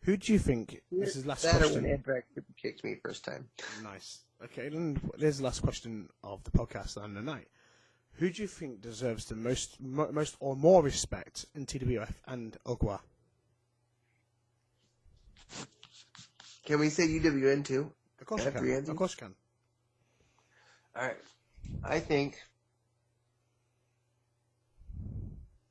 who do you think? This is the last that question. When Anthrax kicked me first time. Nice. Okay then, there's the last question of the podcast on the night. Who do you think deserves the most or more respect in TWF and Ogwa? Can we say UWN too? Of course you can. Of course you can. Alright. I think,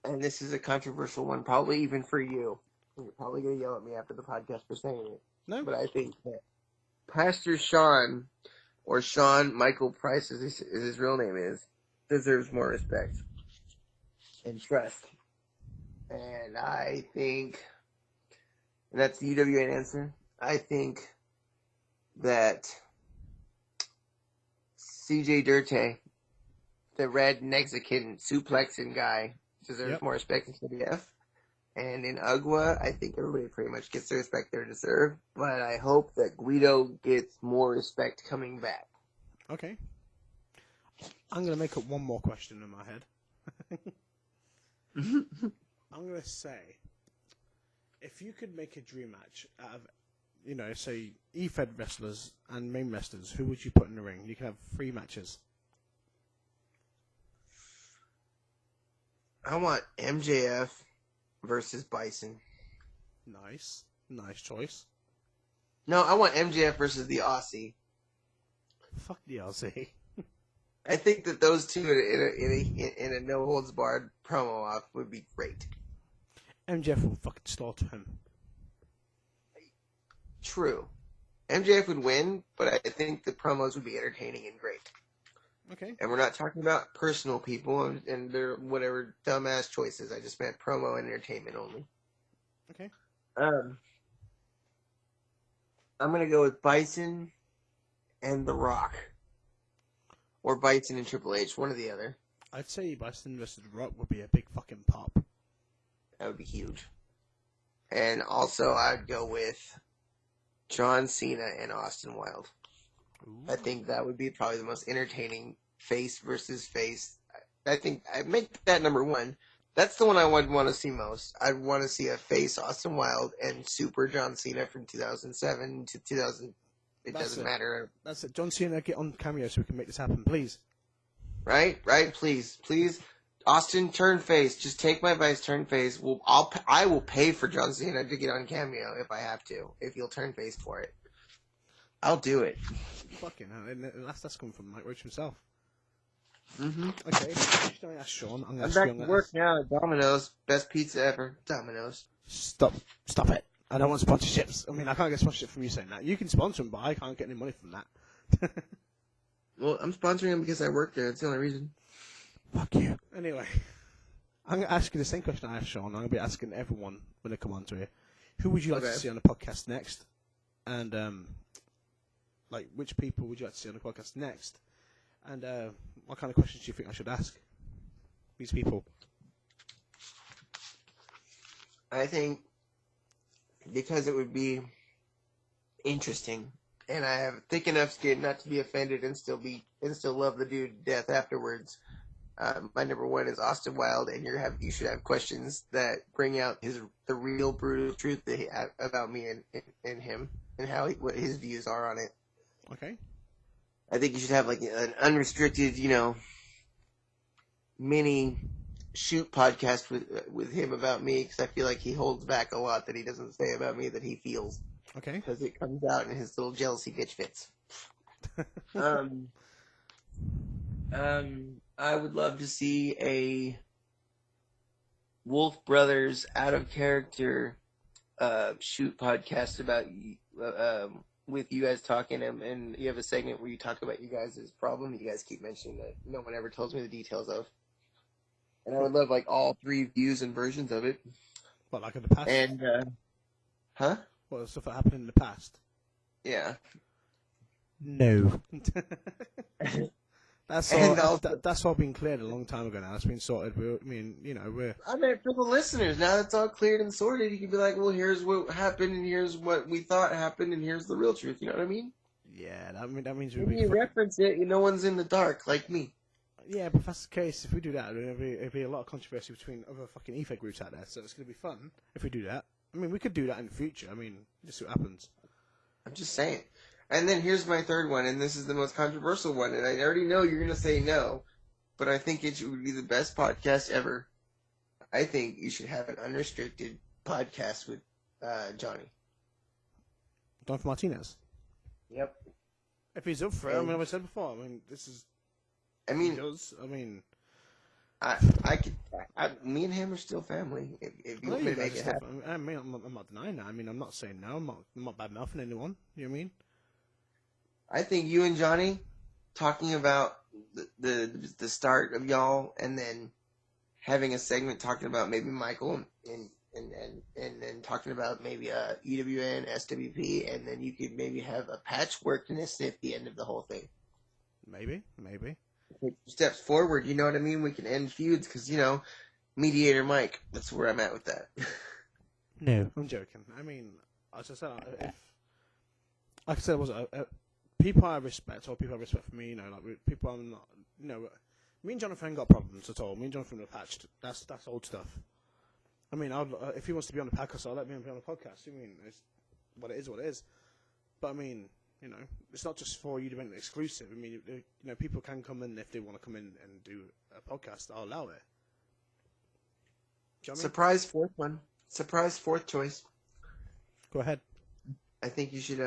and this is a controversial one, probably even for you. You're probably going to yell at me after the podcast for saying it. No. But I think that Pastor Sean, or Sean Michael Price as his real name is, deserves more respect and trust. And I think, and that's the UWN answer, I think that CJ Dirte, the red Mexican suplexing guy, deserves more respect in CBF. And in Ugwa, I think everybody pretty much gets the respect they deserve. But I hope that Guido gets more respect coming back. Okay. I'm going to make up one more question in my head. I'm going to say, if you could make a dream match out of, say, E-Fed wrestlers and main wrestlers, who would you put in the ring? You could have 3 matches. I want MJF versus Bison. Nice. Nice choice. No, I want MJF versus the Aussie. Fuck the Aussie. I think that those two in a no holds barred promo off would be great. MJF will fucking slaughter him. True. MJF would win, but I think the promos would be entertaining and great. Okay. And we're not talking about personal people and their whatever dumbass choices. I just meant promo and entertainment only. Okay. I'm gonna go with Bison and The Rock. Or Bison and Triple H, one or the other. I'd say Bison versus Rock would be a big fucking pop. That would be huge. And also, I'd go with John Cena and Austin Wilde. Ooh. I think that would be probably the most entertaining face versus face. I think I'd make that number 1. That's the one I would want to see most. I'd want to see a face Austin Wilde and Super John Cena from 2007 to 2000. Doesn't matter. That's it. John Cena, get on Cameo so we can make this happen, please. Right, please. Austin, turn face. Just take my advice, turn face. I will pay for John Cena to get on Cameo if I have to. If you'll turn face for it, I'll do it. Fucking hell. That's coming from Mike Roach himself. Mm-hmm. Okay, should I ask Sean? I'm back to work now at Domino's. Best pizza ever. Domino's. Stop it. I don't want sponsorships. I mean, I can't get sponsorship from you saying that. You can sponsor them, but I can't get any money from that. Well, I'm sponsoring them because I work there. That's the only reason. Fuck you. Anyway, I'm going to ask you the same question I asked Sean. I'm going to be asking everyone when they come on to here. Who would you like to Okay. see on the podcast next? And like, which people would you like to see on the podcast next? And what kind of questions do you think I should ask these people? I think because it would be interesting, and I have thick enough skin not to be offended and still love the dude to death afterwards. My number one is Austin Wilde, and you should have questions that bring out the real brutal truth that about me and him and what his views are on it. Okay. I think you should have like an unrestricted, mini shoot podcast with him about me, because I feel like he holds back a lot that he doesn't say about me that he feels, Okay. because it comes out in his little jealousy bitch fits. I would love to see a Wolf Brothers out of character shoot podcast about with you guys talking, and you have a segment where you talk about you guys' problem you guys keep mentioning that no one ever tells me the details of. And I would love like all three views and versions of it. What, like in the past? And huh? What, stuff that happened in the past? Yeah. No. That's And all. also- That's all been cleared a long time ago now. That's been sorted. We're I mean, for the listeners, now that's all cleared and sorted, you can be like, well, here's what happened, and here's what we thought happened, and here's the real truth. You know what I mean? yeah. That means we'll When be. you reference it, no one's in the dark like me. Yeah, but if that's the case, if we do that, it'll be a lot of controversy between other fucking EFED groups out there. So it's gonna be fun if we do that. I mean, we could do that in the future. I mean, just see what happens. I'm just saying. And then here's my third one, and this is the most controversial one, and I already know you're going to say no, but I think it would be the best podcast ever. I think you should have an unrestricted podcast with Johnny. Don Martinez. Yep. If he's up for it, I mean, like I said before, I mean, this is. I He mean, does. I mean, me and him are still family. If you I know want me you to guys make are it stuff. happen. I mean, I'm not denying that. I mean, I'm not saying no. I'm not bad mouthing anyone. You know what I mean? I think you and Johnny talking about the start of y'all, and then having a segment talking about maybe Michael and then talking about maybe EWN, SWP, and then you could maybe have a patchworkness at the end of the whole thing. Maybe. Take steps forward, you know what I mean? We can end feuds because, Mediator Mike, that's where I'm at with that. No, I'm joking. I mean, as I said, like I said, people I respect, or people I respect for me, people I'm not, me and Jonathan got problems at all. Me and Jonathan are patched. That's old stuff. I mean, if he wants to be on the podcast, I'll let him be on the podcast. I mean, it's what it is. But I mean, it's not just for you to make it exclusive. I mean, people can come in if they want to come in and do a podcast. I'll allow it. Do you know what I mean? Surprise fourth one. Surprise fourth choice. Go ahead. I think you should,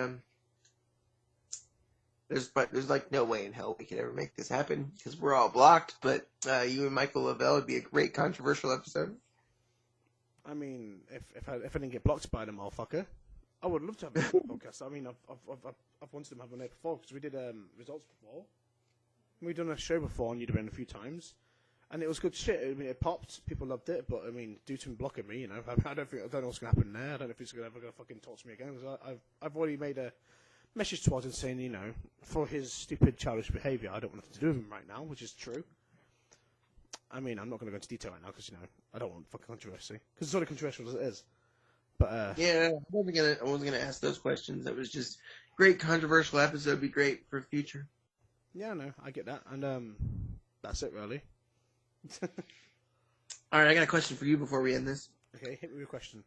there's like no way in hell we could ever make this happen because we're all blocked, but you and Michael Lavelle would be a great controversial episode. I mean, if I didn't get blocked by the motherfucker, I would love to have him on the podcast. I mean, I've wanted him to have on there before because we did results before. We've done a show before on Udemy a few times, and it was good shit. I mean, it popped. People loved it, but I mean, due to him blocking me, I don't know what's gonna happen there. I don't know if he's ever gonna fucking talk to me again. Because I've already made a message towards him saying, for his stupid childish behaviour, I don't want nothing to do with him right now, which is true. I mean, I'm not going to go into detail right now because I don't want fucking controversy because it's already controversial as it is. But Yeah, I wasn't gonna ask those questions. That was just great controversial episode. Be great for future. yeah, no, I get that, and that's it really. All right, I got a question for you before we end this. Okay, hit me with a question.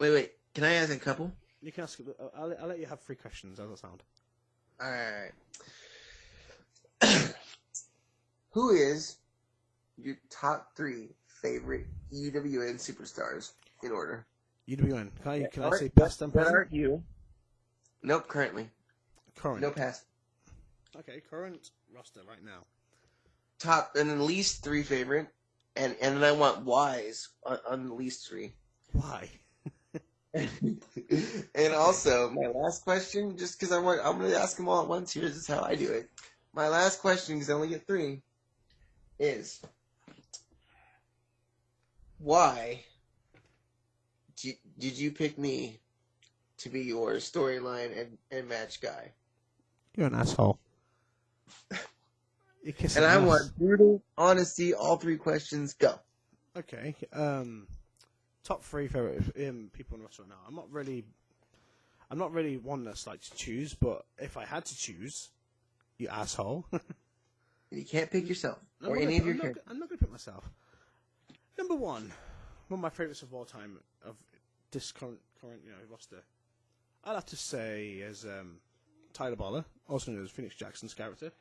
Wait, can I ask a couple? You can ask. I'll let you have 3 questions. How's that sound? All right. Who is your top 3 favorite UWN superstars in order? UWN. Can I say That past and that present? aren't you. Nope, currently. Current. No past. Okay, current roster right now. Top and at least 3 favorite, and then I want whys on the least 3. Why? And also, my last question, just because I'm going to ask them all at once here. This is how I do it. My last question, because I only get 3, is why did you pick me to be your storyline and match guy? You're an asshole. You're kissing And I ass. want brutal honesty. All 3 questions, go. Okay. Top 3 favorite people in wrestling now. I'm not really one that's like to choose, but if I had to choose, you asshole. You can't pick yourself or any of your characters. I'm not going to pick myself. Number 1, one of my favorites of all time of this current roster, I'd have to say is Tyler Boller, also known as Phoenix Jackson's character.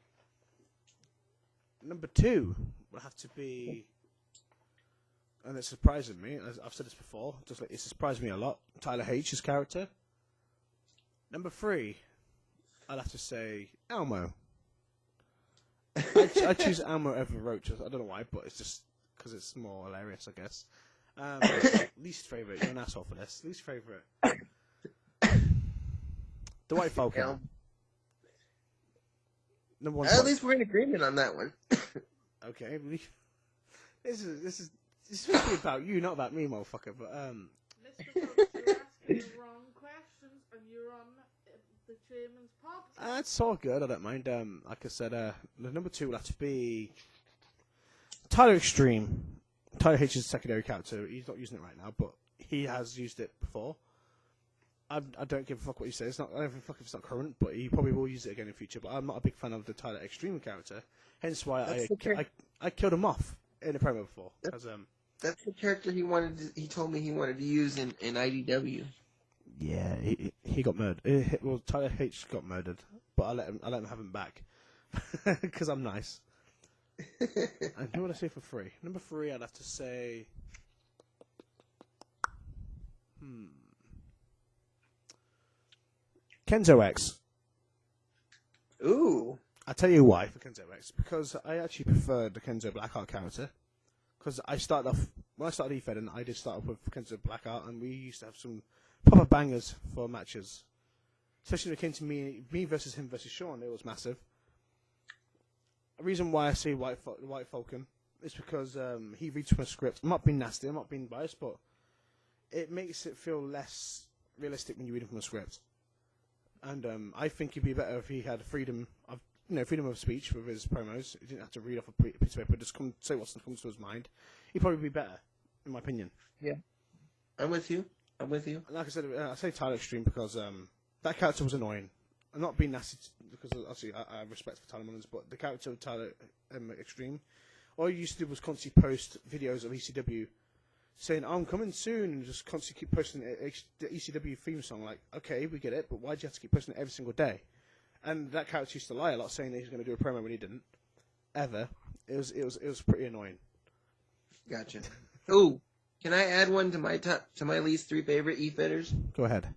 Number 2 would have to be, and it's surprising me, as I've said this before, just like it surprised me a lot, Tyler H's character. Number 3, I'd have to say Elmo. I choose Elmo over Roach. I don't know why, but it's just because it's more hilarious, I guess. Least favourite, you're an asshole for this. Least favourite, the White Falcon. Number 1. At least we're in agreement on that one. Okay, this is supposed to be about you, not about me, motherfucker. But Mr. Brooks, you're asking the wrong questions, and you're on the chairman's podcast. it's all good. I don't mind. Like I said, the number 2 will have to be Tyler Extreme. Tyler H's secondary character. He's not using it right now, but he has used it before. I don't give a fuck what he says. I don't give a fuck if it's not current, but he probably will use it again in future. But I'm not a big fan of the Tyler Extreme character. Hence why I killed him off in a promo before. That's the character he told me he wanted to use in IDW. Yeah, he got murdered. Well, Tyler H got murdered, but I let him have him back because I'm nice. And who would I say for 3? Number 3, I'd have to say. Kenzo X. Ooh. I'll tell you why for Kenzo X. Because I actually preferred the Kenzo Blackheart character. Because I started off, when I started EFED, and I did start off with Kenzo Blackheart, and we used to have some proper bangers for matches. Especially when it came to me versus him versus Sean, it was massive. The reason why I say White Falcon is because he reads from a script. I'm not being nasty, I'm not being biased, but it makes it feel less realistic when you read it from a script. And I think it'd be better if he had freedom of speech with his promos. He didn't have to read off a piece of paper, just say what comes to his mind. He'd probably be better, in my opinion. Yeah, I'm with you. Like I said, I say Tyler Extreme because that character was annoying. I'm not being nasty because obviously I have respect for Tyler Mullins, but the character of Tyler Extreme, all he used to do was constantly post videos of ECW saying, I'm coming soon, and just constantly keep posting the ECW theme song. Like, okay, we get it, but why do you have to keep posting it every single day? And that character used to lie a lot, saying that he was going to do a promo when he didn't. Ever. It was pretty annoying. Gotcha. Ooh, can I add one to my least 3 favorite E-Fitters? Go ahead.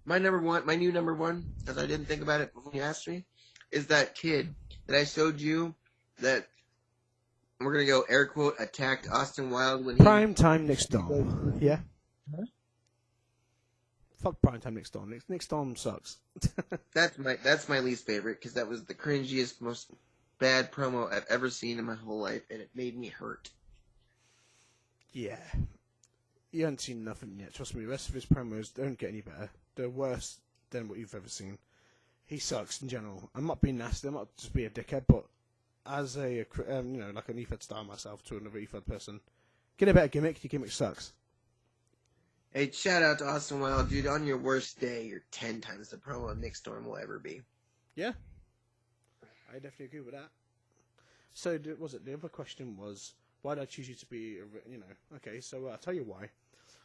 My new number 1, because I didn't think about it when you asked me, is that kid that I showed you that, we're going to go air quote, attacked Austin Wilde when he... Primetime Nick Storm. Yeah? Huh? Fuck Primetime Nick Storm. Nick Storm sucks. That's my least favorite, because that was the cringiest, most bad promo I've ever seen in my whole life, and it made me hurt. Yeah. You haven't seen nothing yet. Trust me, the rest of his promos don't get any better. They're worse than what you've ever seen. He sucks in general. I'm not being nasty. I'm not just being a dickhead, but as a like an EFED star myself to another EFED person, get a better gimmick. Your gimmick sucks. Hey, shout out to Austin Wilde, dude. On your worst day, you're 10 times the promo Nick Storm will ever be. Yeah, I definitely agree with that. So, the other question was, why did I choose you to be? Okay. So I'll tell you why.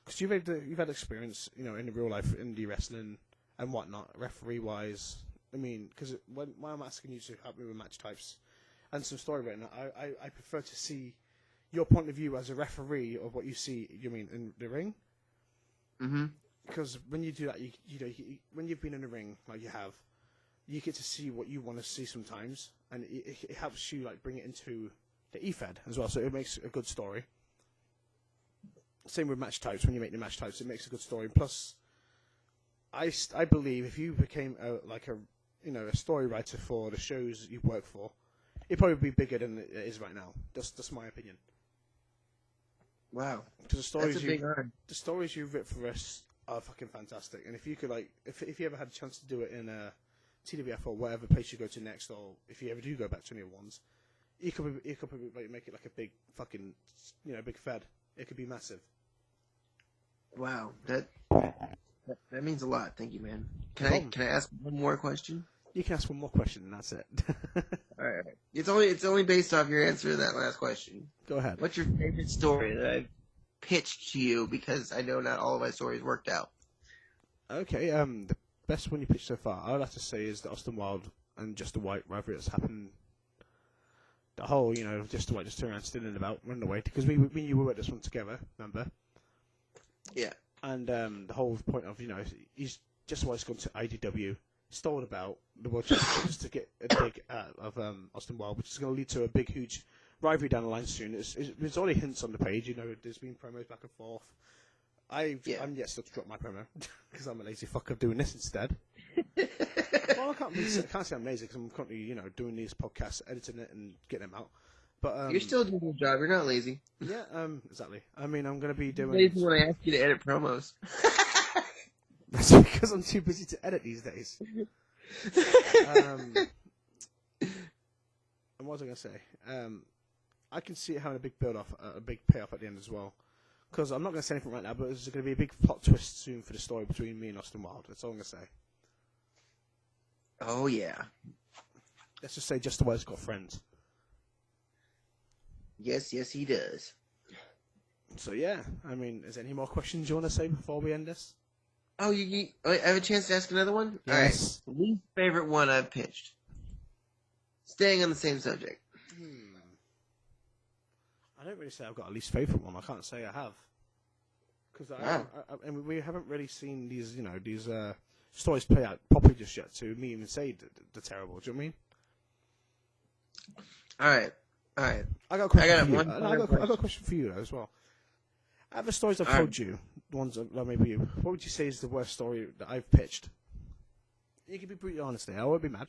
Because you've had experience, in the real life indie wrestling and whatnot, referee wise. I mean, because when I'm asking you to help me with match types and some story written, I prefer to see your point of view as a referee of what you see. In the ring. Mm-hmm. Because when you do that, when you've been in the ring like you have, you get to see what you want to see sometimes, and it helps you bring it into the EFED as well. So it makes a good story. Same with match types. When you make the match types, it makes a good story. Plus, I believe if you became a story writer for the shows you work for, it'd probably be bigger than it is right now. That's my opinion. Wow. Because That's a big honor. the stories you've written for us are fucking fantastic. And if you could, like, if you ever had a chance to do it in a TWF or whatever place you go to next, or if you ever do go back to any ones, you could probably make it like a big fucking, big fed. It could be massive. Wow. That means a lot. Thank you, man. Can I ask one more question? You can ask one more question, and that's it. All right. It's only based off your answer to that last question. Go ahead. What's your favorite story that I've pitched to you? Because I know not all of my stories worked out. Okay. The best one you pitched so far, I would have to say, is the Austin Wild and Just the White rivalry that's happened. The whole, Just the White just turned around, standing about, running away, because me and you were at this one together. Remember? Yeah. And the whole point of, he's Just the White's gone to IDW. Stalled about the World Championship just to get a dig out of Austin Wild, which is going to lead to a big, huge rivalry down the line soon. There's already hints on the page, there's been promos back and forth. I'm yet still to drop my promo, because I'm a lazy fucker doing this instead. Well, I can't say I'm lazy, because I'm currently, doing these podcasts, editing it, and getting them out. But you're still doing your job. You're not lazy. Yeah, exactly. I mean, I'm going to be doing... Lazy when I ask you to edit promos. That's because I'm too busy to edit these days. And what was I going to say? I can see it having a big build-off, a big payoff at the end as well. Because I'm not going to say anything right now, but there's going to be a big plot twist soon for the story between me and Austin Wild. That's all I'm going to say. Oh, yeah. Let's just say Just the Wild's got friends. Yes, he does. So, yeah. I mean, is there any more questions you want to say before we end this? Oh, I have a chance to ask another one? Yes. All right. Least favorite one I've pitched. Staying on the same subject. I don't really say I've got a least favourite one. I can't say I have. Because and we haven't really seen these, these stories play out properly just yet to me even say they're terrible. Do you know what I mean? All right. I got a question for you. I got a question for you, though, as well. Out of the stories I've told you, the ones that maybe you, what would you say is the worst story that I've pitched? You can be brutally honest there. I won't be mad.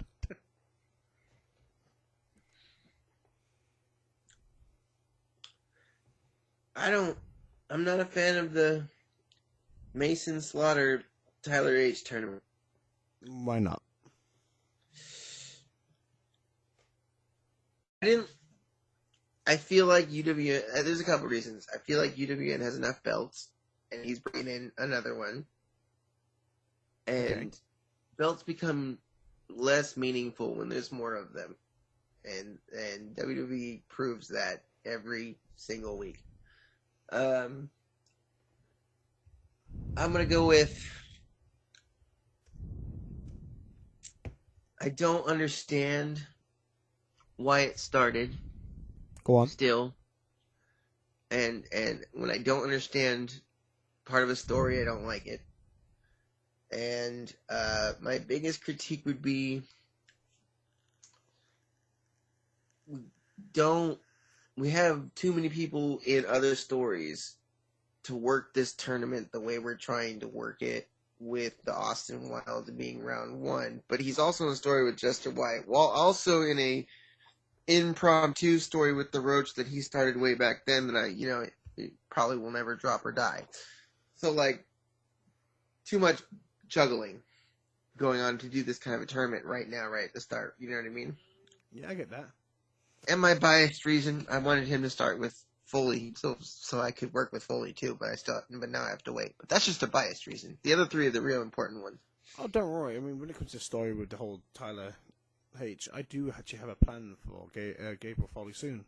I'm not a fan of the Mason Slaughter Tyler H tournament. Why not? I feel like UWN, there's a couple reasons. I feel like UWN has enough belts, and he's bringing in another one. And belts become less meaningful when there's more of them. And WWE proves that every single week. I'm going to go with, I don't understand why it started. Go on. Still. And when I don't understand part of a story, I don't like it. And my biggest critique would be we have too many people in other stories to work this tournament the way we're trying to work it, with the Austin Wild being round one. But he's also in a story with Just the White, while also in a impromptu story with the Roach that he started way back then that it probably will never drop or die. So, too much juggling going on to do this kind of a tournament right now, right at the start. You know what I mean? Yeah, I get that. And my biased reason, I wanted him to start with Foley, so I could work with Foley too, but now I have to wait. But that's just a biased reason. The other three are the real important ones. Oh, don't worry. I mean, when it comes to the story with the whole Tyler H, I do actually have a plan for Gabriel Foley soon.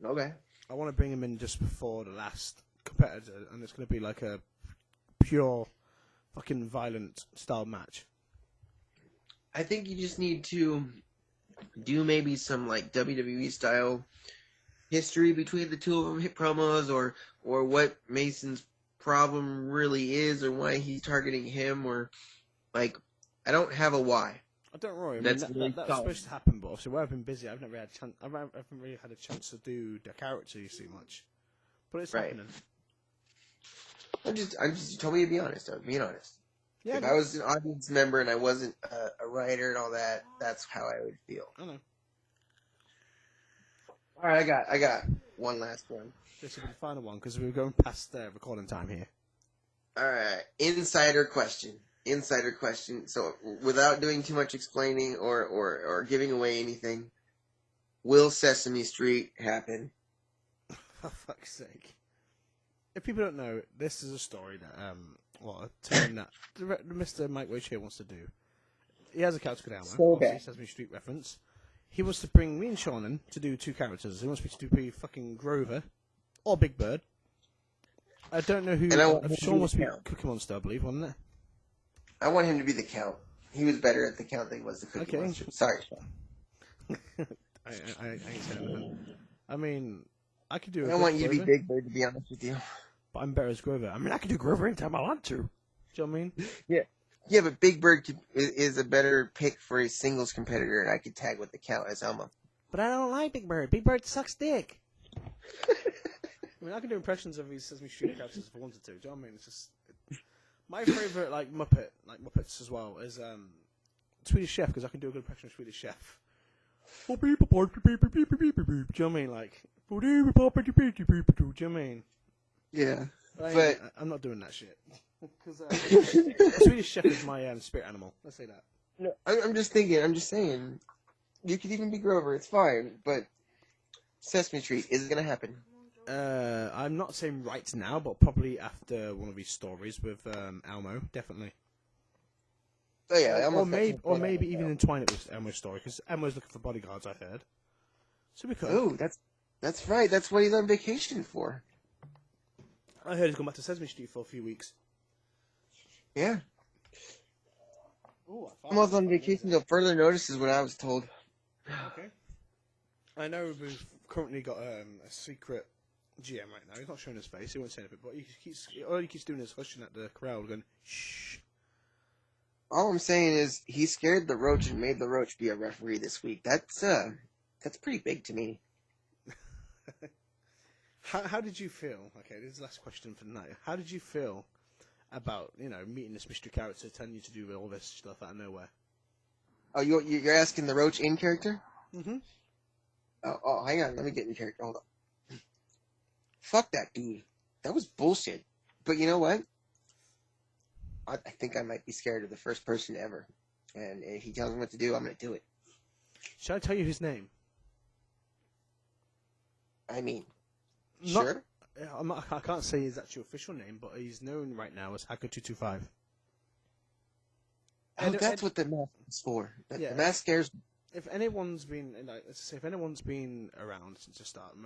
Okay. I want to bring him in just before the last competitor, and it's going to be like a pure fucking violent style match. I think you just need to do maybe some WWE style history between the two of them, hit promos, or what Mason's problem really is, or why he's targeting him, or I don't have a why. I don't worry. I mean, That's that was supposed to happen, but obviously where I've been busy, I've never had I haven't really had a chance to do the character you see much. But it's happening. I'm just told me to be honest. I was being honest. Yeah, if I was an audience member and I wasn't a writer and all that, that's how I would feel. I know. All right, I got one last one. This will be the final one because we're going past the recording time here. All right, insider question. Insider question. So, without doing too much explaining or giving away anything, will Sesame Street happen? For fuck's sake. If people don't know, this is a story that, a turn that Mr. Mike Roach here wants to do. He has a character called Elmo, So obviously bad. Sesame Street reference. He wants to bring me and Sean in to do two characters. He wants me to do fucking Grover or Big Bird. I don't know who. And I want him to Sean be wants to the be Count. Cookie Monster, I believe, wasn't it? I want him to be the Count. He was better at the Count than he was the Cookie Okay. Monster. Sorry. I ain't saying anything. I mean, I could do. I want you to be Big Bird, to be honest with you. But I'm better as Grover. I mean, I can do Grover anytime I want to. Do you know what I mean? Yeah, but Big Bird is a better pick for a singles competitor, and I could tag with the Count as Elmo. But I don't like Big Bird. Big Bird sucks dick. I mean, I can do impressions of these Sesame Street characters if I wanted to. Do you know what I mean? It's just my favorite, Muppets as well, is Swedish Chef, because I can do a good impression of Swedish Chef. Do you know what I mean? Like, do you know what I mean? Yeah, But I'm not doing that shit. Because Swedish Chef is my spirit animal. Let's say that. no, I'm just saying, you could even be Grover. It's fine, but Sesame Street is it gonna happen? I'm not saying right now, but probably after one of these stories with Elmo, definitely. Oh yeah, Or maybe even entwine it with Elmo's story, because Elmo's looking for bodyguards, I heard. So we could. Oh, that's right. That's what he's on vacation for. I heard he's gone back to Sesame Street for a few weeks. Yeah, Ooh, Elmo's on vacation until further notice is what I was told. Okay. I know we've currently got a secret GM right now. He's not showing his face. He won't say anything, but all he keeps doing is hushing at the crowd, going shh. All I'm saying is he scared the Roach and made the Roach be a referee this week. That's pretty big to me. How did you feel? Okay, this is the last question for tonight. How did you feel about meeting this mystery character, telling you to do all this stuff out of nowhere? Oh, you're asking the Roach in character? Mm-hmm. Oh, hang on. Let me get in character. Hold on. Fuck that dude. That was bullshit. But you know what? I think I might be scared of the first person ever. And if he tells me what to do, I'm going to do it. Should I tell you his name? I mean, Not- sure. I can't say his actual official name, but he's known right now as Hacker225. Oh, that's what the mask is for. Yeah. The mask scares me. If anyone's been if anyone's been around since the start,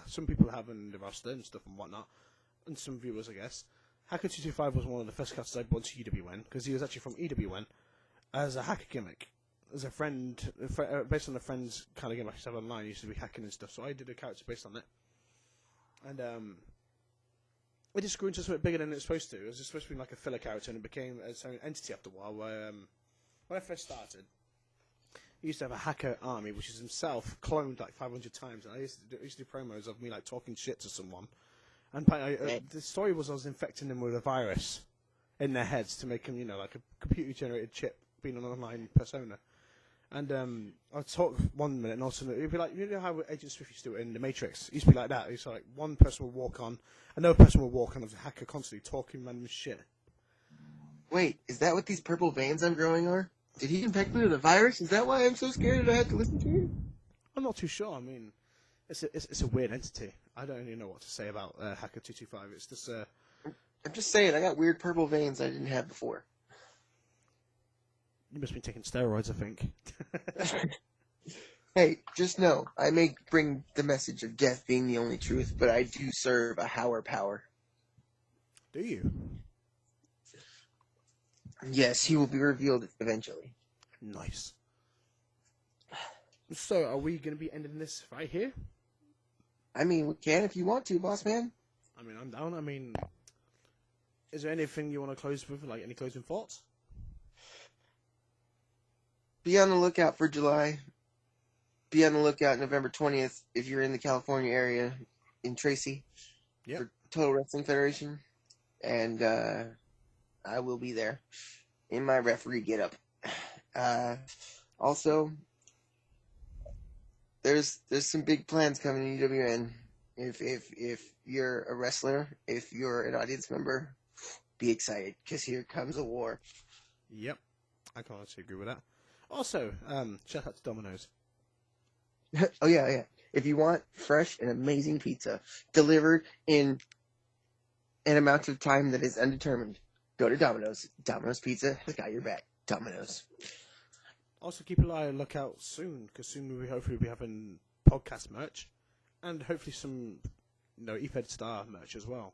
some people have in the roster and stuff and whatnot, and some viewers, I guess. Hacker225 was one of the first casters I brought to EWN because he was actually from EWN as a hacker gimmick, as a friend, based on a friend's kind of gimmick I used to have online. He used to be hacking and stuff, so I did a character based on it, and it just grew into something bigger than it was supposed to. It was just supposed to be like a filler character, and it became its own entity after a while. Where when I first started, he used to have a hacker army, which is himself cloned like 500 times. And I used to do promos of me like talking shit to someone. And the story was I was infecting them with a virus in their heads to make them, like a computer-generated chip, being an online persona. And I'd talk 1 minute, and also it'd be like, how Agent Smith used to do it in The Matrix? It used to be like that. It's like one person would walk on, another person would walk on as a hacker constantly talking random shit. Wait, is that what these purple veins I'm growing are? Did he infect me with a virus? Is that why I'm so scared that I have to listen to him? I'm not too sure. I mean, it's a weird entity. I don't really know what to say about Hacker225. It's just I'm just saying, I got weird purple veins I didn't have before. You must be taking steroids, I think. Hey, just know, I may bring the message of death being the only truth, but I do serve a higher power. Do you? Yes, he will be revealed eventually. Nice. So, are we going to be ending this right here? I mean, we can if you want to, boss man. I mean, I'm down. I mean, is there anything you want to close with, like any closing thoughts? Be on the lookout for July. Be on the lookout November 20th if you're in the California area in Tracy for Total Wrestling Federation. And I will be there in my referee getup. Also, there's some big plans coming in EWN If you're a wrestler, if you're an audience member, be excited, because here comes a war. Yep, I can honestly agree with that. Also, shout out to Domino's. Oh yeah. If you want fresh and amazing pizza delivered in an amount of time that is undetermined, go to Domino's. Domino's Pizza has got your back. Domino's. Also, keep an eye and look out soon, because soon we'll hopefully be having podcast merch, and hopefully some, EFED Star merch as well.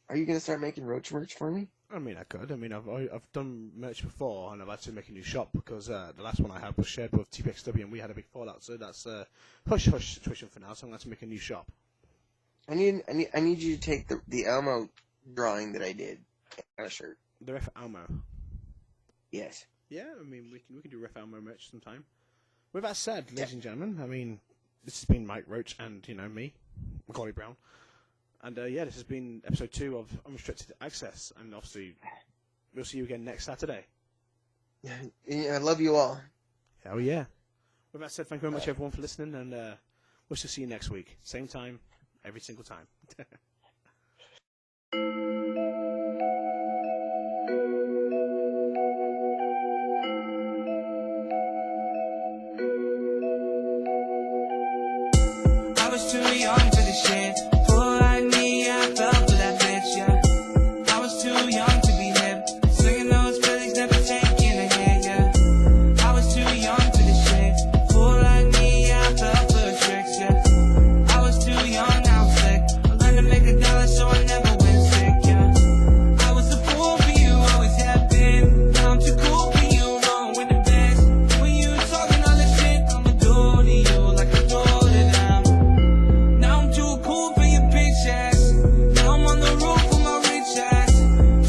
Are you going to start making Roach merch for me? I mean, I could. I mean, I've done merch before, and I've had to make a new shop, because the last one I had was shared with TPXW, and we had a big fallout, so that's a hush-hush situation for now, so I'm going to have to make a new shop. I need you to take the Elmo drawing that I did on a shirt. The Ref Almo. Yes. Yeah, I mean, we can do Ref Almo merch sometime. With that said, ladies and gentlemen, I mean, this has been Mike Roach and, me, Macaulay Brown. And, this has been episode 2 of Unrestricted Access. And, obviously, we'll see you again next Saturday. Yeah, I love you all. Hell yeah. With that said, thank you very much, everyone, for listening. And we'll see you next week. Same time, every single time. I was too young for this shit. Full like me, I fell for that bitch, yeah. I was too young to be hip. Singing those feelings, never taking a hit, yeah. I was too young for this shit. Full like me, I fell for the tricks, yeah. I was too young, now I'm sick. I learned to make $1, so I never went sick, yeah. I was a fool for you, always have been. Now I'm too cool for you, rolling with the best. When you talking all this shit, I'ma do to you like I do to them. Now I'm too cool for your bitch ass. Now I'm on the roof with my rich ass.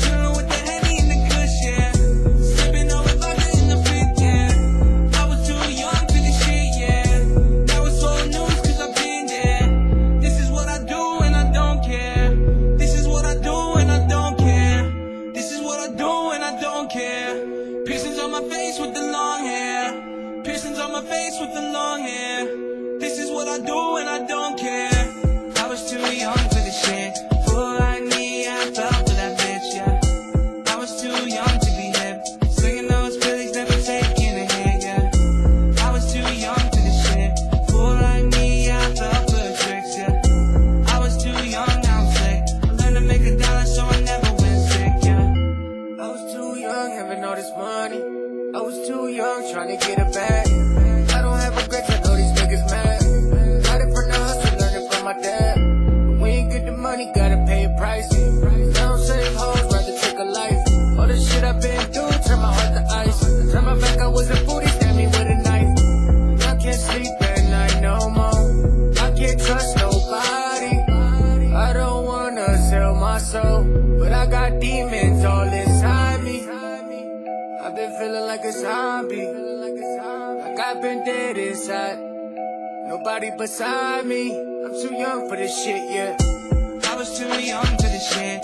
Chillin' with the Henny and the kush, yeah. Sippin' on with vodka in the fifth, yeah. I was too young for this shit, yeah. Now it's all news cause I've been there. This is what I do and I don't care. This is what I do and I don't care. This is what I do and I don't care. Piercings on my face with the long hair. Piercings on my face with the long hair. This is what I do and I don't care. I was too young for this shit. Full like me, I fell for that bitch, yeah. I was too young to be hip. Singing those feelings, never taking a hit, yeah. I was too young for this shit. Full like me, I fell for the tricks, yeah. I was too young, now I'm sick. I learned to make $1, so I never went sick, yeah. I was too young, having all this money. I was too young, trying to get it back. I don't have regrets, I know these niggas mad. Got it from the hustle, learned it from my dad. When we ain't get the money, gotta pay a price. Now I'm save hoes, rather take a life. All the shit I've been through, turn my heart to ice. Turn my back, I was a booty, stab me with a knife. I can't sleep at night no more. I can't trust nobody. I don't wanna sell my soul, but I got demons all inside me. I've been feeling like a zombie, like I've been dead inside. Nobody beside me. I'm too young for this shit, yeah. I was too young for this shit.